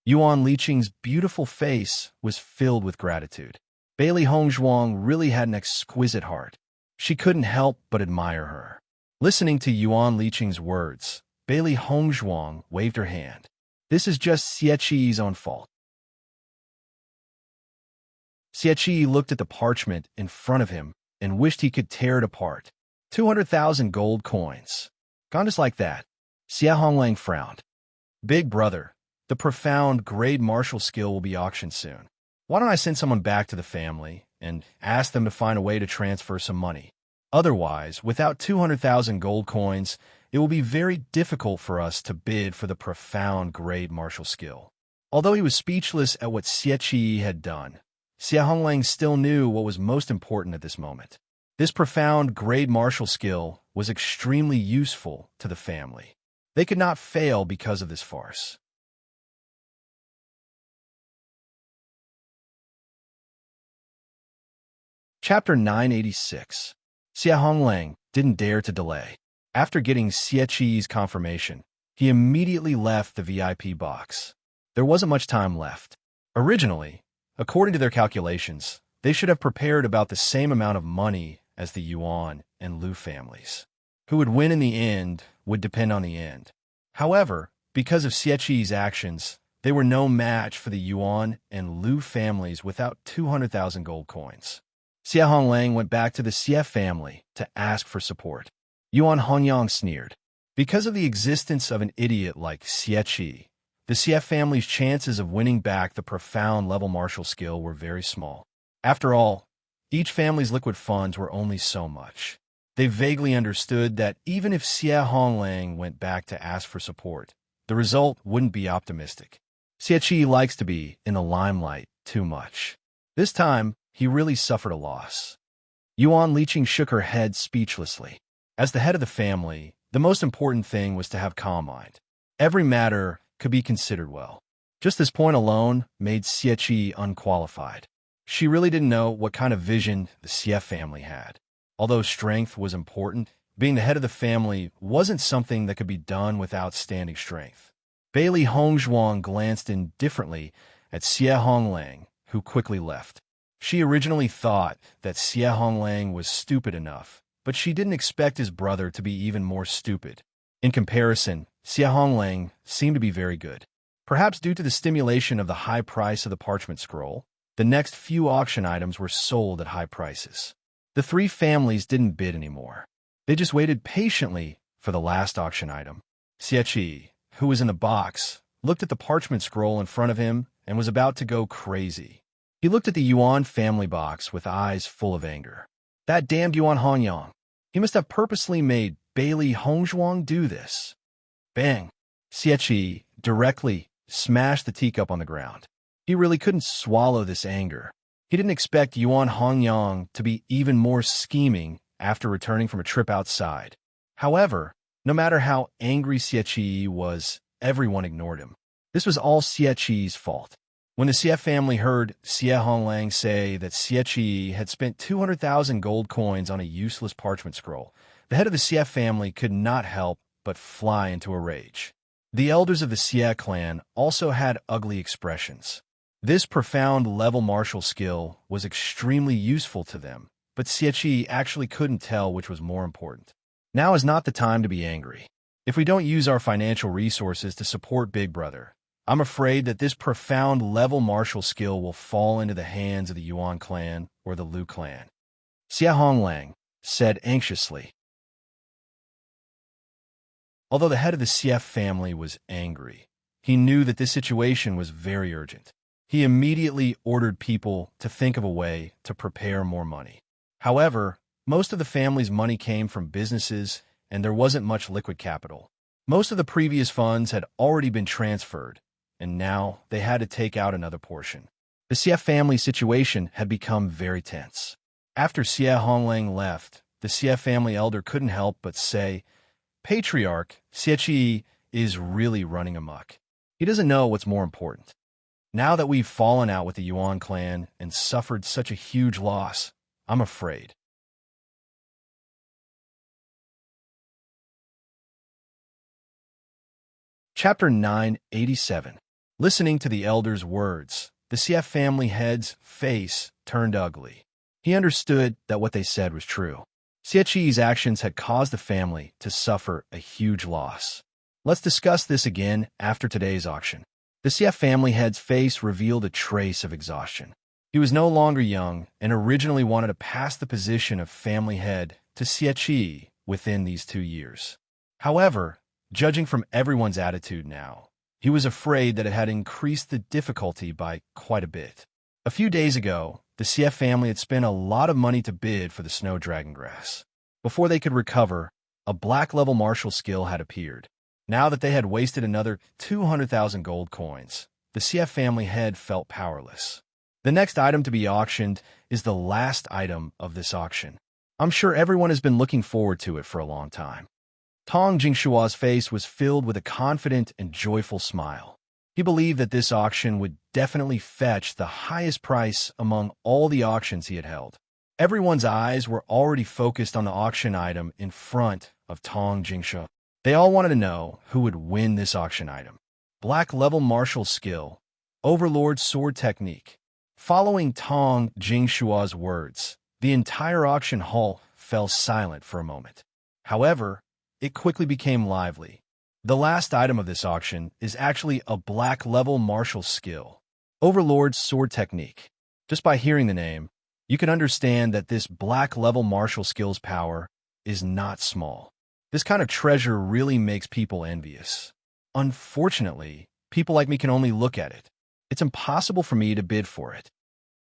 Yuan Liqing's beautiful face was filled with gratitude. Bailey Hongzhuang really had an exquisite heart. She couldn't help but admire her. Listening to Yuan Liqing's words, Bailey Hongzhuang waved her hand. This is just Xie Qi's own fault. Xie Qi looked at the parchment in front of him and wished he could tear it apart. 200,000 gold coins. Gone just like that. Xie Honglang frowned. Big brother, the profound grade martial skill will be auctioned soon. Why don't I send someone back to the family and ask them to find a way to transfer some money? Otherwise, without 200,000 gold coins, it will be very difficult for us to bid for the profound grade martial skill. Although he was speechless at what Xie Qi had done, Xie Honglang still knew what was most important at this moment. This profound grade martial skill was extremely useful to the family. They could not fail because of this farce. Chapter 986. Xie Honglang didn't dare to delay. After getting Xie Qi's confirmation, he immediately left the VIP box. There wasn't much time left. Originally, according to their calculations, they should have prepared about the same amount of money as the Yuan and Lu families. Who would win in the end would depend on the end. However, because of Xie Qi's actions, they were no match for the Yuan and Lu families without 200,000 gold coins. Xie Honglang went back to the Xie family to ask for support. Yuan Honyang sneered. Because of the existence of an idiot like Xie Qi, the Xie family's chances of winning back the profound level martial skill were very small. After all, each family's liquid funds were only so much. They vaguely understood that even if Xie Honglang went back to ask for support, the result wouldn't be optimistic. Xie Qi likes to be in the limelight too much. This time, he really suffered a loss. Yuan Liqing shook her head speechlessly. As the head of the family, the most important thing was to have calm mind. Every matter could be considered well. Just this point alone made Xie Qi unqualified. She really didn't know what kind of vision the Xie family had. Although strength was important, being the head of the family wasn't something that could be done with outstanding strength. Bailey Hongzhuang glanced indifferently at Xie Honglang, who quickly left. She originally thought that Xie Honglang was stupid enough, but she didn't expect his brother to be even more stupid. In comparison, Xie Honglang seemed to be very good. Perhaps due to the stimulation of the high price of the parchment scroll, the next few auction items were sold at high prices. The three families didn't bid anymore. They just waited patiently for the last auction item. Xie Qi, who was in the box, looked at the parchment scroll in front of him and was about to go crazy. He looked at the Yuan family box with eyes full of anger. That damned Yuan Honyang. He must have purposely made Bailey Hongzhuang do this. Bang! Xie Qi directly smashed the teacup on the ground. He really couldn't swallow this anger. He didn't expect Yuan Honyang to be even more scheming after returning from a trip outside. However, no matter how angry Xie Qi was, everyone ignored him. This was all Xie Qi's fault. When the Xie family heard Xie Honglang say that Xie Qi had spent 200,000 gold coins on a useless parchment scroll, the head of the Xie family could not help but fly into a rage. The elders of the Xie clan also had ugly expressions. This profound level martial skill was extremely useful to them, but Xie Qi actually couldn't tell which was more important. Now is not the time to be angry. If we don't use our financial resources to support Big Brother, I'm afraid that this profound level martial skill will fall into the hands of the Yuan clan or the Lu clan. Xie Honglang said anxiously. Although the head of the Sief family was angry, he knew that this situation was very urgent. He immediately ordered people to think of a way to prepare more money. However, most of the family's money came from businesses, and there wasn't much liquid capital. Most of the previous funds had already been transferred, and now they had to take out another portion. The Sief family situation had become very tense. After Xie Honglang left, the Sief family elder couldn't help but say, "Patriarch Xie is really running amok. He doesn't know what's more important. Now that we've fallen out with the Yuan clan and suffered such a huge loss, I'm afraid." Chapter 987. Listening to the elder's words, the Sief family head's face turned ugly. He understood that what they said was true. Xie actions had caused the family to suffer a huge loss. Let's discuss this again after today's auction. The Sief family head's face revealed a trace of exhaustion. He was no longer young and originally wanted to pass the position of family head to Xie within these 2 years. However, judging from everyone's attitude now, he was afraid that it had increased the difficulty by quite a bit. A few days ago, the Sief family had spent a lot of money to bid for the snow dragon grass. Before they could recover, a black-level martial skill had appeared. Now that they had wasted another 200,000 gold coins, the Sief family head felt powerless. The next item to be auctioned is the last item of this auction. I'm sure everyone has been looking forward to it for a long time. Tong Jingshua's face was filled with a confident and joyful smile. He believed that this auction would definitely fetch the highest price among all the auctions he had held. Everyone's eyes were already focused on the auction item in front of Tong Jingshua. They all wanted to know who would win this auction item. Black-level martial skill, Overlord sword technique. Following Tong Jingshua's words, the entire auction hall fell silent for a moment. However, it quickly became lively. The last item of this auction is actually a black-level martial skill, Overlord sword technique. Just by hearing the name, you can understand that this black-level martial skill's power is not small. This kind of treasure really makes people envious. Unfortunately, people like me can only look at it. It's impossible for me to bid for it.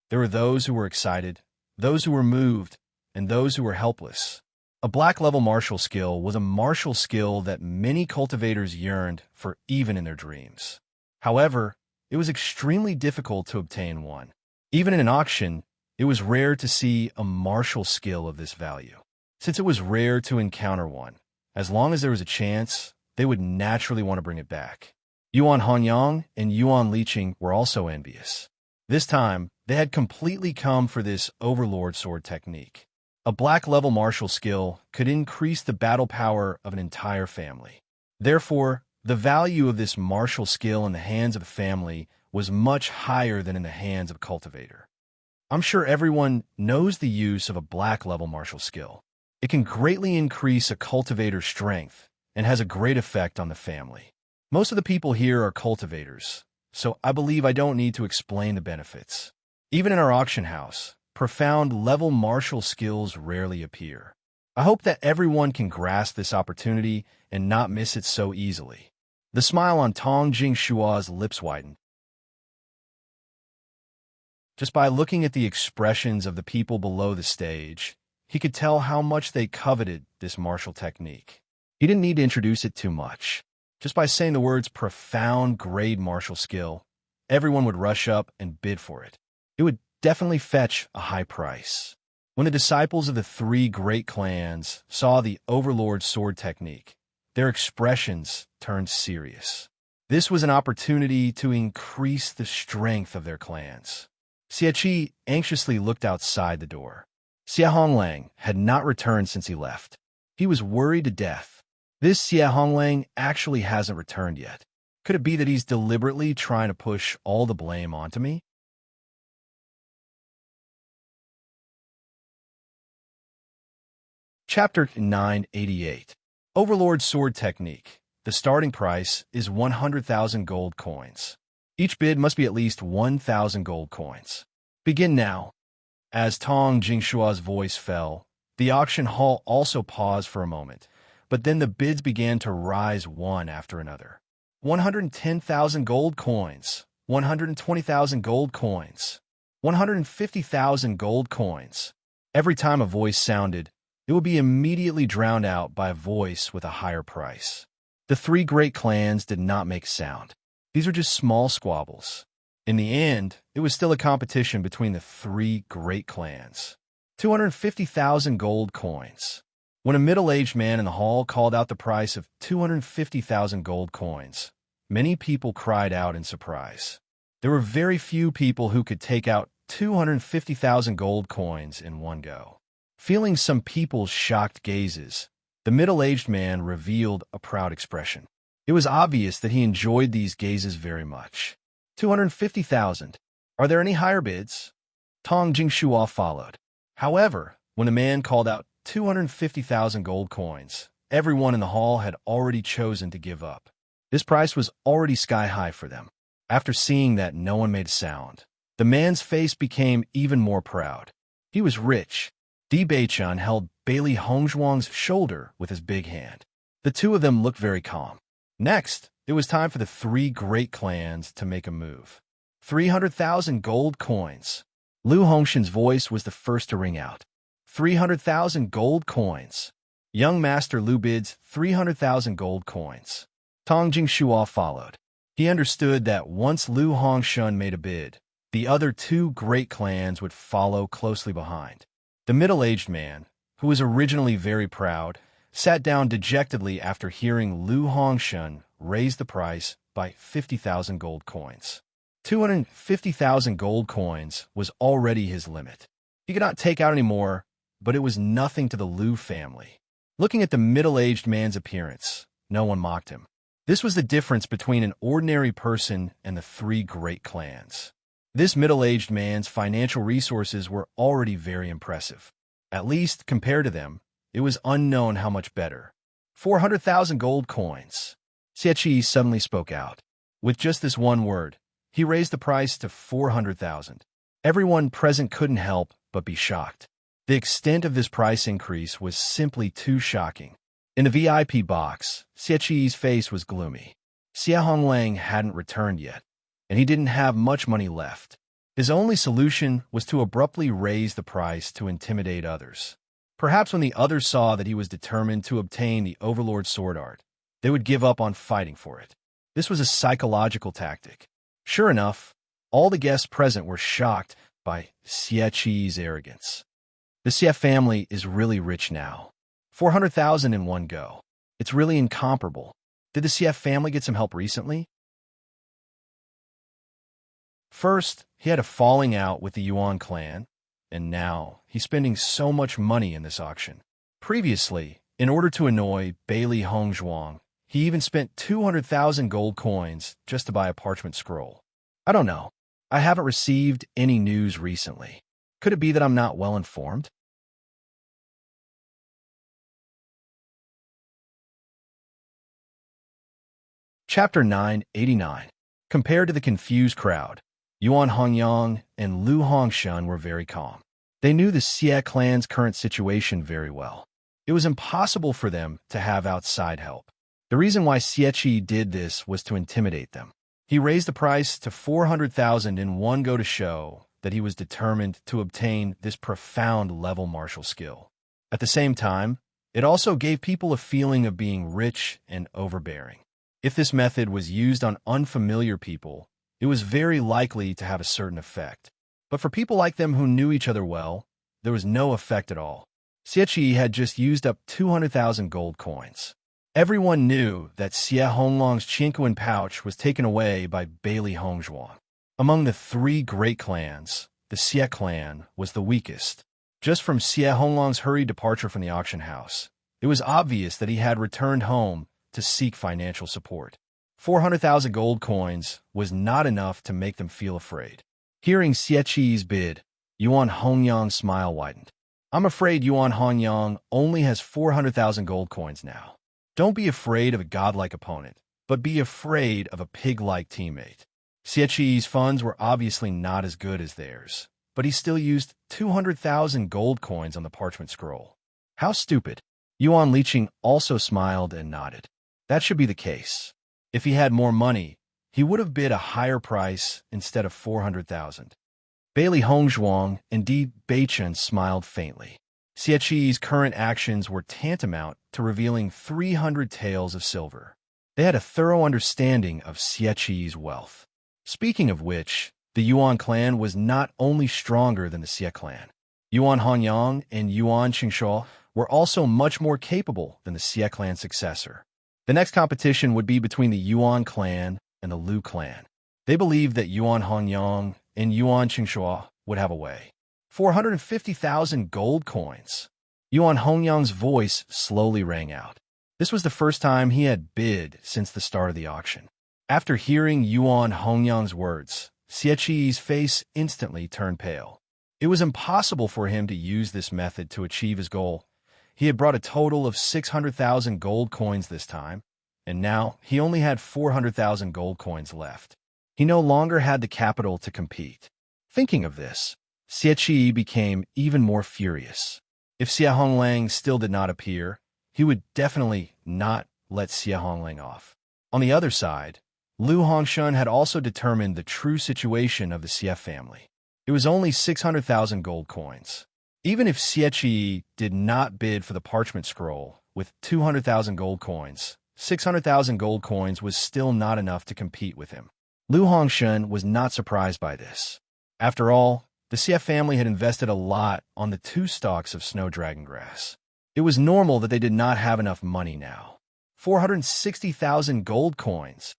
There were those who were excited, those who were moved, and those who were helpless. A black-level martial skill was a martial skill that many cultivators yearned for even in their dreams. However, it was extremely difficult to obtain one. Even in an auction, it was rare to see a martial skill of this value. Since it was rare to encounter one, as long as there was a chance, they would naturally want to bring it back. Yuan Honyang and Yuan Liqing were also envious. This time, they had completely come for this Overlord sword technique. A black-level martial skill could increase the battle power of an entire family. Therefore, the value of this martial skill in the hands of a family was much higher than in the hands of a cultivator. I'm sure everyone knows the use of a black-level martial skill. It can greatly increase a cultivator's strength and has a great effect on the family. Most of the people here are cultivators, so I believe I don't need to explain the benefits. Even in our auction house, profound-level martial skills rarely appear. I hope that everyone can grasp this opportunity and not miss it so easily. The smile on Tong Jingshua's lips widened. Just by looking at the expressions of the people below the stage, he could tell how much they coveted this martial technique. He didn't need to introduce it too much. Just by saying the words profound grade martial skill, everyone would rush up and bid for it. It would definitely fetch a high price. When the disciples of the 3 great clans saw the Overlord sword technique, their expressions turned serious. This was an opportunity to increase the strength of their clans. Xie anxiously looked outside the door. Xie Honglang had not returned since he left. He was worried to death. This Xie Honglang actually hasn't returned yet. Could it be that he's deliberately trying to push all the blame onto me? Chapter 988. Overlord Sword Technique. The starting price is 100,000 gold coins. Each bid must be at least 1,000 gold coins. Begin now. As Tong Jingshua's voice fell, the auction hall also paused for a moment, but then the bids began to rise one after another. 110,000 gold coins, 120,000 gold coins, 150,000 gold coins. Every time a voice sounded, it would be immediately drowned out by a voice with a higher price. The three great clans did not make sound. These were just small squabbles. In the end, it was still a competition between the three great clans. 250,000 gold coins. When a middle-aged man in the hall called out the price of 250,000 gold coins, many people cried out in surprise. There were very few people who could take out 250,000 gold coins in one go. Feeling some people's shocked gazes, the middle-aged man revealed a proud expression. It was obvious that he enjoyed these gazes very much. 250,000. Are there any higher bids? Tong Jingshua followed. However, when the man called out 250,000 gold coins, everyone in the hall had already chosen to give up. This price was already sky-high for them. After seeing that no one made a sound, the man's face became even more proud. He was rich. Di Beichun held Bailey Hongzhuang's shoulder with his big hand. The two of them looked very calm. Next, it was time for the three great clans to make a move. 300,000 gold coins. Lu Hongshan's voice was the first to ring out. 300,000 gold coins. Young Master Lu bids 300,000 gold coins. Tong Jingshua followed. He understood that once Lu Hongshan made a bid, the other two great clans would follow closely behind. The middle-aged man, who was originally very proud, sat down dejectedly after hearing Lu Hongshan raise the price by 50,000 gold coins. 250,000 gold coins was already his limit. He could not take out any more, but it was nothing to the Lu family. Looking at the middle-aged man's appearance, no one mocked him. This was the difference between an ordinary person and the three great clans. This middle-aged man's financial resources were already very impressive. At least, compared to them, it was unknown how much better. 400,000 gold coins. Xie suddenly spoke out. With just this one word, he raised the price to 400,000. Everyone present couldn't help but be shocked. The extent of this price increase was simply too shocking. In the VIP box, Xie's face was gloomy. Xie Honglang hadn't returned yet, and he didn't have much money left. His only solution was to abruptly raise the price to intimidate others. Perhaps when the others saw that he was determined to obtain the Overlord sword art, they would give up on fighting for it. This was a psychological tactic. Sure enough, all the guests present were shocked by Xie's arrogance. The Xie family is really rich now. 400,000 in one go. It's really incomparable. Did the Xie family get some help recently? First, he had a falling out with the Yuan clan, and now he's spending so much money in this auction. Previously, in order to annoy Bailey Hongzhuang, he even spent 200,000 gold coins just to buy a parchment scroll. I don't know. I haven't received any news recently. Could it be that I'm not well informed? Chapter 989. Compared to the confused crowd, Yuan Hongyang and Lu Hongshan were very calm. They knew the Xie clan's current situation very well. It was impossible for them to have outside help. The reason why Xie did this was to intimidate them. He raised the price to 400,000 in one go to show that he was determined to obtain this profound level martial skill. At the same time, it also gave people a feeling of being rich and overbearing. If this method was used on unfamiliar people, it was very likely to have a certain effect. But for people like them who knew each other well, there was no effect at all. Xie had just used up 200,000 gold coins. Everyone knew that Xie Honglang's Qinquan pouch was taken away by Bailey Hongzhuang. Among the three great clans, the Xie clan was the weakest. Just from Xie Honglang's hurried departure from the auction house, it was obvious that he had returned home to seek financial support. 400,000 gold coins was not enough to make them feel afraid. Hearing Xie's bid, Yuan Hongyang's smile widened. I'm afraid Yuan Hongyang only has 400,000 gold coins now. Don't be afraid of a godlike opponent, but be afraid of a pig-like teammate. Xie's funds were obviously not as good as theirs, but he still used 200,000 gold coins on the parchment scroll. How stupid. Yuan Liqing also smiled and nodded. That should be the case. If he had more money, he would have bid a higher price instead of 400,000. Bailey Hongzhuang and Di Beichen smiled faintly. Xie Qi's current actions were tantamount to revealing 300 taels of silver. They had a thorough understanding of Xie Qi's wealth. Speaking of which, the Yuan clan was not only stronger than the Xie clan. Yuan Hanyang and Yuan Qingshuo were also much more capable than the Xie clan successor. The next competition would be between the Yuan clan and the Lu clan. They believed that Yuan Hanyang and Yuan Qingshuo would have a way. 450,000 gold coins. Yuan Hongyang's voice slowly rang out. This was the first time he had bid since the start of the auction. After hearing Yuan Hongyang's words, Xie Qi's face instantly turned pale. It was impossible for him to use this method to achieve his goal. He had brought a total of 600,000 gold coins this time, and now he only had 400,000 gold coins left. He no longer had the capital to compete. Thinking of this, Xie Qi became even more furious. If Xie Honglang still did not appear, he would definitely not let Xie Honglang off. On the other side, Lu Hongshun had also determined the true situation of the Xie family. It was only 600,000 gold coins. Even if Xie Qi did not bid for the parchment scroll with 200,000 gold coins, 600,000 gold coins was still not enough to compete with him. Lu Hongshun was not surprised by this. After all, the Xie family had invested a lot on the 2 stalks of snow dragon grass. It was normal that they did not have enough money now. 460,000 gold coins.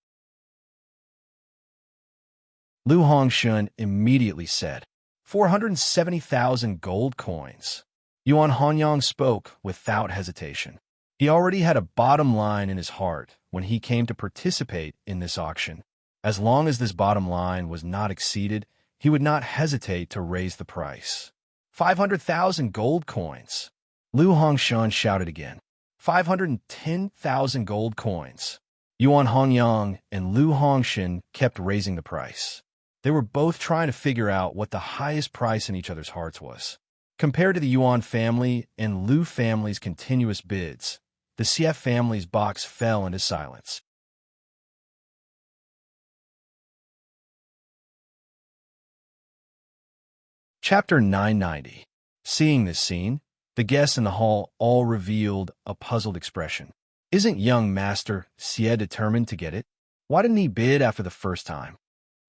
Lu Hongshun immediately said, 470,000 gold coins. Yuan Honyang spoke without hesitation. He already had a bottom line in his heart when he came to participate in this auction. As long as this bottom line was not exceeded, he would not hesitate to raise the price. 500,000 gold coins. Lu Hongshun shouted again. 510,000 gold coins. Yuan Hongyang and Lu Hongshin kept raising the price. They were both trying to figure out what the highest price in each other's hearts was. Compared to the Yuan family and Lu family's continuous bids, the Xie family's box fell into silence. Chapter 990. Seeing this scene, the guests in the hall all revealed a puzzled expression. Isn't young Master Xie determined to get it? Why didn't he bid after the first time?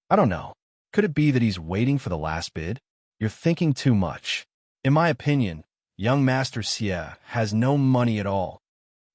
I don't know. Could it be that he's waiting for the last bid? You're thinking too much. In my opinion, young Master Xie has no money at all.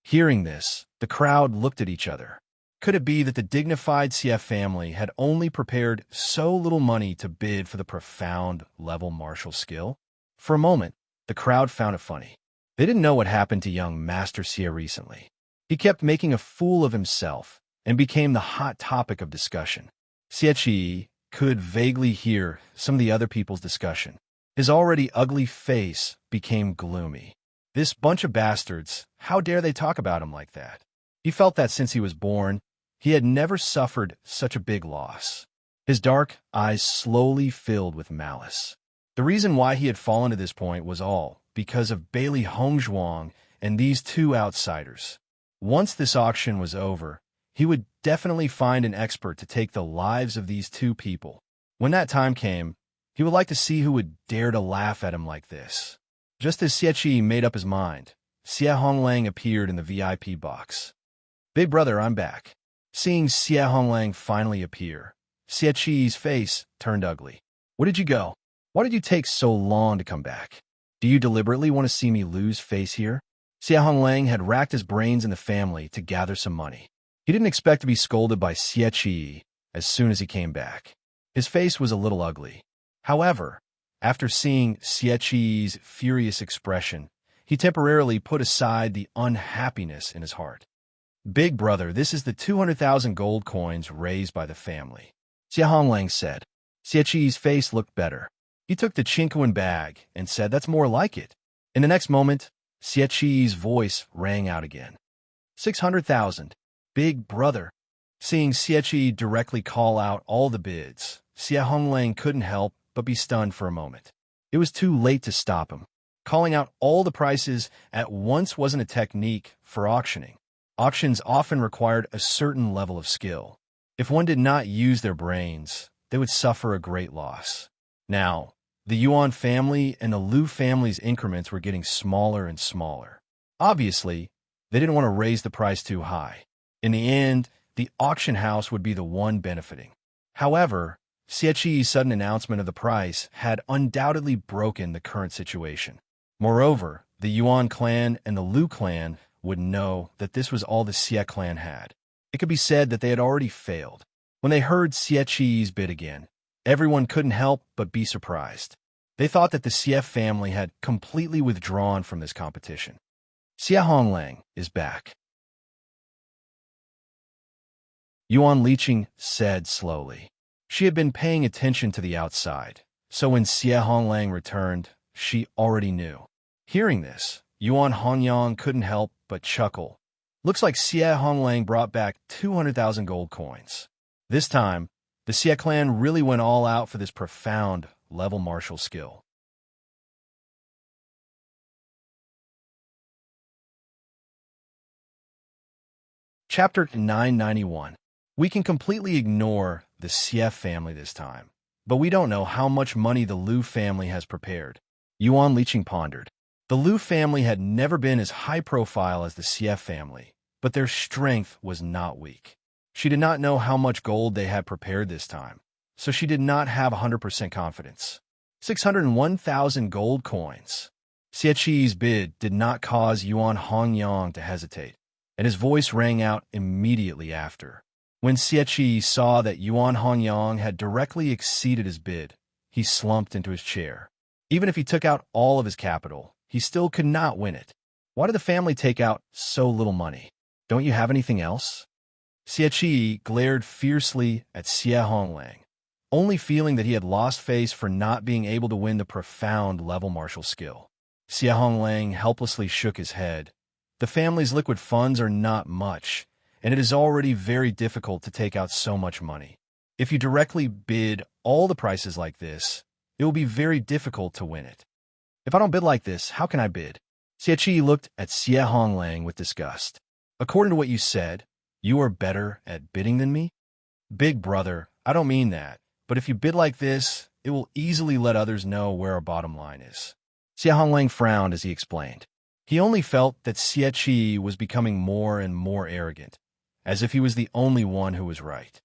Hearing this, the crowd looked at each other. Could it be that the dignified Xie family had only prepared so little money to bid for the profound level martial skill? For a moment, the crowd found it funny. They didn't know what happened to young Master Xie recently. He kept making a fool of himself and became the hot topic of discussion. Xie Qi could vaguely hear some of the other people's discussion. His already ugly face became gloomy. This bunch of bastards, how dare they talk about him like that? He felt that since he was born, he had never suffered such a big loss. His dark eyes slowly filled with malice. The reason why he had fallen to this point was all because of Bailey Hongzhuang and these 2 outsiders. Once this auction was over, he would definitely find an expert to take the lives of these 2 people. When that time came, he would like to see who would dare to laugh at him like this. Just as Xie Qi made up his mind, Xie Honglang appeared in the VIP box. Big brother, I'm back. Seeing Xie Honglang finally appear, Xie Qi's face turned ugly. Where did you go? Why did you take so long to come back? Do you deliberately want to see me lose face here? Xie Honglang had racked his brains in the family to gather some money. He didn't expect to be scolded by Xie Qi as soon as he came back. His face was a little ugly. However, after seeing Xie Qi's furious expression, he temporarily put aside the unhappiness in his heart. Big brother, this is the 200,000 gold coins raised by the family, Xie Honglang said. Xie Qi's face looked better. He took the Qingquan bag and said, that's more like it. In the next moment, Xie Qi's voice rang out again. 600,000. Big brother. Seeing Xie Qi directly call out all the bids, Xie Honglang couldn't help but be stunned for a moment. It was too late to stop him. Calling out all the prices at once wasn't a technique for auctioning. Auctions often required a certain level of skill. If one did not use their brains, they would suffer a great loss. Now, the Yuan family and the Liu family's increments were getting smaller and smaller. Obviously, they didn't want to raise the price too high. In the end, the auction house would be the one benefiting. However, Xie sudden announcement of the price had undoubtedly broken the current situation. Moreover, the Yuan clan and the Liu clan would know that this was all the Xie clan had. It could be said that they had already failed. When they heard Xie's bid again, everyone couldn't help but be surprised. They thought that the Xie family had completely withdrawn from this competition. Xie Honglang is back. Yuan Liqing said slowly. She had been paying attention to the outside, so when Xie Honglang returned, she already knew. Hearing this, Yuan Hongyang couldn't help but chuckle. Looks like Xie Honglang brought back 200,000 gold coins. This time, the Xie clan really went all out for this profound level martial skill. Chapter 991. We can completely ignore the Xie family this time, but we don't know how much money the Liu family has prepared. Yuan Liqing pondered. The Liu family had never been as high profile as the Xie family, but their strength was not weak. She did not know how much gold they had prepared this time, so she did not have 100% confidence. 601,000 gold coins. Xie bid did not cause Yuan Hongyang to hesitate, and his voice rang out immediately after. When Xie saw that Yuan Hongyang had directly exceeded his bid, he slumped into his chair. Even if he took out all of his capital, he still could not win it. Why did the family take out so little money? Don't you have anything else? Xie glared fiercely at Xie Honglang, only feeling that he had lost face for not being able to win the profound level martial skill. Xie Honglang helplessly shook his head. The family's liquid funds are not much, and it is already very difficult to take out so much money. If you directly bid all the prices like this, it will be very difficult to win it. If I don't bid like this, how can I bid? Xie looked at Xie Honglang with disgust. According to what you said, you are better at bidding than me? Big brother, I don't mean that, but if you bid like this, it will easily let others know where our bottom line is. Xie Honglang frowned as he explained. He only felt that Xie was becoming more and more arrogant, as if he was the only one who was right.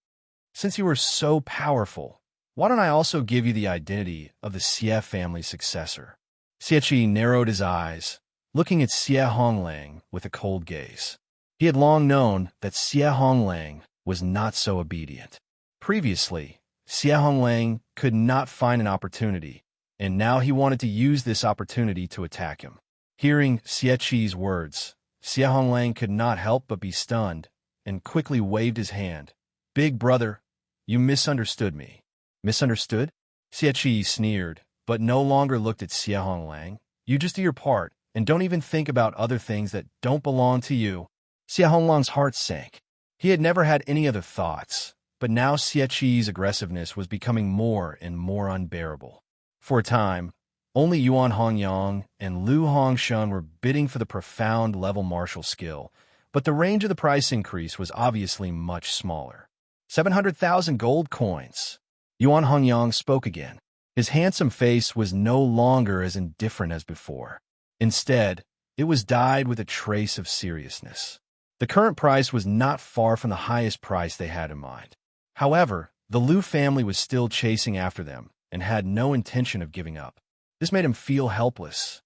Since you are so powerful, why don't I also give you the identity of the Xie family successor? Xie narrowed his eyes, looking at Xie Honglang with a cold gaze. He had long known that Xie Honglang was not so obedient. Previously, Xie Honglang could not find an opportunity, and now he wanted to use this opportunity to attack him. Hearing Xie's words, Xie Honglang could not help but be stunned, and quickly waved his hand. Big brother, you misunderstood me. Misunderstood? Xie sneered, but no longer looked at Xie Honglang. You just do your part, and don't even think about other things that don't belong to you. Xie Honglang's heart sank. He had never had any other thoughts, but now Xie's aggressiveness was becoming more and more unbearable. For a time, only Yuan Hongyang and Liu Hongshun were bidding for the profound level martial skill, but the range of the price increase was obviously much smaller. 700,000 gold coins. Yuan Hongyang spoke again. His handsome face was no longer as indifferent as before. Instead, it was dyed with a trace of seriousness. The current price was not far from the highest price they had in mind. However, the Liu family was still chasing after them and had no intention of giving up. This made him feel helpless.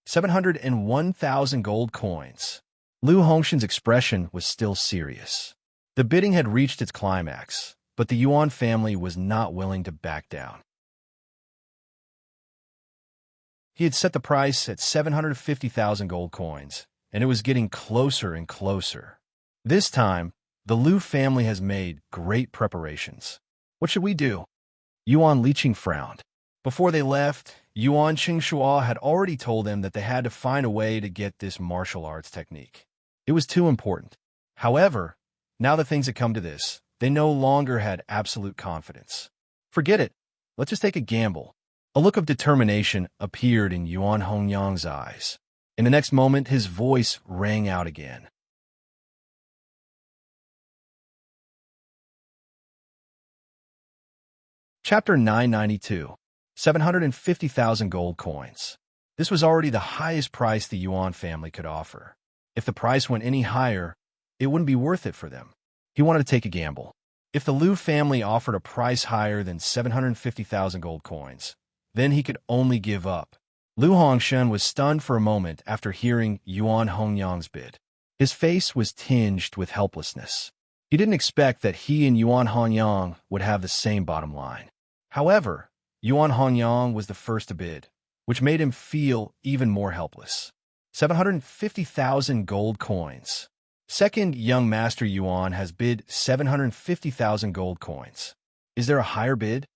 701,000 gold coins. Liu Hongshun's expression was still serious. The bidding had reached its climax, but the Yuan family was not willing to back down. He had set the price at 750,000 gold coins, and it was getting closer and closer. This time, the Liu family has made great preparations. What should we do? Yuan Liqing frowned. Before they left, Yuan Qingshua had already told them that they had to find a way to get this martial arts technique. It was too important. However, now that things had come to this, they no longer had absolute confidence. Forget it. Let's just take a gamble. A look of determination appeared in Yuan Hongyang's eyes. In the next moment, his voice rang out again. Chapter 992. 750,000 gold coins. This was already the highest price the Yuan family could offer. If the price went any higher, it wouldn't be worth it for them. He wanted to take a gamble. If the Liu family offered a price higher than 750,000 gold coins, then he could only give up. Liu Hongshan was stunned for a moment after hearing Yuan Hongyang's bid. His face was tinged with helplessness. He didn't expect that he and Yuan Hongyang would have the same bottom line. However, Yuan Hongyang was the first to bid, which made him feel even more helpless. 750,000 gold coins. Second young master Yuan has bid 750,000 gold coins. Is there a higher bid?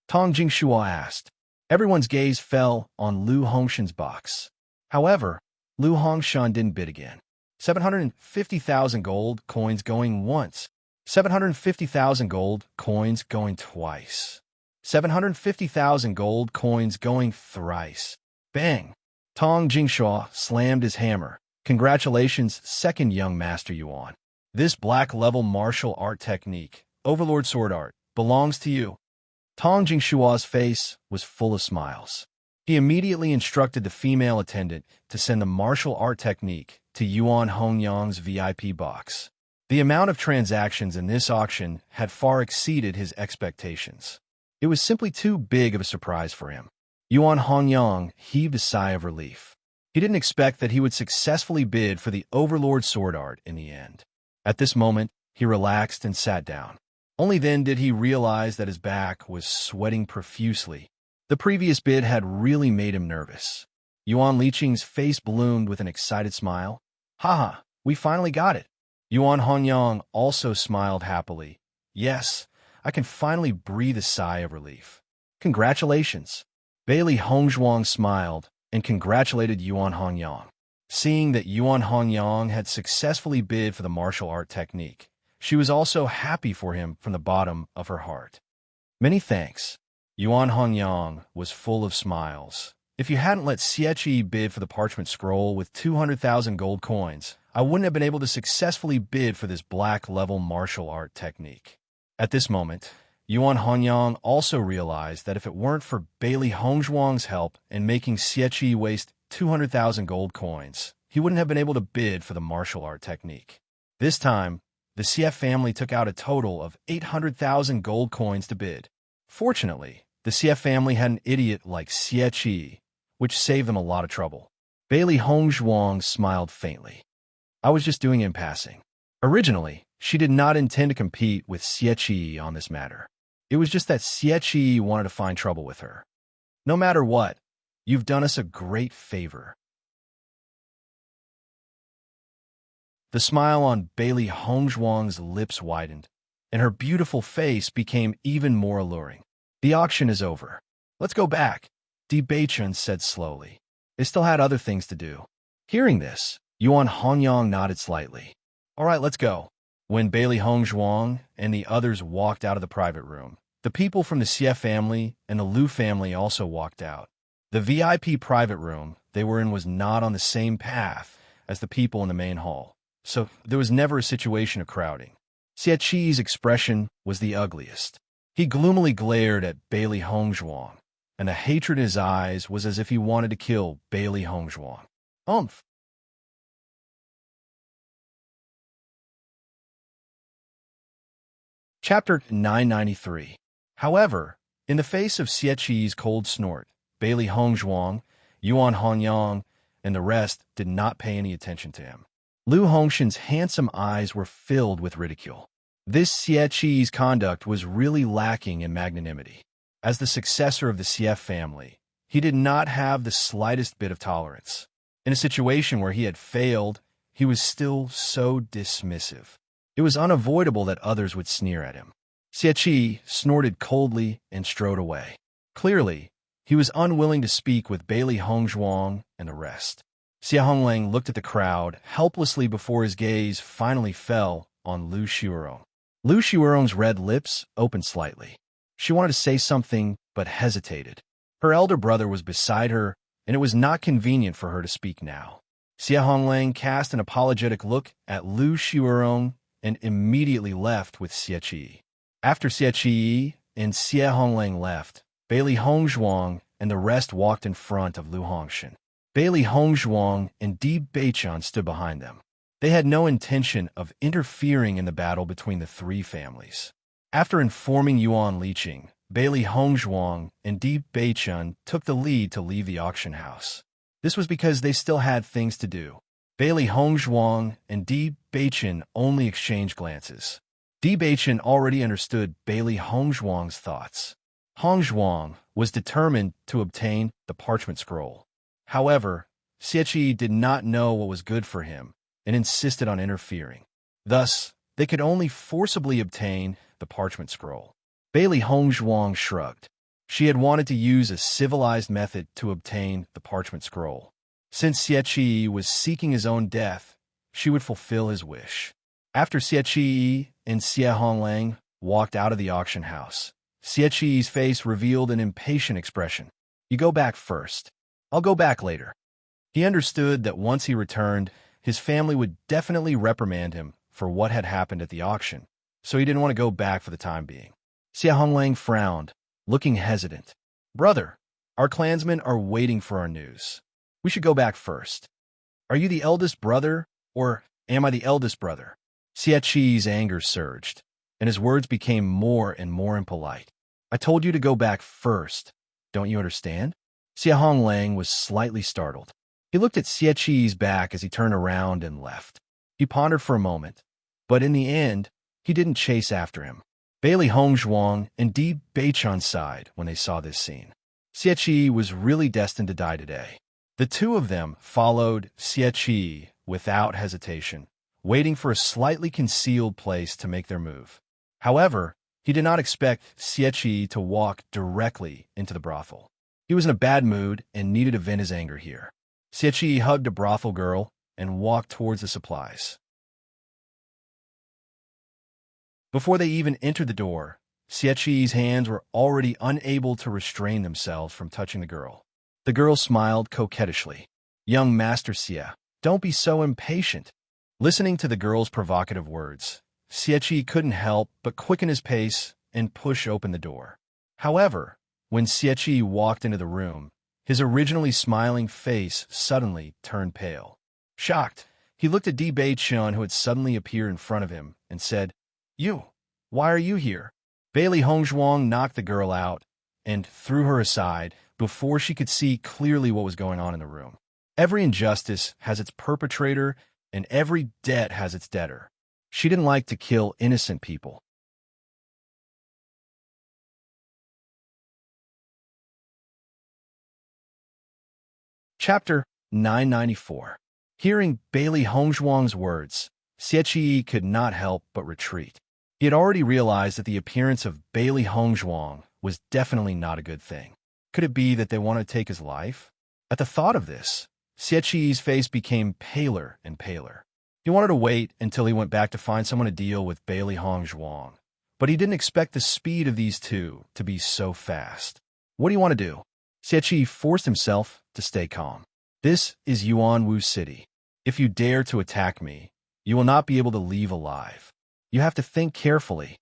Tong Jingshua asked. Everyone's gaze fell on Liu Hongshan's box. However, Liu Hongshan didn't bid again. 750,000 gold coins going once. 750,000 gold coins going twice. 750,000 gold coins going thrice. Bang! Tong Jingshua slammed his hammer. Congratulations, second young master Yuan. This black-level martial art technique, Overlord Sword Art, belongs to you. Tong Jingshua's face was full of smiles. He immediately instructed the female attendant to send the martial art technique to Yuan Hongyang's VIP box. The amount of transactions in this auction had far exceeded his expectations. It was simply too big of a surprise for him. Yuan Hongyang heaved a sigh of relief. He didn't expect that he would successfully bid for the Overlord Sword Art in the end. At this moment, he relaxed and sat down. Only then did he realize that his back was sweating profusely. The previous bid had really made him nervous. Yuan Liqing's face ballooned with an excited smile. Haha, we finally got it. Yuan Hongyang also smiled happily. Yes, I can finally breathe a sigh of relief. Congratulations. Bailey Hongzhuang smiled and congratulated Yuan Hongyang. Seeing that Yuan Hongyang had successfully bid for the martial art technique, she was also happy for him from the bottom of her heart. Many thanks. Yuan Hongyang was full of smiles. If you hadn't let Xieqi bid for the parchment scroll with 200,000 gold coins, I wouldn't have been able to successfully bid for this black-level martial art technique. At this moment, Yuan Hongyang also realized that if it weren't for Bailey Hongzhuang's help in making Xieqi waste 200,000 gold coins, he wouldn't have been able to bid for the martial art technique. This time, the Xie family took out a total of 800,000 gold coins to bid. Fortunately, the Xie family had an idiot like Xieqi, which saved them a lot of trouble. Bailey Hongzhuang smiled faintly. I was just doing it in passing. Originally, she did not intend to compete with Xieqi on this matter. It was just that Xieqi wanted to find trouble with her. No matter what, you've done us a great favor. The smile on Bailey Hongzhuang's lips widened, and her beautiful face became even more alluring. The auction is over. Let's go back, Di Beichun said slowly. They still had other things to do. Hearing this, Yuan Hongyang nodded slightly. All right, let's go. When Bailey Hongzhuang and the others walked out of the private room, the people from the Xie family and the Liu family also walked out. The VIP private room they were in was not on the same path as the people in the main hall, so there was never a situation of crowding. Xieqi's expression was the ugliest. He gloomily glared at Bailey Hongzhuang, and the hatred in his eyes was as if he wanted to kill Bailey Hongzhuang. Umph! Chapter 993. However, in the face of Xieqi's cold snort, Bailey Hongzhuang, Yuan Hongyang, and the rest did not pay any attention to him. Liu Hongshan's handsome eyes were filled with ridicule. This Xieqi's conduct was really lacking in magnanimity. As the successor of the Xie family, he did not have the slightest bit of tolerance. In a situation where he had failed, he was still so dismissive. It was unavoidable that others would sneer at him. Xieqi snorted coldly and strode away. Clearly, he was unwilling to speak with Bailey Hongzhuang and the rest. Xie Honglang looked at the crowd helplessly before his gaze finally fell on Liu Xiurong. Liu Xiurong's red lips opened slightly. She wanted to say something, but hesitated. Her elder brother was beside her, and it was not convenient for her to speak now. Xie Honglang cast an apologetic look at Lu Xiurong and immediately left with Xie Qi. After Xie Qi and Xie Honglang left, Bailey Hongzhuang and the rest walked in front of Lu Hongshan. Bailey Hongzhuang and Di Beichun stood behind them. They had no intention of interfering in the battle between the three families. After informing Yuan Liqing, Bailey Hongzhuang and Di Beichun took the lead to leave the auction house. This was because they still had things to do. Bailey Hongzhuang and Di Beichun only exchanged glances. Di Beichun already understood Bailey Hongzhuang's thoughts. Hongzhuang was determined to obtain the parchment scroll. However, Xie Qi did not know what was good for him and insisted on interfering. Thus, they could only forcibly obtain the parchment scroll. Bailey Hongzhuang shrugged. She had wanted to use a civilized method to obtain the parchment scroll. Since Xie Qi was seeking his own death, she would fulfill his wish. After Xie Qi and Xie Honglang walked out of the auction house, Xie Qi's face revealed an impatient expression. "You go back first. I'll go back later." He understood that once he returned, his family would definitely reprimand him for what had happened at the auction, so he didn't want to go back for the time being. Xie Honglang frowned, looking hesitant. "Brother, our clansmen are waiting for our news. We should go back first. Are you the eldest brother, or am I the eldest brother?" Xie Qi's anger surged, and his words became more and more impolite. "I told you to go back first. Don't you understand?" Xie Honglang was slightly startled. He looked at Xie Qi's back as he turned around and left. He pondered for a moment, but in the end, he didn't chase after him. Bailey Hongzhuang and Di Beichun sighed when they saw this scene. Xie Qi was really destined to die today. The two of them followed Xie Qi without hesitation, waiting for a slightly concealed place to make their move. However, he did not expect Xie Qi to walk directly into the brothel. He was in a bad mood and needed to vent his anger here. Xie Qi hugged a brothel girl and walked towards the supplies. Before they even entered the door, Xie Qi's hands were already unable to restrain themselves from touching the girl. The girl smiled coquettishly. "Young Master Xie, don't be so impatient." Listening to the girl's provocative words, Xie Qi couldn't help but quicken his pace and push open the door. However, when Xie Qi walked into the room, his originally smiling face suddenly turned pale. Shocked, he looked at Di Beichun, who had suddenly appeared in front of him, and said, Why are you here?" Bailey Hongzhuang knocked the girl out and threw her aside before she could see clearly what was going on in the room. Every injustice has its perpetrator, and every debt has its debtor. She didn't like to kill innocent people. Chapter 994. Hearing Bailey Hongzhuang's words, Xie Qi could not help but retreat. He had already realized that the appearance of Bailey Hongzhuang was definitely not a good thing. Could it be that they wanted to take his life? At the thought of this, Xie Qi's face became paler and paler. He wanted to wait until he went back to find someone to deal with Bailey Hongzhuang, but he didn't expect the speed of these two to be so fast. "What do you want to do?" Xie Qi forced himself to stay calm. "This is Yuanwu City. If you dare to attack me, you will not be able to leave alive. You have to think carefully."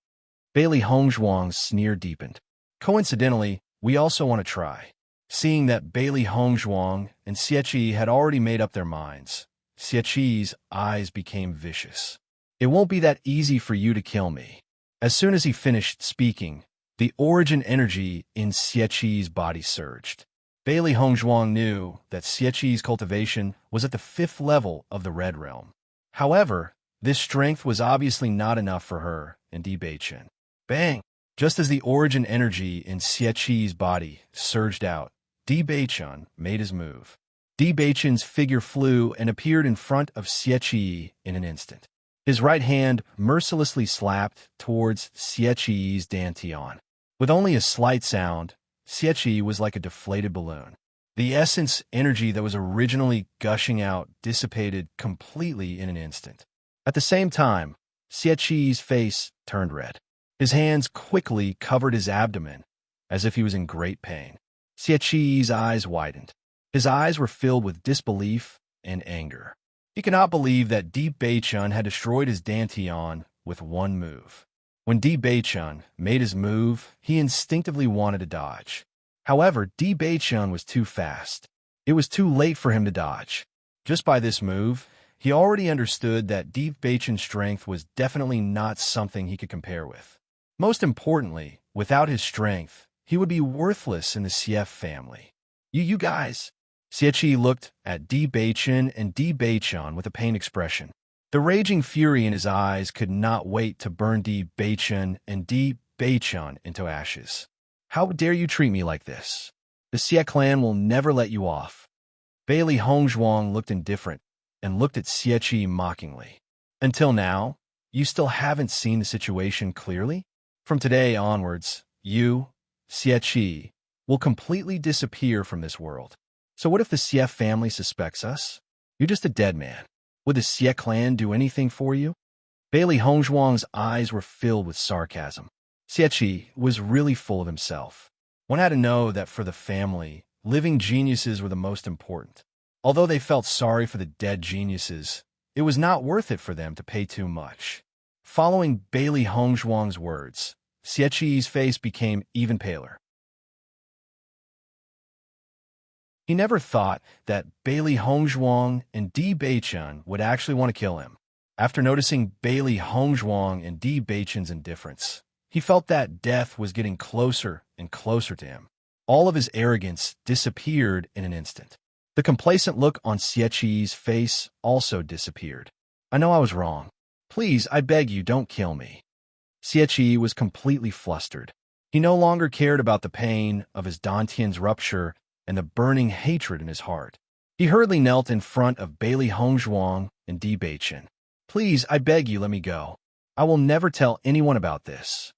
Bailey Hongzhuang's sneer deepened. "Coincidentally, we also want to try." Seeing that Bailey Hongzhuang and Xie Qi had already made up their minds, Xie Qi's eyes became vicious. "It won't be that easy for you to kill me." As soon as he finished speaking, the origin energy in Xie Qi's body surged. Bailey Hongzhuang knew that Xie Qi's cultivation was at the 5th level of the Red Realm. However, this strength was obviously not enough for her and Di Beichun. Bang! Just as the origin energy in Xie Qi's body surged out, Di Beichun made his move. Di Beichun's figure flew and appeared in front of Xie Qi in an instant. His right hand mercilessly slapped towards Xie Qi's dantian. With only a slight sound, Xie Qi was like a deflated balloon. The essence energy that was originally gushing out dissipated completely in an instant. At the same time, Xie Qi's face turned red. His hands quickly covered his abdomen, as if he was in great pain. Xie eyes widened. His eyes were filled with disbelief and anger. He could not believe that Di Beichun had destroyed his Dantian with one move. When Di Beichun made his move, he instinctively wanted to dodge. However, Di Beichun was too fast. It was too late for him to dodge. Just by this move, he already understood that Di Beichun's strength was definitely not something he could compare with. Most importantly, without his strength, he would be worthless in the CF family. You guys. Xie looked at Di Beichun and Di Beichun with a pained expression. The raging fury in his eyes could not wait to burn Di Beichun and Di Beichun into ashes. How dare you treat me like this? The Xie clan will never let you off. Bailey Hongzhuang looked indifferent and looked at Xie mockingly. Until now, you still haven't seen the situation clearly? From today onwards, you, Xie, will completely disappear from this world. So what if the Xie family suspects us? You're just a dead man. Would the Xie clan do anything for you? Bailey Hongzhuang's eyes were filled with sarcasm. Xie was really full of himself. One had to know that for the family, living geniuses were the most important. Although they felt sorry for the dead geniuses, it was not worth it for them to pay too much. Following Bailey Hongzhuang's words, Xie's face became even paler. He never thought that Bailey Hongzhuang and Di Beichun would actually want to kill him. After noticing Bailey Hongzhuang and Di Beichun's indifference, he felt that death was getting closer and closer to him. All of his arrogance disappeared in an instant. The complacent look on Xie's face also disappeared. I know I was wrong. Please, I beg you, don't kill me. Xie was completely flustered. He no longer cared about the pain of his Dantian's rupture and the burning hatred in his heart. He hurriedly knelt in front of Bailey Hongzhuang and Di Beichun. Please, I beg you, let me go. I will never tell anyone about this.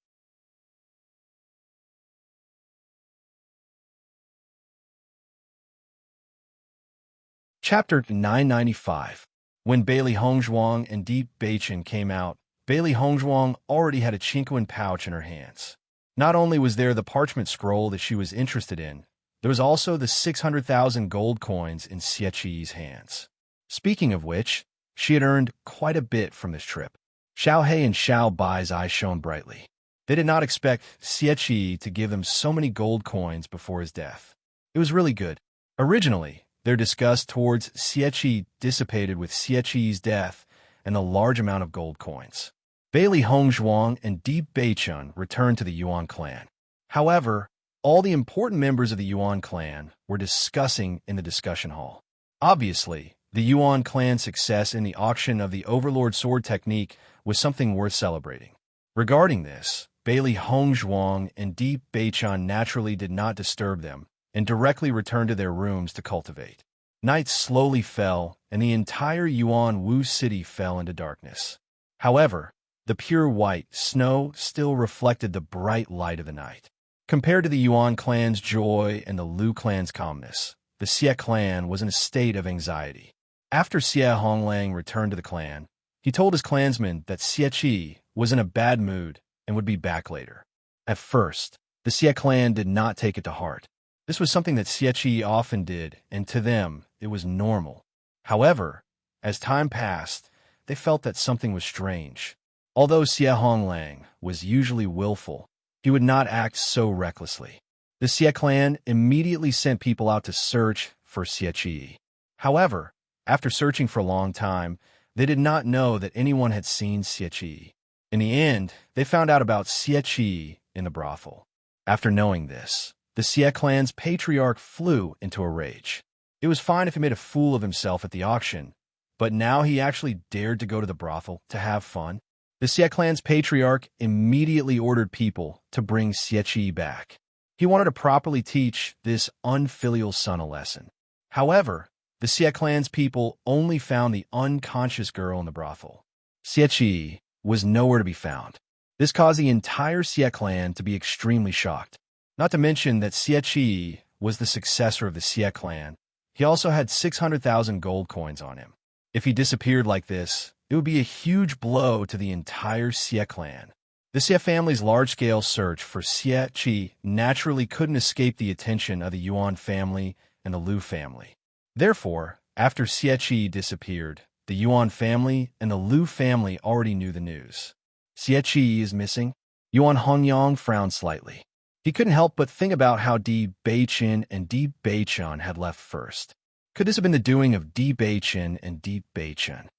Chapter 995. When Bailey Hongzhuang and Di Beichun came out, Bailey Hongzhuang already had a Chinquan pouch in her hands. Not only was there the parchment scroll that she was interested in, there was also the 600,000 gold coins in Xie's hands. Speaking of which, she had earned quite a bit from this trip. Xiao He and Xiao Bai's eyes shone brightly. They did not expect Xie to give them so many gold coins before his death. It was really good. Originally, their disgust towards Xie dissipated with Xie's death and the large amount of gold coins. Bailey Hongzhuang and Di Beichun returned to the Yuan clan. However, all the important members of the Yuan clan were discussing in the discussion hall. Obviously, the Yuan clan's success in the auction of the Overlord Sword technique was something worth celebrating. Regarding this, Bailey Hongzhuang and Di Beichun naturally did not disturb them and directly returned to their rooms to cultivate. Night slowly fell, and the entire Yuan Wu city fell into darkness. However, the pure white snow still reflected the bright light of the night. Compared to the Yuan clan's joy and the Lu clan's calmness, the Xie clan was in a state of anxiety. After Xie Honglang returned to the clan, he told his clansmen that Xie was in a bad mood and would be back later. At first, the Xie clan did not take it to heart. This was something that Xie often did, and to them, it was normal. However, as time passed, they felt that something was strange. Although Xie Honglang was usually willful, he would not act so recklessly. The Xie clan immediately sent people out to search for Xie. However, after searching for a long time, they did not know that anyone had seen Xie. In the end, they found out about Xie in the brothel. After knowing this, the Xie clan's patriarch flew into a rage. It was fine if he made a fool of himself at the auction, but now he actually dared to go to the brothel to have fun. The Xie clan's patriarch immediately ordered people to bring Xie back. He wanted to properly teach this unfilial son a lesson. However, the Xie clan's people only found the unconscious girl in the brothel. Xie was nowhere to be found. This caused the entire Xie clan to be extremely shocked. Not to mention that Xie was the successor of the Xie clan. He also had 600,000 gold coins on him. If he disappeared like this, it would be a huge blow to the entire Xie clan. The Xie family's large-scale search for Xie Qi naturally couldn't escape the attention of the Yuan family and the Lu family. Therefore, after Xie Qi disappeared, the Yuan family and the Lu family already knew the news. Xie Qi is missing? Yuan Hongyang frowned slightly. He couldn't help but think about how Di Beiqin and Di Beichun had left first. Could this have been the doing of Di Beiqin and Di Beichun?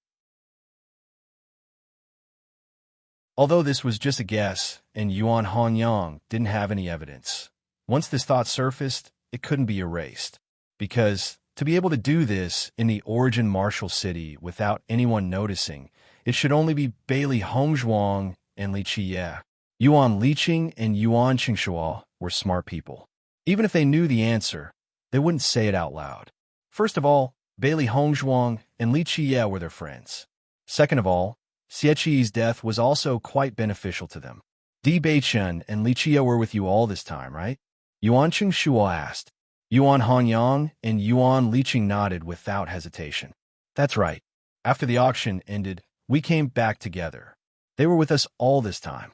Although this was just a guess, and Yuan Hongyang didn't have any evidence, once this thought surfaced, it couldn't be erased. Because, to be able to do this in the origin martial city without anyone noticing, it should only be Bailey Hongzhuang and Li Qiye. Yuan Liqing and Yuan Qingshuo were smart people. Even if they knew the answer, they wouldn't say it out loud. First of all, Bailey Hongzhuang and Li Qiye were their friends. Second of all, Xie Qi's death was also quite beneficial to them. Di Beichun and Li Qiye were with you all this time, right? Yuan Qingshuo asked. Yuan Hanyang and Yuan Liqing nodded without hesitation. That's right. After the auction ended, we came back together. They were with us all this time.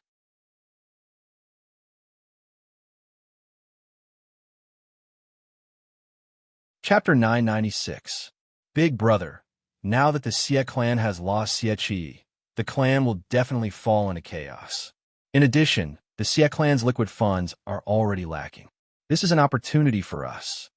Chapter 996. Big Brother. Now that the Xie clan has lost Xie Qi, the clan will definitely fall into chaos. In addition, the Xie clan's liquid funds are already lacking. This is an opportunity for us.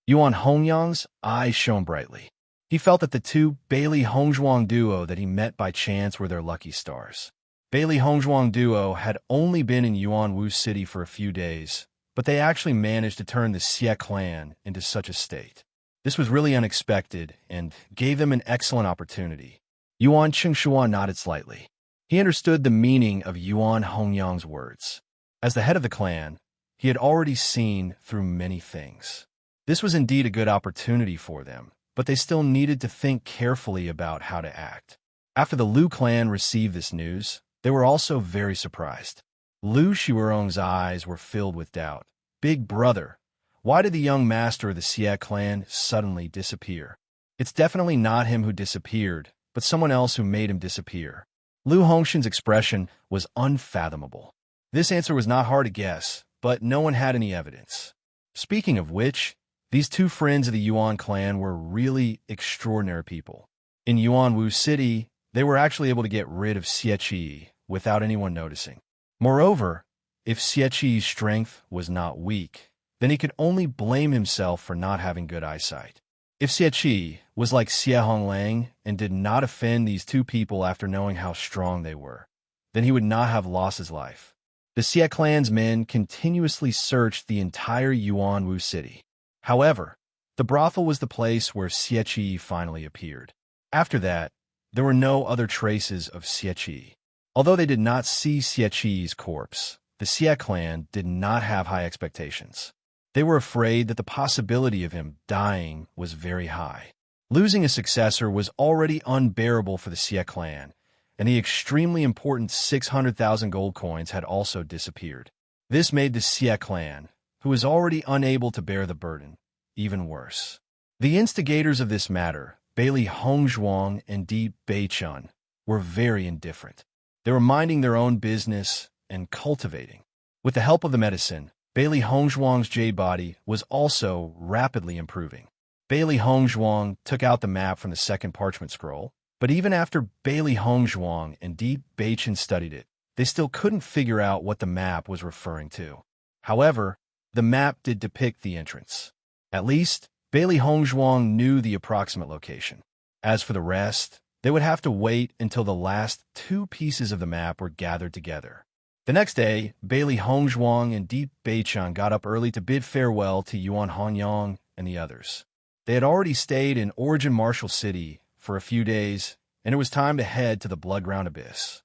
Yuan Hongyang's eyes shone brightly. He felt that the two Bailey Hongzhuang duo that he met by chance were their lucky stars. Bailey Hongzhuang duo had only been in Yuanwu City for a few days, but they actually managed to turn the Xie clan into such a state. This was really unexpected and gave them an excellent opportunity. Yuan Qingshuo nodded slightly. He understood the meaning of Yuan Hongyang's words. As the head of the clan, he had already seen through many things. This was indeed a good opportunity for them, but they still needed to think carefully about how to act. After the Lu clan received this news, they were also very surprised. Lu Xiurong's eyes were filled with doubt. Big Brother, why did the young master of the Xie clan suddenly disappear? It's definitely not him who disappeared, but someone else who made him disappear. Lu Hongshan's expression was unfathomable. This answer was not hard to guess, but no one had any evidence. Speaking of which, these two friends of the Yuan clan were really extraordinary people. In Yuanwu City, they were actually able to get rid of Xie Qi without anyone noticing. Moreover, if Xie Qi's strength was not weak, then he could only blame himself for not having good eyesight. If Xie Qi was like Xie Honglang and did not offend these two people after knowing how strong they were, then he would not have lost his life. The Xie clan's men continuously searched the entire Yuanwu City. However, the brothel was the place where Xie Qi finally appeared. After that, there were no other traces of Xie Qi. Although they did not see Xie Qi's corpse, the Xie clan did not have high expectations. They were afraid that the possibility of him dying was very high. Losing a successor was already unbearable for the Xie clan, and the extremely important 600,000 gold coins had also disappeared. This made the Xie clan, who was already unable to bear the burden, even worse. The instigators of this matter, Bailey Hongzhuang and Di Beichun, were very indifferent. They were minding their own business and cultivating. With the help of the medicine, Bailey Hongzhuang's jade body was also rapidly improving. Bailey Hongzhuang took out the map from the second parchment scroll, but even after Bailey Hongzhuang and Di Beichun studied it, they still couldn't figure out what the map was referring to. However, the map did depict the entrance. At least, Bailey Hongzhuang knew the approximate location. As for the rest, they would have to wait until the last two pieces of the map were gathered together. The next day, Bailey Hongzhuang and Di Beichun got up early to bid farewell to Yuan Hanyang and the others. They had already stayed in Origin Martial City for a few days, and it was time to head to the Bloodground Abyss.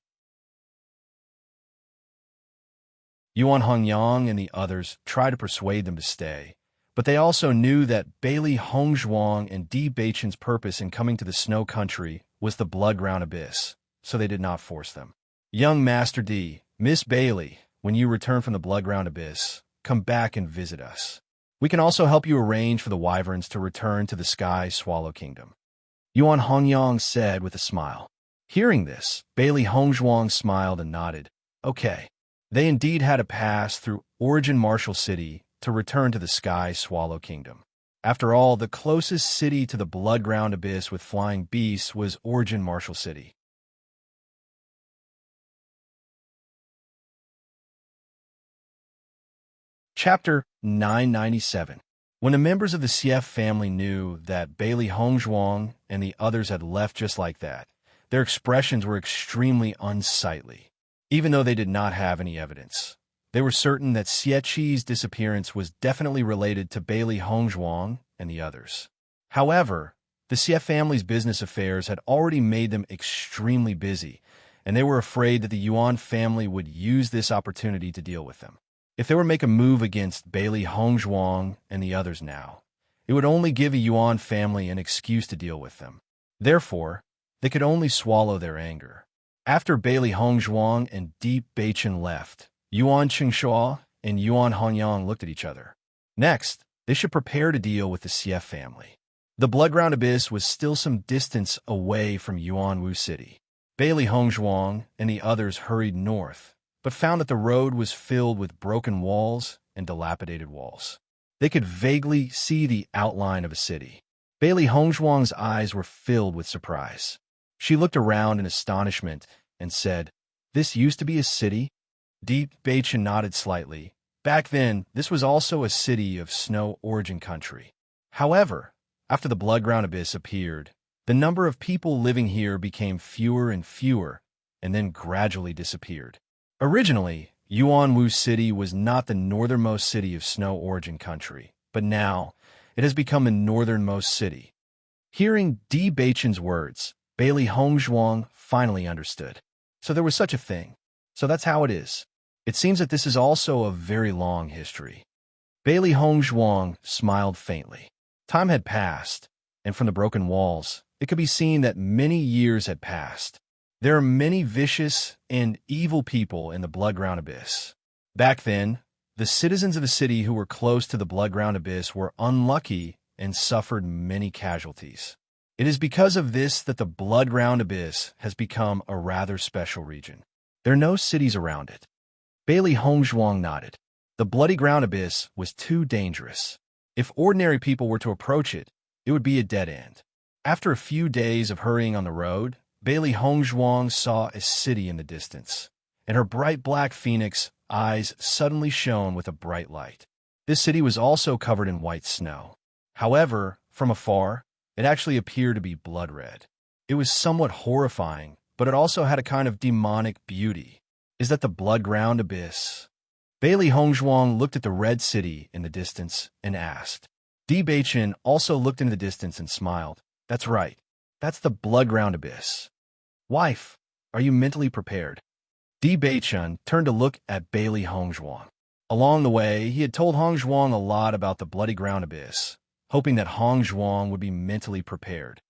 Yuan Hanyang and the others tried to persuade them to stay, but they also knew that Bailey Hongzhuang and Di Beichun's purpose in coming to the Snow Country was the Bloodground Abyss, so they did not force them. Young Master Di, Miss Bailey, when you return from the Bloodground Abyss, come back and visit us. We can also help you arrange for the wyverns to return to the Sky Swallow Kingdom. Yuan Hanyang said with a smile. Hearing this, Bailey Hongzhuang smiled and nodded. Okay. They indeed had to pass through Origin Martial City to return to the Sky Swallow Kingdom. After all, the closest city to the Bloodground Abyss with flying beasts was Origin Martial City. Chapter 997. When the members of the CF family knew that Bailey Hongzhuang and the others had left just like that, their expressions were extremely unsightly. Even though they did not have any evidence, they were certain that Xie disappearance was definitely related to Bailey Hongzhuang and the others. However, the Xie family's business affairs had already made them extremely busy, and they were afraid that the Yuan family would use this opportunity to deal with them. If they were to make a move against Bailey Hongzhuang and the others now, it would only give the Yuan family an excuse to deal with them. Therefore, they could only swallow their anger. After Bailey Hongzhuang and Deep Beichen left, Yuan Qingshuo and Yuan Hongyang looked at each other. Next, they should prepare to deal with the Xie family. The Bloodground Abyss was still some distance away from Yuanwu City. Bailey Hongzhuang and the others hurried north, but found that the road was filled with broken walls and dilapidated walls. They could vaguely see the outline of a city. Bailey Hongzhuang's eyes were filled with surprise. She looked around in astonishment and said, "This used to be a city?" Deep Beichen nodded slightly. Back then, this was also a city of Snow Origin country. However, after the Bloodground Abyss appeared, the number of people living here became fewer and fewer, and then gradually disappeared. Originally, Yuanwu City was not the northernmost city of Snow Origin country, but now it has become the northernmost city. Hearing Di Beichen's words, Bailey Hongzhuang finally understood. So there was such a thing. So that's how it is. It seems that this is also a very long history. Bailey Hongzhuang smiled faintly. Time had passed, and from the broken walls, it could be seen that many years had passed. There are many vicious and evil people in the Bloodground Abyss. Back then, the citizens of the city who were close to the Bloodground Abyss were unlucky and suffered many casualties. It is because of this that the Bloodground Abyss has become a rather special region. There are no cities around it. Bailey Hongzhuang nodded. The Bloody Ground Abyss was too dangerous. If ordinary people were to approach it, it would be a dead end. After a few days of hurrying on the road, Bailey Hongzhuang saw a city in the distance, and her bright black phoenix eyes suddenly shone with a bright light. This city was also covered in white snow. However, from afar, it actually appeared to be blood red. It was somewhat horrifying, but it also had a kind of demonic beauty. Is that the Bloodground Abyss? Bailey Hongzhuang looked at the red city in the distance and asked. Di Beichen also looked into the distance and smiled. That's right. That's the Bloodground Abyss. Wife, are you mentally prepared? Di Beichen turned to look at Bailey Hongzhuang. Along the way, he had told Hongzhuang a lot about the Bloody Ground Abyss, hoping that Hongzhuang would be mentally prepared.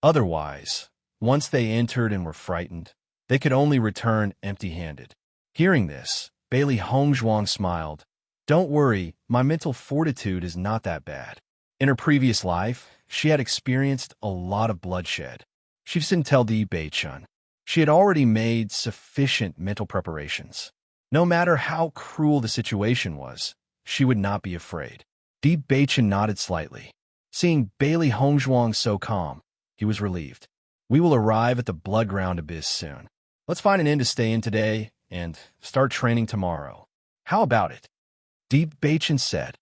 Otherwise, once they entered and were frightened, they could only return empty-handed. Hearing this, Bailey Hongzhuang smiled. Don't worry, my mental fortitude is not that bad. In her previous life, she had experienced a lot of bloodshed. She didn't tell Di Beichen. She had already made sufficient mental preparations. No matter how cruel the situation was, she would not be afraid. Di Beichen nodded slightly. Seeing Bailey Hongzhuang so calm, he was relieved. We will arrive at the Bloodground Abyss soon. Let's find an inn to stay in today and start training tomorrow. How about it? Di Beichen said.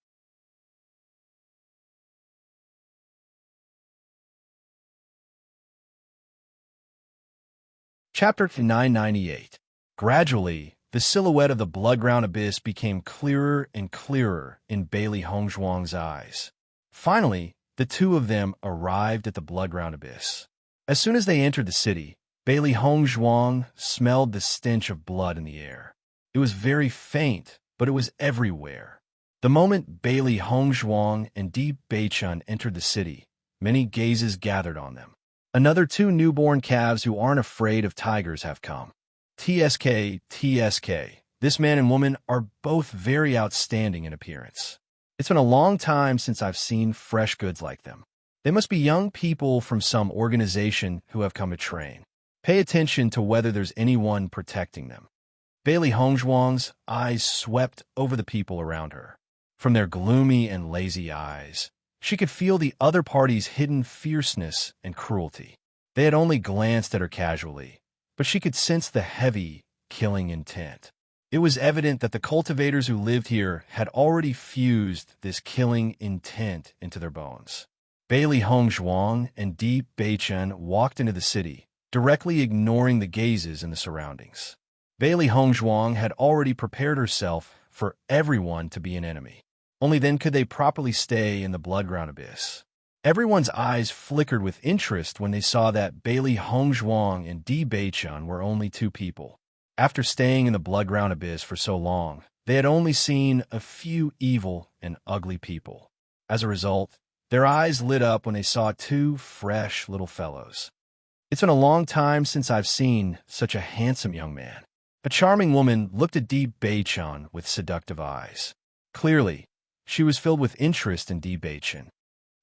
Chapter 998. Gradually, the silhouette of the Bloodground Abyss became clearer and clearer in Bailey Hongzhuang's eyes. Finally, the two of them arrived at the Bloodground Abyss. As soon as they entered the city, Bailey Hongzhuang smelled the stench of blood in the air. It was very faint, but it was everywhere. The moment Bailey Hongzhuang and Di Beichen entered the city, many gazes gathered on them. Another two newborn calves who aren't afraid of tigers have come. TSK. This man and woman are both very outstanding in appearance. It's been a long time since I've seen fresh goods like them. They must be young people from some organization who have come to train. Pay attention to whether there's anyone protecting them. Bailey Hongzhuang's eyes swept over the people around her. From their gloomy and lazy eyes, she could feel the other party's hidden fierceness and cruelty. They had only glanced at her casually, but she could sense the heavy, killing intent. It was evident that the cultivators who lived here had already fused this killing intent into their bones. Bailey Hongzhuang and Di Beichen walked into the city, directly ignoring the gazes in the surroundings. Bailey Hongzhuang had already prepared herself for everyone to be an enemy. Only then could they properly stay in the blood-ground abyss. Everyone's eyes flickered with interest when they saw that Bailey Hongzhuang and Di Beichen were only two people. After staying in the blood-ground abyss for so long, they had only seen a few evil and ugly people. As a result, their eyes lit up when they saw two fresh little fellows. It's been a long time since I've seen such a handsome young man. A charming woman looked at Di Beichen with seductive eyes. Clearly, she was filled with interest in Di Beichen.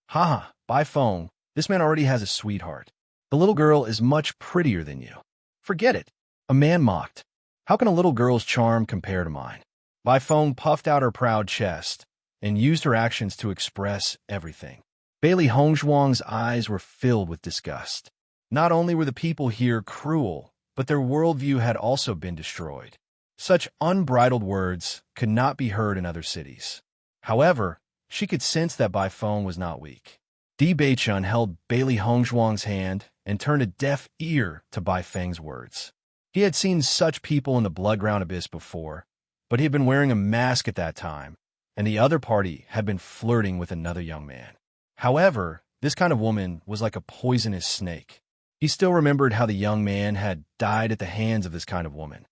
Haha, by phone, this man already has a sweetheart. The little girl is much prettier than you. Forget it, a man mocked. How can a little girl's charm compare to mine? By phone puffed out her proud chest and used her actions to express everything. Bailey Hongzhuang's eyes were filled with disgust. Not only were the people here cruel, but their worldview had also been destroyed. Such unbridled words could not be heard in other cities. However, she could sense that Bai Feng was not weak. Di Beichen held Bailey Hongzhuang's hand and turned a deaf ear to Bai Feng's words. He had seen such people in the blood-ground abyss before, but he had been wearing a mask at that time, and the other party had been flirting with another young man. However, this kind of woman was like a poisonous snake. He still remembered how the young man had died at the hands of this kind of woman.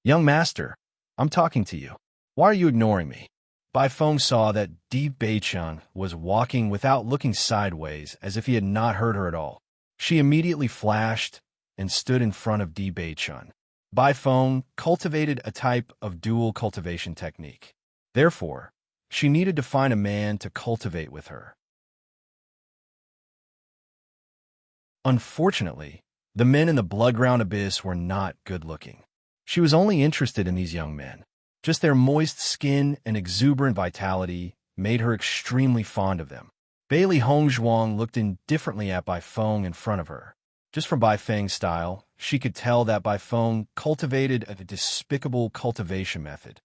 "Young master, I'm talking to you. Why are you ignoring me?" Bai Feng saw that Di Beichen was walking without looking sideways, as if he had not heard her at all. She immediately flashed and stood in front of Di Beichen. Bai Feng cultivated a type of dual cultivation technique. Therefore, she needed to find a man to cultivate with her. Unfortunately, the men in the blood-ground abyss were not good-looking. She was only interested in these young men. Just their moist skin and exuberant vitality made her extremely fond of them. Bailey Hongzhuang looked indifferently at Bai Feng in front of her. Just from Bai Feng's style, she could tell that Bai Feng cultivated a despicable cultivation method.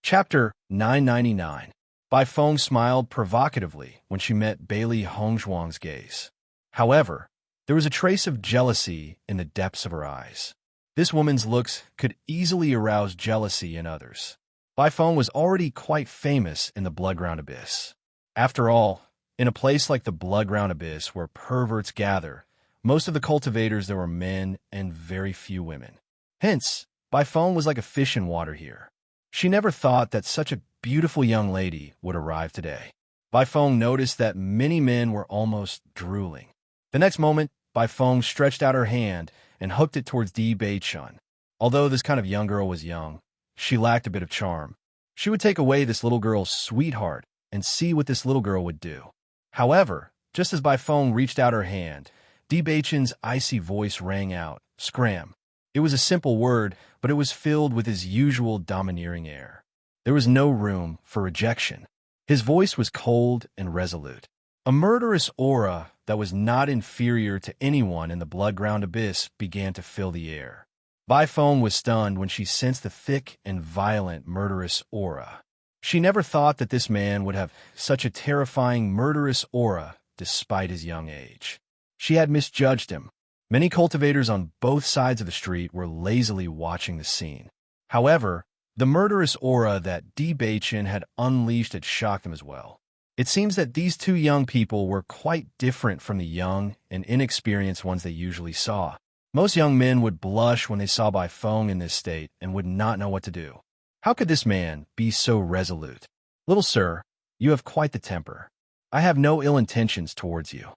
Chapter 999. Bai Feng smiled provocatively when she met Bailey Hongzhuang's gaze. However, there was a trace of jealousy in the depths of her eyes. This woman's looks could easily arouse jealousy in others. Bai Feng was already quite famous in the blood-ground abyss. After all, in a place like the blood-ground abyss where perverts gather, most of the cultivators there were men and very few women. Hence, Bai Feng was like a fish in water here. She never thought that such a beautiful young lady would arrive today. Bai Feng noticed that many men were almost drooling. The next moment, Bai Feng stretched out her hand and hooked it towards Di Beichen. Although this kind of young girl was young, she lacked a bit of charm. She would take away this little girl's sweetheart and see what this little girl would do. However, just as Bai Feng reached out her hand, Di Beichen's icy voice rang out, "Scram." It was a simple word, but it was filled with his usual domineering air. There was no room for rejection. His voice was cold and resolute. A murderous aura that was not inferior to anyone in the blood-ground abyss began to fill the air. Bai Feng was stunned when she sensed the thick and violent murderous aura. She never thought that this man would have such a terrifying murderous aura despite his young age. She had misjudged him. Many cultivators on both sides of the street were lazily watching the scene. However, the murderous aura that Di Beichen had unleashed had shocked them as well. It seems that these two young people were quite different from the young and inexperienced ones they usually saw. Most young men would blush when they saw Bai Feng in this state and would not know what to do. How could this man be so resolute? "Little sir, you have quite the temper. I have no ill intentions towards you."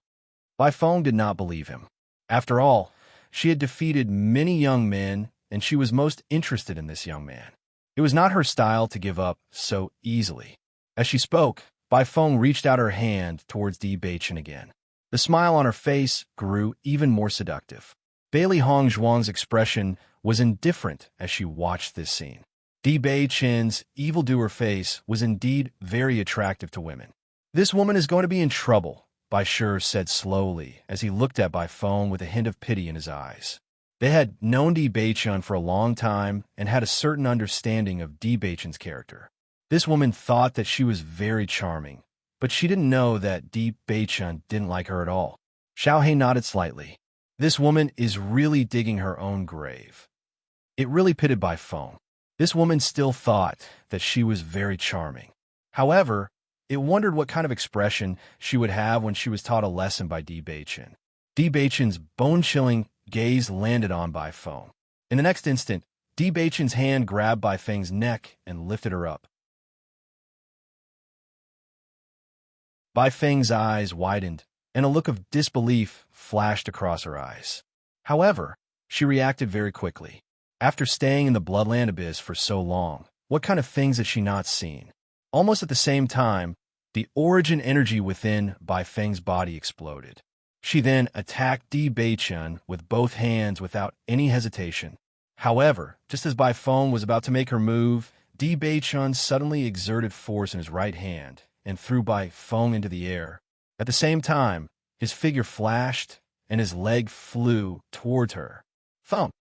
Bai Feng did not believe him. After all, she had defeated many young men and she was most interested in this young man. It was not her style to give up so easily. As she spoke, Bai Feng reached out her hand towards Di Beichen again. The smile on her face grew even more seductive. Bailey Hongzhuang's expression was indifferent as she watched this scene. Di Beichen's evildoer face was indeed very attractive to women. "This woman is going to be in trouble," Bai Shi said slowly as he looked at Bai Feng with a hint of pity in his eyes. They had known Di Beichen for a long time and had a certain understanding of Di Beichen's character. This woman thought that she was very charming, but she didn't know that Di Beichen didn't like her at all. Xiao He nodded slightly. This woman is really digging her own grave. It really pitted Bai Feng. This woman still thought that she was very charming. However, it wondered what kind of expression she would have when she was taught a lesson by Di Beichen. Di Beichen's bone-chilling gaze landed on Bai Feng. In the next instant, Di Beichen's hand grabbed Bai Feng's neck and lifted her up. Bai Feng's eyes widened, and a look of disbelief flashed across her eyes. However, she reacted very quickly. After staying in the Bloodland Abyss for so long, what kind of things had she not seen? Almost at the same time, the origin energy within Bai Feng's body exploded. She then attacked Di Beichen with both hands without any hesitation. However, just as Bai Feng was about to make her move, Di Beichen suddenly exerted force in his right hand and threw Bai Feng into the air. At the same time, his figure flashed and his leg flew towards her. Thump!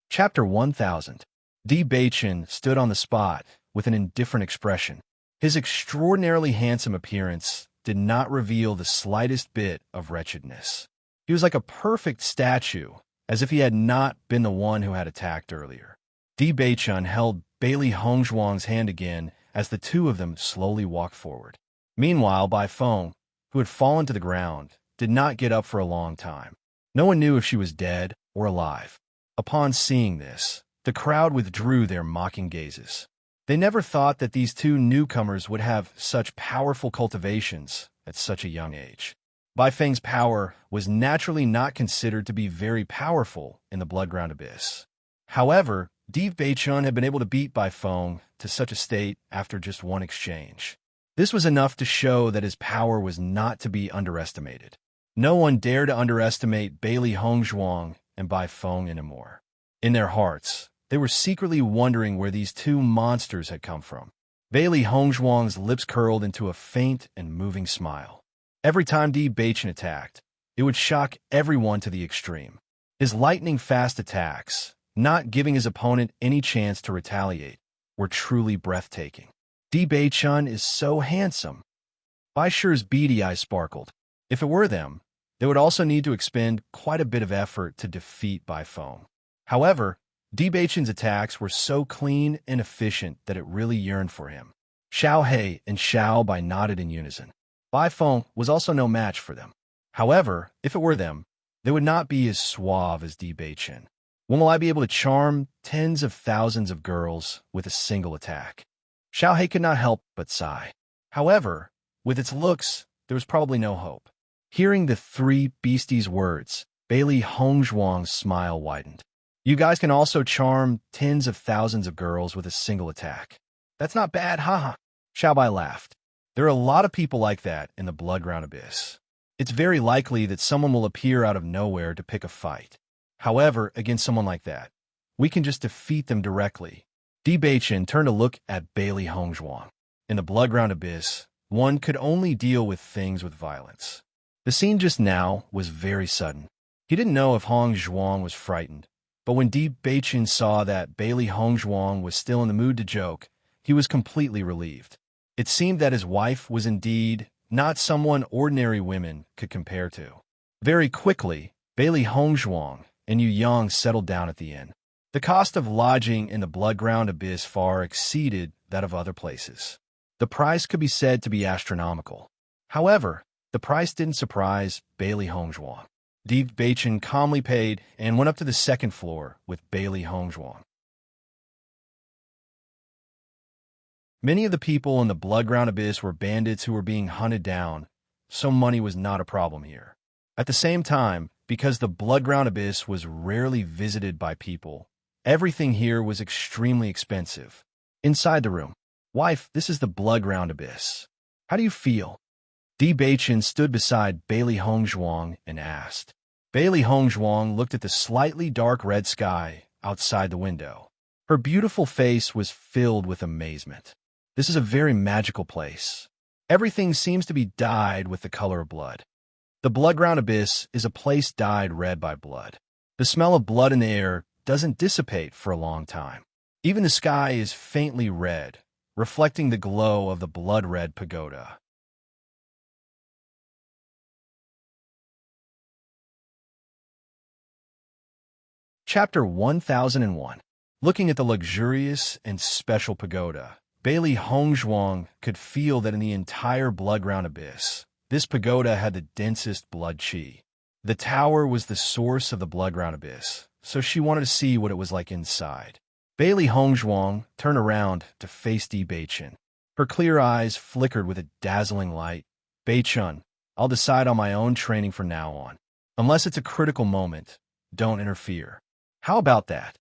Chapter 1000. Di Beichen stood on the spot with an indifferent expression. His extraordinarily handsome appearance did not reveal the slightest bit of wretchedness. He was like a perfect statue, as if he had not been the one who had attacked earlier. Di Beichen held Bailey Hongzhuang's hand again as the two of them slowly walked forward. Meanwhile, Bai Feng, who had fallen to the ground, did not get up for a long time. No one knew if she was dead or alive. Upon seeing this, the crowd withdrew their mocking gazes. They never thought that these two newcomers would have such powerful cultivations at such a young age. Bai Feng's power was naturally not considered to be very powerful in the Bloodground Abyss. However, Di Beichen had been able to beat Bai Feng to such a state after just one exchange. This was enough to show that his power was not to be underestimated. No one dared to underestimate Bailey Hongzhuang and Bai Feng anymore. In their hearts, they were secretly wondering where these two monsters had come from. Bailey Hongzhuang's lips curled into a faint and moving smile. Every time Di Beichen attacked, it would shock everyone to the extreme. His lightning-fast attacks, not giving his opponent any chance to retaliate, were truly breathtaking. Di Beichen is so handsome. Bai Shi's beady eyes sparkled. If it were them, they would also need to expend quite a bit of effort to defeat Bai Feng. However, Di Beichen's attacks were so clean and efficient that it really yearned for him. Xiao He and Xiao Bai nodded in unison. Bai Feng was also no match for them. However, if it were them, they would not be as suave as Di Beichen. When will I be able to charm tens of thousands of girls with a single attack? Xiao He could not help but sigh. However, with its looks, there was probably no hope. Hearing the three beasties' words, Bailey Hongzhuang's smile widened. You guys can also charm tens of thousands of girls with a single attack. That's not bad, haha. Xiao Bai laughed. There are a lot of people like that in the Bloodground Abyss. It's very likely that someone will appear out of nowhere to pick a fight. However, against someone like that, we can just defeat them directly. Di Beichen turned to look at Bailey Hongzhuang. In the Bloodground Abyss, one could only deal with things with violence. The scene just now was very sudden. He didn't know if Hongzhuang was frightened, but when Di Beichen saw that Bailey Hongzhuang was still in the mood to joke, he was completely relieved. It seemed that his wife was indeed not someone ordinary women could compare to. Very quickly, Bailey Hongzhuang and Yu Yang settled down at the inn. The cost of lodging in the Bloodground Abyss far exceeded that of other places. The price could be said to be astronomical. However, the price didn't surprise Bailey Hongzhuang. Di Beichen calmly paid and went up to the second floor with Bailey Hongzhuang. Many of the people in the Bloodground Abyss were bandits who were being hunted down, so money was not a problem here. At the same time, because the Bloodground Abyss was rarely visited by people, everything here was extremely expensive. Inside the room, "Wife, this is the Bloodground Abyss. How do you feel?" Di Beichen stood beside Bailey Hongzhuang and asked. Bailey Hongzhuang looked at the slightly dark red sky outside the window. Her beautiful face was filled with amazement. "This is a very magical place. Everything seems to be dyed with the color of blood. The Bloodground Abyss is a place dyed red by blood. The smell of blood in the air doesn't dissipate for a long time. Even the sky is faintly red, reflecting the glow of the blood-red pagoda." Chapter 1001. Looking at the luxurious and special pagoda, Bailey Hongzhuang could feel that in the entire Bloodground Abyss, this pagoda had the densest blood qi. The tower was the source of the Bloodground Abyss, so she wanted to see what it was like inside. Bailey Hongzhuang turned around to face Di Beichen. Her clear eyes flickered with a dazzling light. "Beichun, I'll decide on my own training from now on. Unless it's a critical moment, don't interfere." How about that?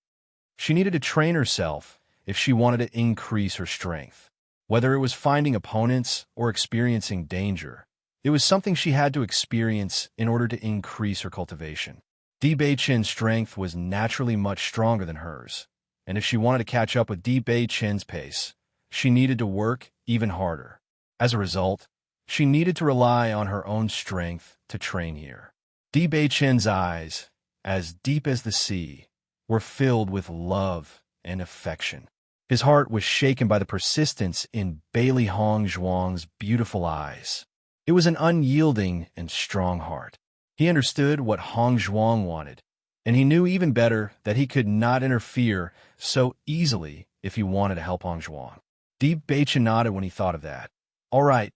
She needed to train herself if she wanted to increase her strength. Whether it was finding opponents or experiencing danger, it was something she had to experience in order to increase her cultivation. Di Beichen's strength was naturally much stronger than hers, and if she wanted to catch up with Di Beichen's pace, she needed to work even harder. As a result, she needed to rely on her own strength to train here. Di Beichen's eyes, as deep as the sea, were filled with love and affection. His heart was shaken by the persistence in Bailey Hongzhuang's beautiful eyes. It was an unyielding and strong heart. He understood what Hongzhuang wanted, and he knew even better that he could not interfere so easily if he wanted to help Hongzhuang. Di Beichen nodded when he thought of that. "All right,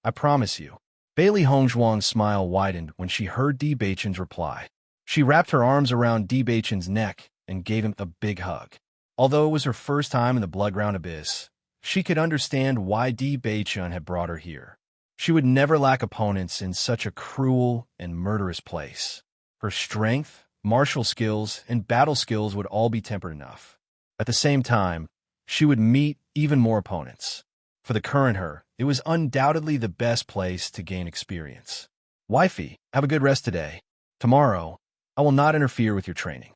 I promise you." Bailey Hongzhuang's smile widened when she heard Di Beichen's reply. She wrapped her arms around Di Beichen's neck and gave him a big hug. Although it was her first time in the Bloodground Abyss, she could understand why Di Beichen had brought her here. She would never lack opponents in such a cruel and murderous place. Her strength, martial skills, and battle skills would all be tempered enough. At the same time, she would meet even more opponents. For the current her, it was undoubtedly the best place to gain experience. "Wifey, have a good rest today. Tomorrow, I will not interfere with your training,"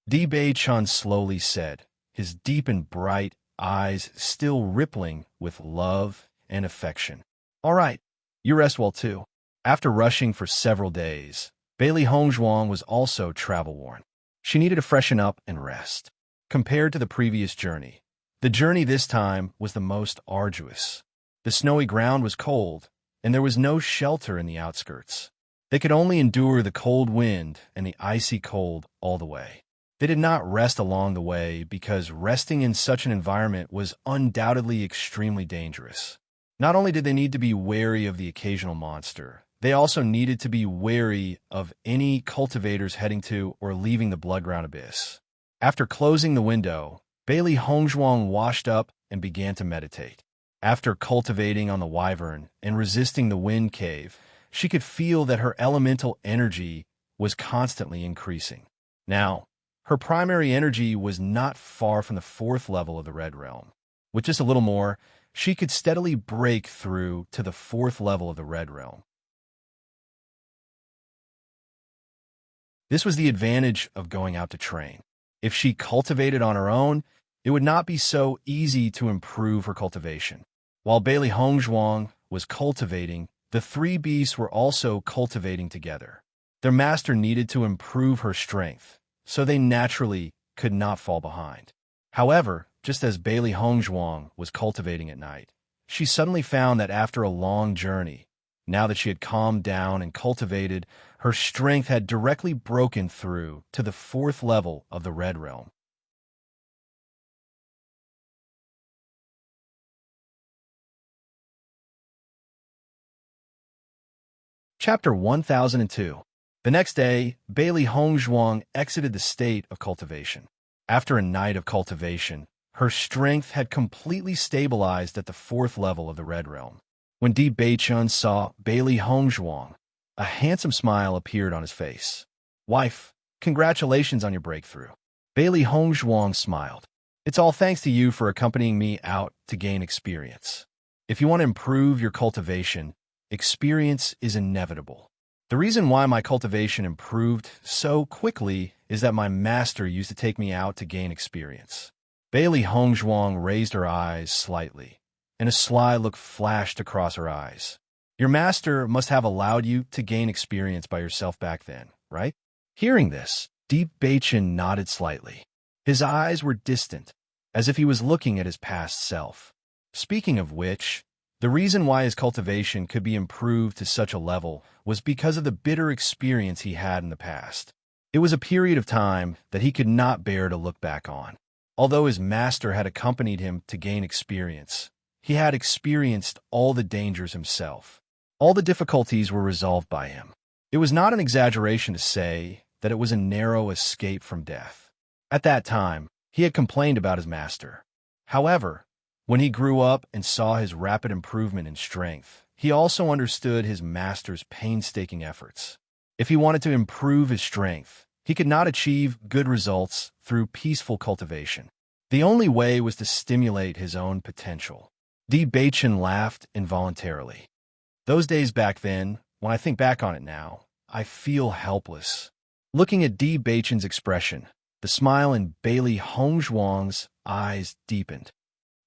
Di Beichen slowly said, his deep and bright eyes still rippling with love and affection. "All right, you rest well too." After rushing for several days, Bailey Hongzhuang was also travel-worn. She needed to freshen up and rest. Compared to the previous journey, the journey this time was the most arduous. The snowy ground was cold, and there was no shelter in the outskirts. They could only endure the cold wind and the icy cold all the way. They did not rest along the way because resting in such an environment was undoubtedly extremely dangerous. Not only did they need to be wary of the occasional monster, they also needed to be wary of any cultivators heading to or leaving the Bloodground Abyss. After closing the window, Bailey Hongzhuang washed up and began to meditate. After cultivating on the wyvern and resisting the wind cave, she could feel that her elemental energy was constantly increasing. Now, her primary energy was not far from the 4th level of the Red Realm. With just a little more, she could steadily break through to the 4th level of the Red Realm. This was the advantage of going out to train. If she cultivated on her own, it would not be so easy to improve her cultivation. While Bailey Hongzhuang was cultivating, the 3 beasts were also cultivating together. Their master needed to improve her strength, so they naturally could not fall behind. However, just as Bailey Hongzhuang was cultivating at night, she suddenly found that after a long journey, now that she had calmed down and cultivated, her strength had directly broken through to the 4th level of the Red Realm. Chapter 1002. The next day, Bailey Hongzhuang exited the state of cultivation. After a night of cultivation, Her strength had completely stabilized at the 4th level of the Red Realm. When Di Beichun saw Bailey Hongzhuang, a handsome smile appeared on his face. "Wife, congratulations on your breakthrough." Bailey Hongzhuang smiled. "It's all thanks to you for accompanying me out to gain experience. If you want to improve your cultivation, experience is inevitable. The reason why my cultivation improved so quickly is that my master used to take me out to gain experience." Bailey Hongzhuang raised her eyes slightly, and a sly look flashed across her eyes. "Your master must have allowed you to gain experience by yourself back then, right?" Hearing this, Di Beichun nodded slightly. His eyes were distant, as if he was looking at his past self. Speaking of which, the reason why his cultivation could be improved to such a level was because of the bitter experience he had in the past. It was a period of time that he could not bear to look back on. Although his master had accompanied him to gain experience, he had experienced all the dangers himself. All the difficulties were resolved by him. It was not an exaggeration to say that it was a narrow escape from death. At that time, he had complained about his master. However, when he grew up and saw his rapid improvement in strength, he also understood his master's painstaking efforts. If he wanted to improve his strength, he could not achieve good results through peaceful cultivation. The only way was to stimulate his own potential. Di Beichun laughed involuntarily. Those days back then, when I think back on it now, I feel helpless. Looking at Di Beichun's expression, the smile in Bailey Hongzhuang's eyes deepened.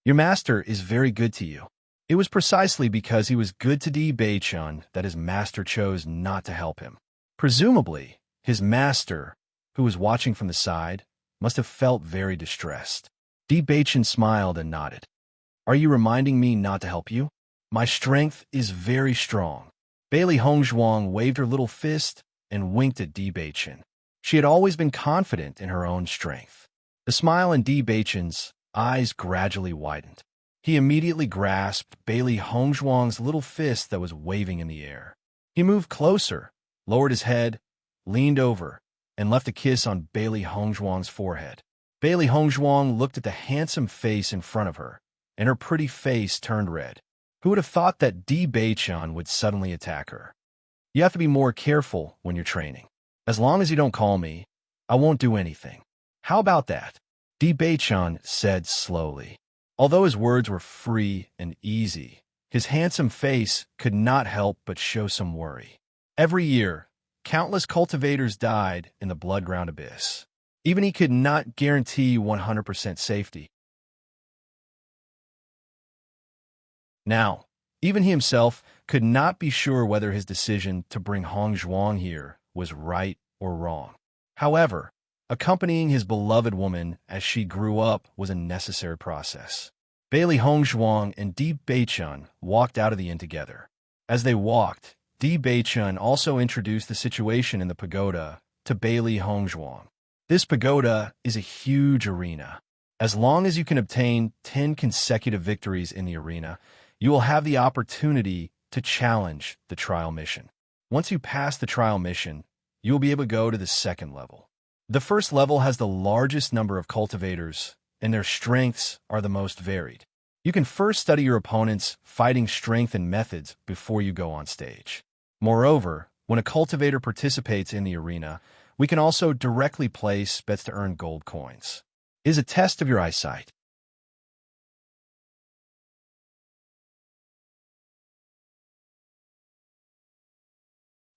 "Your master is very good to you." It was precisely because he was good to Di Beichun that his master chose not to help him. Presumably, his master, who was watching from the side, must have felt very distressed. Di Beichun smiled and nodded. "Are you reminding me not to help you? My strength is very strong." Bailey Hongzhuang waved her little fist and winked at Di Beichun. She had always been confident in her own strength. The smile in Di Beichun's eyes gradually widened. He immediately grasped Bailey Hongzhuang's little fist that was waving in the air. He moved closer, lowered his head, leaned over, and left a kiss on Bailey Hongzhuang's forehead. Bailey Hongzhuang looked at the handsome face in front of her, and her pretty face turned red. Who would have thought that Di Beichun would suddenly attack her? "You have to be more careful when you're training. As long as you don't call me, I won't do anything. How about that?" Di Beichun said slowly. Although his words were free and easy, his handsome face could not help but show some worry. Every year, countless cultivators died in the blood-ground abyss. Even he could not guarantee 100% safety. Now, even he himself could not be sure whether his decision to bring Hongzhuang here was right or wrong. However, accompanying his beloved woman as she grew up was a necessary process. Bailey Hongzhuang and Di Beichun walked out of the inn together. As they walked, Di Beichun also introduced the situation in the pagoda to Bailey Hongzhuang. This pagoda is a huge arena. As long as you can obtain 10 consecutive victories in the arena, you will have the opportunity to challenge the trial mission. Once you pass the trial mission, you will be able to go to the 2nd level. The 1st level has the largest number of cultivators, and their strengths are the most varied. You can first study your opponent's fighting strength and methods before you go on stage. Moreover, when a cultivator participates in the arena, we can also directly place bets to earn gold coins. It is a test of your eyesight.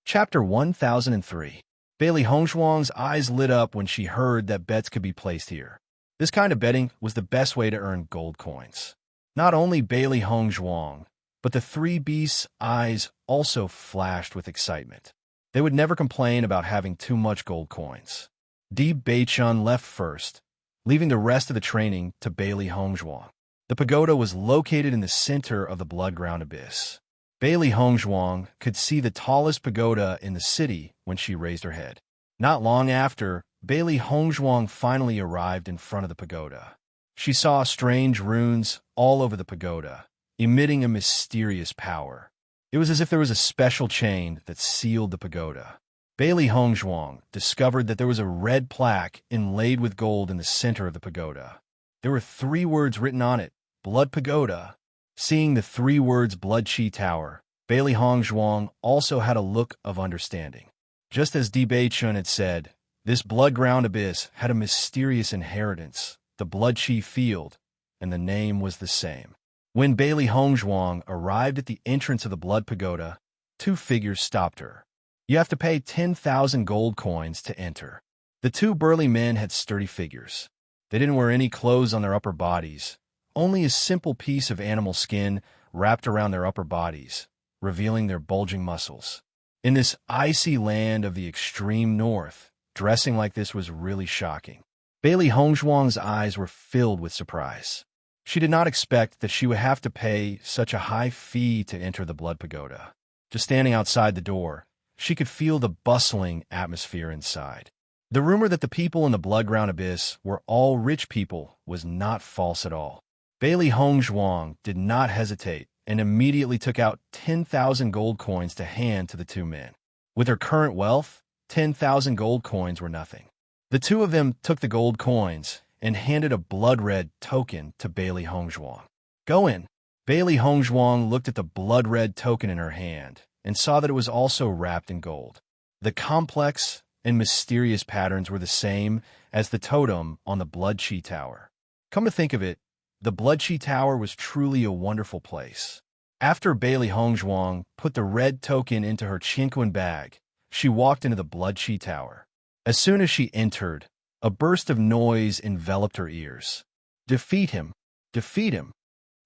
Chapter 1003. Bailey Hongzhuang's eyes lit up when she heard that bets could be placed here. This kind of betting was the best way to earn gold coins. Not only Bailey Hongzhuang, but the 3 beasts' eyes also flashed with excitement. They would never complain about having too much gold coins. Di Beichun left first, leaving the rest of the training to Bailey Hongzhuang. The pagoda was located in the center of the blood-ground abyss. Bailey Hongzhuang could see the tallest pagoda in the city when she raised her head. Not long after, Bailey Hongzhuang finally arrived in front of the pagoda. She saw strange runes all over the pagoda, emitting a mysterious power. It was as if there was a special chain that sealed the pagoda. Bailey Hongzhuang discovered that there was a red plaque inlaid with gold in the center of the pagoda. There were 3 words written on it, Blood Pagoda. Seeing the 3 words Blood Chi Tower, Bailey Hongzhuang also had a look of understanding. Just as Di Beichun had said, this blood-ground abyss had a mysterious inheritance, the Blood Chi Field, and the name was the same. When Bailey Hongzhuang arrived at the entrance of the Blood Pagoda, 2 figures stopped her. You have to pay 10,000 gold coins to enter. The 2 burly men had sturdy figures. They didn't wear any clothes on their upper bodies, only a simple piece of animal skin wrapped around their upper bodies, revealing their bulging muscles. In this icy land of the extreme north, dressing like this was really shocking. Bailey Hongzhuang's eyes were filled with surprise. She did not expect that she would have to pay such a high fee to enter the Blood Pagoda. Just standing outside the door, she could feel the bustling atmosphere inside. The rumor that the people in the blood-ground abyss were all rich people was not false at all. Bailey Hongzhuang did not hesitate and immediately took out 10,000 gold coins to hand to the 2 men. With her current wealth, 10,000 gold coins were nothing. The 2 of them took the gold coins and handed a blood-red token to Bailey Hongzhuang. Go in. Bailey Hongzhuang looked at the blood-red token in her hand and saw that it was also wrapped in gold. The complex and mysterious patterns were the same as the totem on the Blood Chi Tower. Come to think of it, the Blood Chi Tower was truly a wonderful place. After Bailey Hongzhuang put the red token into her Qinquan bag, she walked into the Blood Chi Tower. As soon as she entered, a burst of noise enveloped her ears. Defeat him! Defeat him!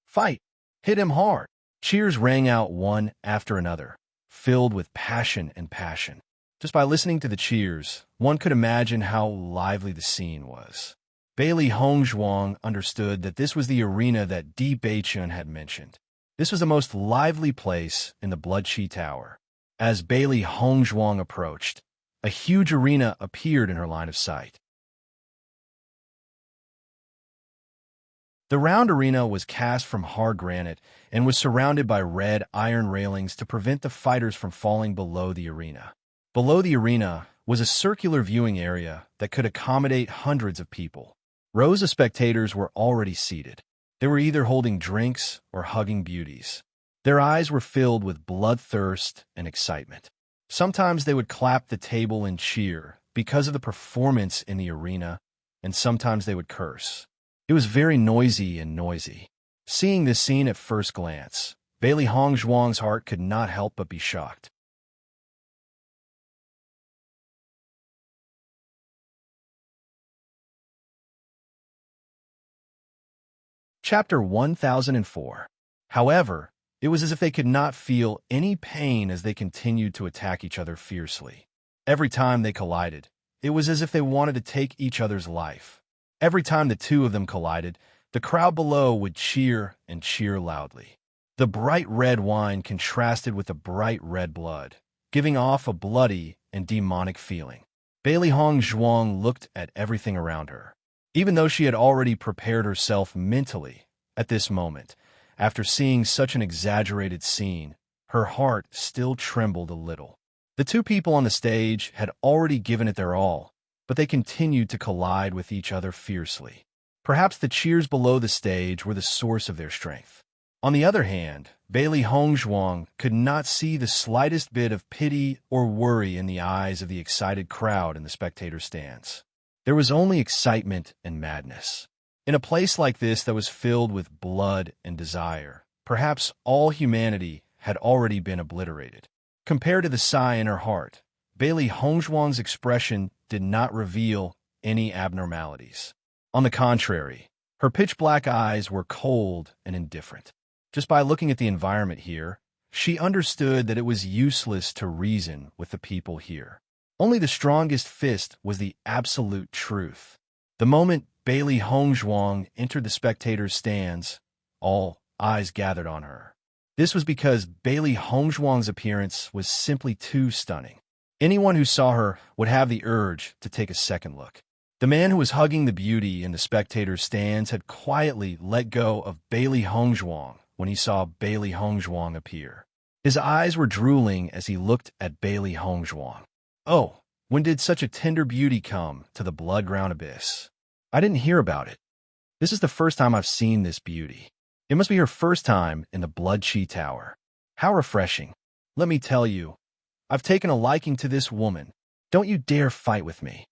Fight! Hit him hard! Cheers rang out one after another, filled with passion and passion. Just by listening to the cheers, one could imagine how lively the scene was. Bailey Hongzhuang understood that this was the arena that Di Beichun had mentioned. This was the most lively place in the Blood Chi Tower. As Bailey Hongzhuang approached, a huge arena appeared in her line of sight. The round arena was cast from hard granite and was surrounded by red iron railings to prevent the fighters from falling below the arena. Below the arena was a circular viewing area that could accommodate hundreds of people. Rows of spectators were already seated. They were either holding drinks or hugging beauties. Their eyes were filled with bloodthirst and excitement. Sometimes they would clap the table and cheer because of the performance in the arena, and sometimes they would curse. It was very noisy and noisy. Seeing this scene at first glance, Bailey Hongzhuang's heart could not help but be shocked. Chapter 1004. However, it was as if they could not feel any pain as they continued to attack each other fiercely. Every time they collided, it was as if they wanted to take each other's life. Every time the 2 of them collided, the crowd below would cheer and cheer loudly. The bright red wine contrasted with the bright red blood, giving off a bloody and demonic feeling. Bailey Hongzhuang looked at everything around her. Even though she had already prepared herself mentally at this moment, after seeing such an exaggerated scene, her heart still trembled a little. The 2 people on the stage had already given it their all, but they continued to collide with each other fiercely. Perhaps the cheers below the stage were the source of their strength. On the other hand, Bailey Hongzhuang could not see the slightest bit of pity or worry in the eyes of the excited crowd in the spectator stands. There was only excitement and madness. In a place like this that was filled with blood and desire, perhaps all humanity had already been obliterated. Compared to the sigh in her heart, Bailey Hongzhuang's expression did not reveal any abnormalities. On the contrary, her pitch-black eyes were cold and indifferent. Just by looking at the environment here, she understood that it was useless to reason with the people here. Only the strongest fist was the absolute truth. The moment Bailey Hongzhuang entered the spectators' stands, all eyes gathered on her. This was because Bailey Hongzhuang's appearance was simply too stunning. Anyone who saw her would have the urge to take a second look. The man who was hugging the beauty in the spectators' stands had quietly let go of Bailey Hongzhuang when he saw Bailey Hongzhuang appear. His eyes were drooling as he looked at Bailey Hongzhuang. Oh, when did such a tender beauty come to the blood-ground abyss? I didn't hear about it. This is the first time I've seen this beauty. It must be her first time in the Blood Chi Tower. How refreshing. Let me tell you, I've taken a liking to this woman. Don't you dare fight with me.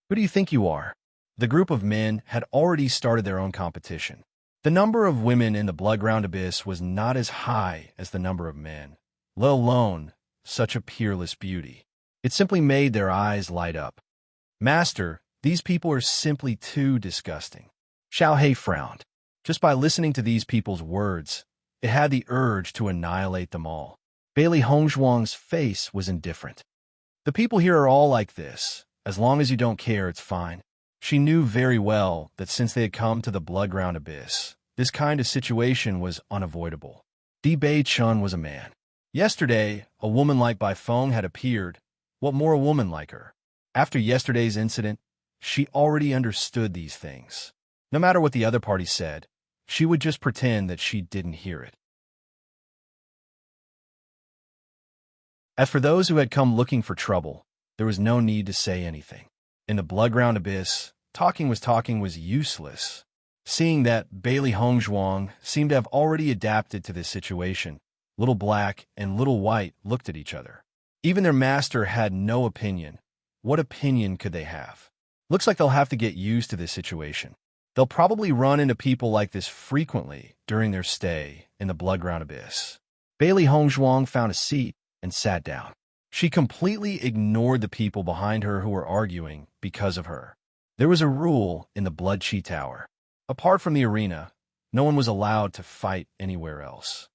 Who do you think you are? The group of men had already started their own competition. The number of women in the Bloodground Abyss was not as high as the number of men, let alone such a peerless beauty. It simply made their eyes light up. Master, these people are simply too disgusting. Xiao He frowned. Just by listening to these people's words, it had the urge to annihilate them all. Bailey Hongzhuang's face was indifferent. The people here are all like this. As long as you don't care, it's fine. She knew very well that since they had come to the Bloodground Abyss, this kind of situation was unavoidable. Di Bei-chun was a man. Yesterday, a woman like Bai Feng had appeared. What more a woman like her? After yesterday's incident, she already understood these things. No matter what the other party said, she would just pretend that she didn't hear it. As for those who had come looking for trouble, there was no need to say anything. In the Bloodground Abyss, talking was useless. Seeing that Bailey Hongzhuang seemed to have already adapted to this situation, Little Black and Little White looked at each other. Even their master had no opinion. What opinion could they have? Looks like they'll have to get used to this situation. They'll probably run into people like this frequently during their stay in the Bloodground Abyss. Bailey Hongzhuang found a seat and sat down. She completely ignored the people behind her who were arguing because of her. There was a rule in the Blood Chi Tower. Apart from the arena, no one was allowed to fight anywhere else.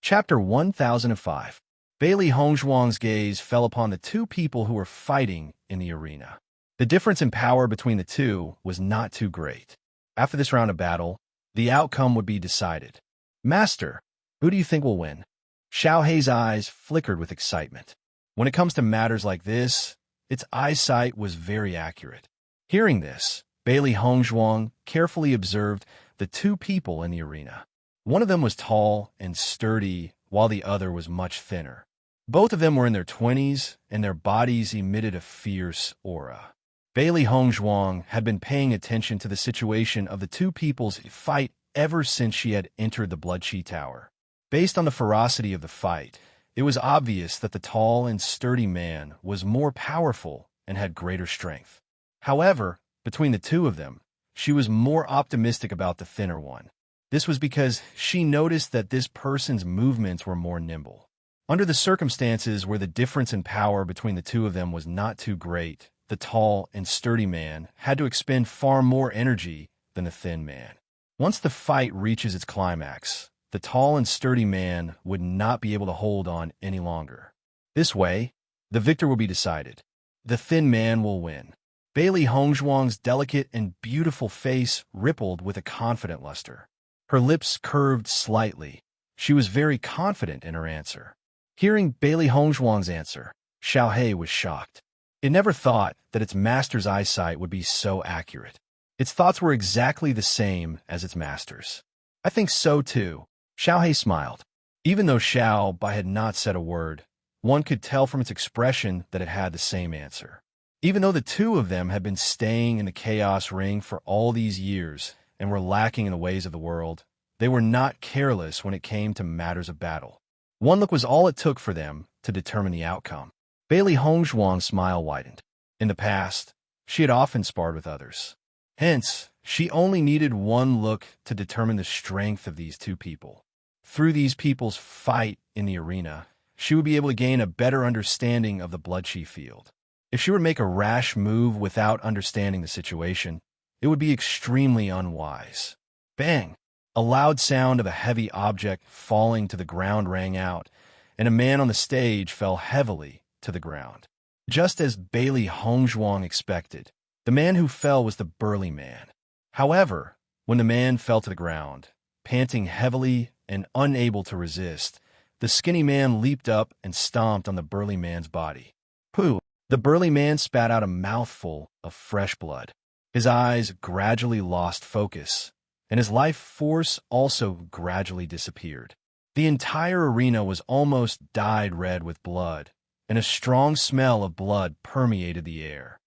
Chapter 1005. Bailey Hongzhuang's gaze fell upon the two people who were fighting in the arena. The difference in power between the two was not too great. After this round of battle, the outcome would be decided. Master, who do you think will win? Xiao Hei's eyes flickered with excitement. When it comes to matters like this, its eyesight was very accurate. Hearing this, Bailey Hongzhuang carefully observed the two people in the arena. One of them was tall and sturdy, while the other was much thinner. Both of them were in their 20s, and their bodies emitted a fierce aura. Bailey Hongzhuang had been paying attention to the situation of the two people's fight ever since she had entered the Blood Chi Tower. Based on the ferocity of the fight, it was obvious that the tall and sturdy man was more powerful and had greater strength. However, between the two of them, she was more optimistic about the thinner one. This was because she noticed that this person's movements were more nimble. Under the circumstances where the difference in power between the two of them was not too great, the tall and sturdy man had to expend far more energy than the thin man. Once the fight reaches its climax, the tall and sturdy man would not be able to hold on any longer. This way, the victor will be decided. The thin man will win. Bailey Hongzhuang's delicate and beautiful face rippled with a confident luster. Her lips curved slightly. She was very confident in her answer. Hearing Bailey Hongzhuang's answer, Xiao He was shocked. It never thought that its master's eyesight would be so accurate. Its thoughts were exactly the same as its master's. I think so too. Xiao He smiled. Even though Xiao Bai had not said a word, one could tell from its expression that it had the same answer. Even though the two of them had been staying in the Chaos Ring for all these years, and were lacking in the ways of the world, they were not careless when it came to matters of battle. One look was all it took for them to determine the outcome. Bailey Hongzhuang's smile widened. In the past, she had often sparred with others. Hence, she only needed one look to determine the strength of these two people. Through these people's fight in the arena, she would be able to gain a better understanding of the Blood Chi field. If she were to make a rash move without understanding the situation, it would be extremely unwise. Bang! A loud sound of a heavy object falling to the ground rang out, and a man on the stage fell heavily to the ground. Just as Bailey Hongzhuang expected, the man who fell was the burly man. However, when the man fell to the ground, panting heavily and unable to resist, the skinny man leaped up and stomped on the burly man's body. Pooh! The burly man spat out a mouthful of fresh blood. His eyes gradually lost focus, and his life force also gradually disappeared. The entire arena was almost dyed red with blood, and a strong smell of blood permeated the air.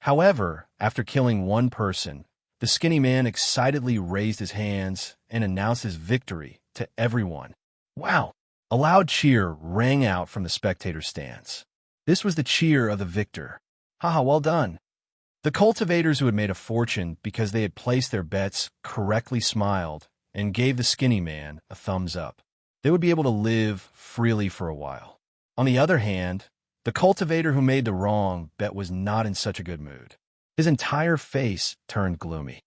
However, after killing one person, the skinny man excitedly raised his hands and announced his victory to everyone. Wow! A loud cheer rang out from the spectator stands. This was the cheer of the victor. Haha, well done! The cultivators who had made a fortune because they had placed their bets correctly smiled and gave the skinny man a thumbs up. They would be able to live freely for a while. On the other hand, the cultivator who made the wrong bet was not in such a good mood. His entire face turned gloomy.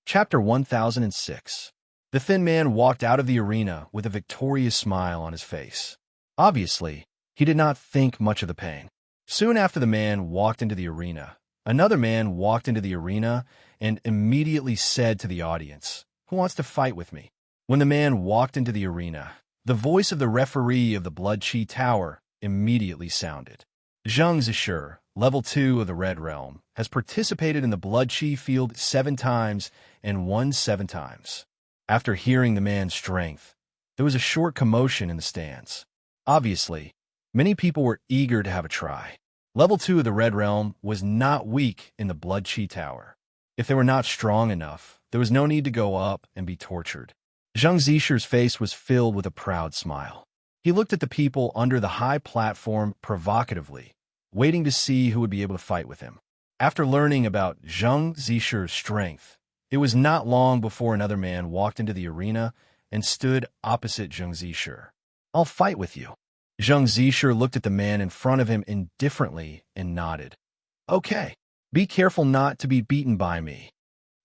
Chapter 1006. The thin man walked out of the arena with a victorious smile on his face. Obviously, he did not think much of the pain. Soon after the man walked into the arena, another man walked into the arena and immediately said to the audience, "Who wants to fight with me?" When the man walked into the arena, the voice of the referee of the Blood Chi Tower immediately sounded. Zheng Zishur, level 2 of the Red Realm, has participated in the Blood Chi field 7 times and won 7 times. After hearing the man's strength, there was a short commotion in the stands. Obviously, many people were eager to have a try. Level 2 of the Red Realm was not weak in the Blood Chi Tower. If they were not strong enough, there was no need to go up and be tortured. Zheng Zishur's face was filled with a proud smile. He looked at the people under the high platform provocatively, waiting to see who would be able to fight with him. After learning about Zheng Zishur's strength, it was not long before another man walked into the arena and stood opposite Zheng Zishur. "I'll fight with you." Zheng Zishur looked at the man in front of him indifferently and nodded. "Okay, be careful not to be beaten by me."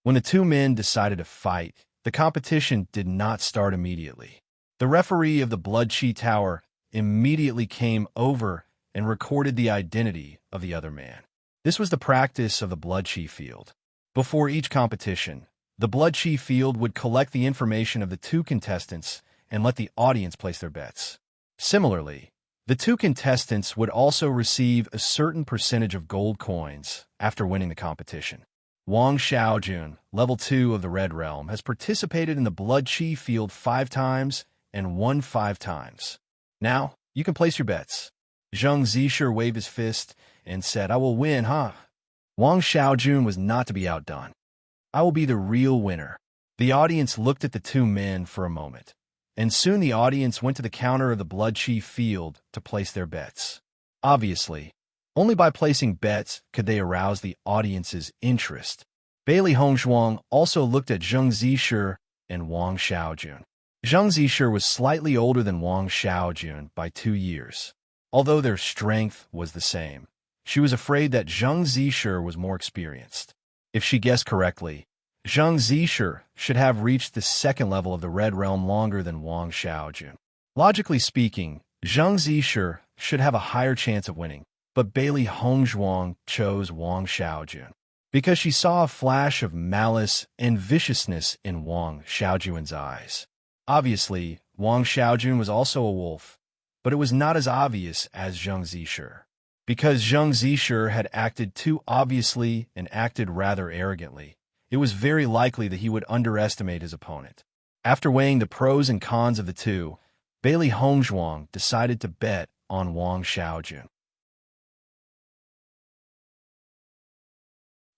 When the two men decided to fight, the competition did not start immediately. The referee of the Blood Chi Tower immediately came over and recorded the identity of the other man. This was the practice of the Blood Chi field. Before each competition, the Blood Chi field would collect the information of the two contestants and let the audience place their bets. Similarly, the two contestants would also receive a certain percentage of gold coins after winning the competition. Wang Xiaojun, level 2 of the Red Realm, has participated in the Blood Chi field 5 times and won 5 times. Now, you can place your bets. Zheng Zishur waved his fist and said, "I will win, huh?" Wang Xiaojun was not to be outdone. "I will be the real winner." The audience looked at the two men for a moment, and soon the audience went to the counter of the Blood Chi field to place their bets. Obviously, only by placing bets could they arouse the audience's interest. Bailey Hongzhuang also looked at Zheng Zishur and Wang Xiaojun. Zheng Zishur was slightly older than Wang Xiaojun by 2 years. Although their strength was the same, she was afraid that Zheng Zishur was more experienced. If she guessed correctly, Zheng Zishur should have reached the 2nd level of the Red Realm longer than Wang Xiaojun. Logically speaking, Zheng Zishur should have a higher chance of winning, but Bailey Hongzhuang chose Wang Xiaojun because she saw a flash of malice and viciousness in Wang Xiaojun's eyes. Obviously, Wang Xiaojun was also a wolf, but it was not as obvious as Zheng Zishur. Because Zheng Zishur had acted too obviously and acted rather arrogantly, it was very likely that he would underestimate his opponent. After weighing the pros and cons of the two, Bailey Hongzhuang decided to bet on Wang Xiaojun.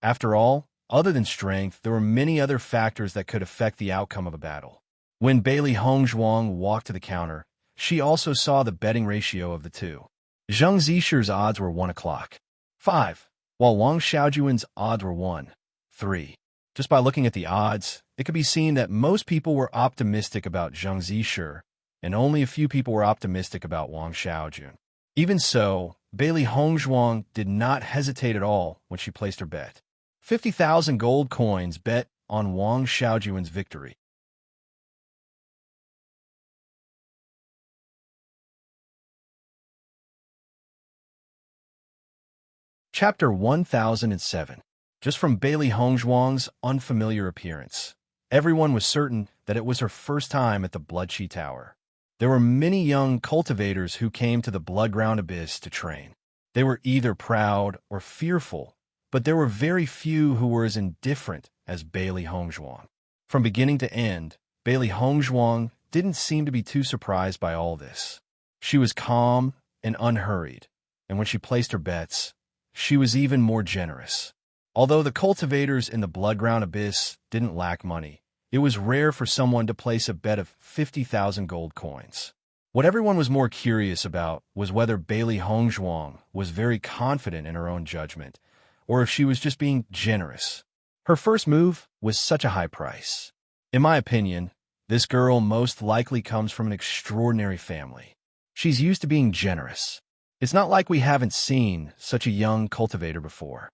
After all, other than strength, there were many other factors that could affect the outcome of a battle. When Bailey Hongzhuang walked to the counter, she also saw the betting ratio of the two. Zheng Zishur's odds were 1/5, while Wang Xiaojun's odds were 1/3. Just by looking at the odds, it could be seen that most people were optimistic about Zheng Zishur, and only a few people were optimistic about Wang Xiaojun. Even so, Bailey Hongzhuang did not hesitate at all when she placed her bet. 50,000 gold coins bet on Wang Xiaojun's victory. Chapter 1007. Just from Bailey Hongzhuang's unfamiliar appearance, everyone was certain that it was her first time at the Blood Chi Tower. There were many young cultivators who came to the blood-ground abyss to train. They were either proud or fearful, but there were very few who were as indifferent as Bailey Hongzhuang. From beginning to end, Bailey Hongzhuang didn't seem to be too surprised by all this. She was calm and unhurried, and when she placed her bets, she was even more generous. Although the cultivators in the blood-ground abyss didn't lack money, it was rare for someone to place a bet of 50,000 gold coins. What everyone was more curious about was whether Bailey Hongzhuang was very confident in her own judgment, or if she was just being generous. Her first move was such a high price. In my opinion, this girl most likely comes from an extraordinary family. She's used to being generous. It's not like we haven't seen such a young cultivator before.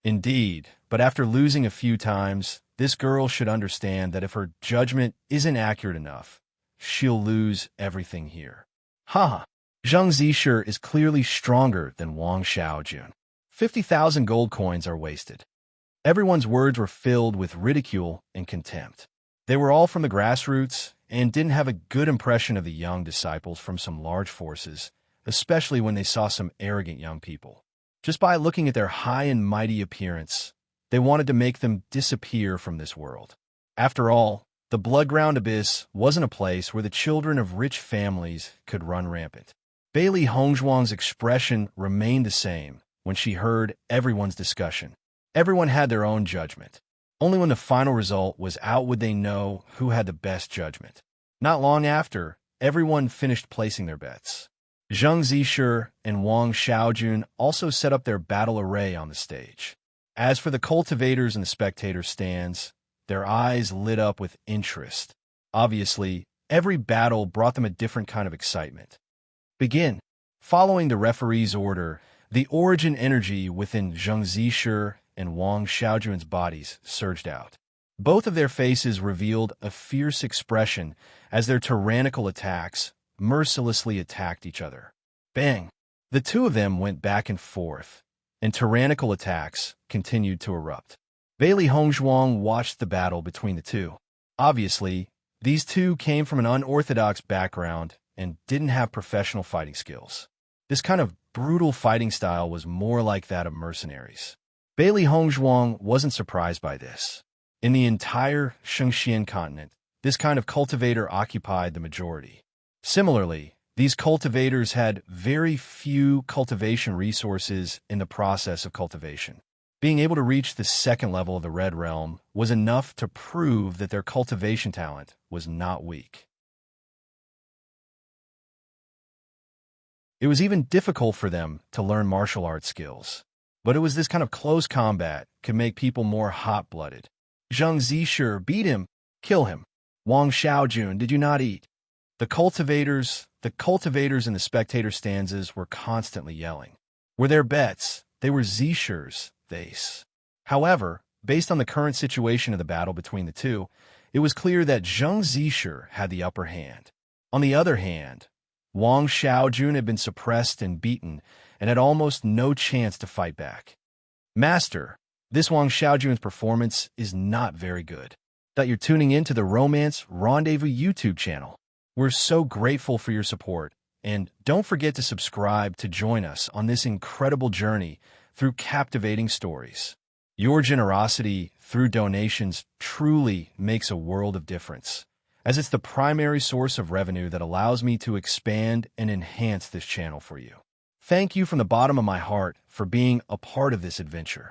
Indeed, but after losing a few times, this girl should understand that if her judgment isn't accurate enough, she'll lose everything here. Haha, Zheng Zisher is clearly stronger than Wang Xiaojun. 50,000 gold coins are wasted. Everyone's words were filled with ridicule and contempt. They were all from the grassroots and didn't have a good impression of the young disciples from some large forces, especially when they saw some arrogant young people. Just by looking at their high and mighty appearance, they wanted to make them disappear from this world. After all, the blood-ground abyss wasn't a place where the children of rich families could run rampant. Bailey Hongzhuang's expression remained the same when she heard everyone's discussion. Everyone had their own judgment. Only when the final result was out would they know who had the best judgment. Not long after, everyone finished placing their bets. Zheng Zisher and Wang Xiaojun also set up their battle array on the stage. As for the cultivators and the spectator stands, their eyes lit up with interest. Obviously, every battle brought them a different kind of excitement. Begin. Following the referee's order, the origin energy within Zheng Zisher and Wang Xiaojun's bodies surged out. Both of their faces revealed a fierce expression as their tyrannical attacks mercilessly attacked each other. Bang! The two of them went back and forth, and tyrannical attacks continued to erupt. Bailey Hongzhuang watched the battle between the two. Obviously, these two came from an unorthodox background and didn't have professional fighting skills. This kind of brutal fighting style was more like that of mercenaries. Bailey Hongzhuang wasn't surprised by this. In the entire Shengxian continent, this kind of cultivator occupied the majority. Similarly, these cultivators had very few cultivation resources in the process of cultivation. Being able to reach the second level of the Red Realm was enough to prove that their cultivation talent was not weak. It was even difficult for them to learn martial arts skills. But it was this kind of close combat could make people more hot-blooded. Zheng Zisher, beat him, kill him. Wang Xiaojun, did you not eat? The cultivators in the spectator stanzas were constantly yelling. Were their bets? They were Zisher's, theirs. However, based on the current situation of the battle between the two, it was clear that Zheng Zisher had the upper hand. On the other hand, Wang Xiaojun had been suppressed and beaten and had almost no chance to fight back. Master, this Wang Xiaojun's performance is not very good. That you're tuning in to the Romance Rendezvous YouTube channel. We're so grateful for your support, and don't forget to subscribe to join us on this incredible journey through captivating stories. Your generosity through donations truly makes a world of difference, as it's the primary source of revenue that allows me to expand and enhance this channel for you. Thank you from the bottom of my heart for being a part of this adventure.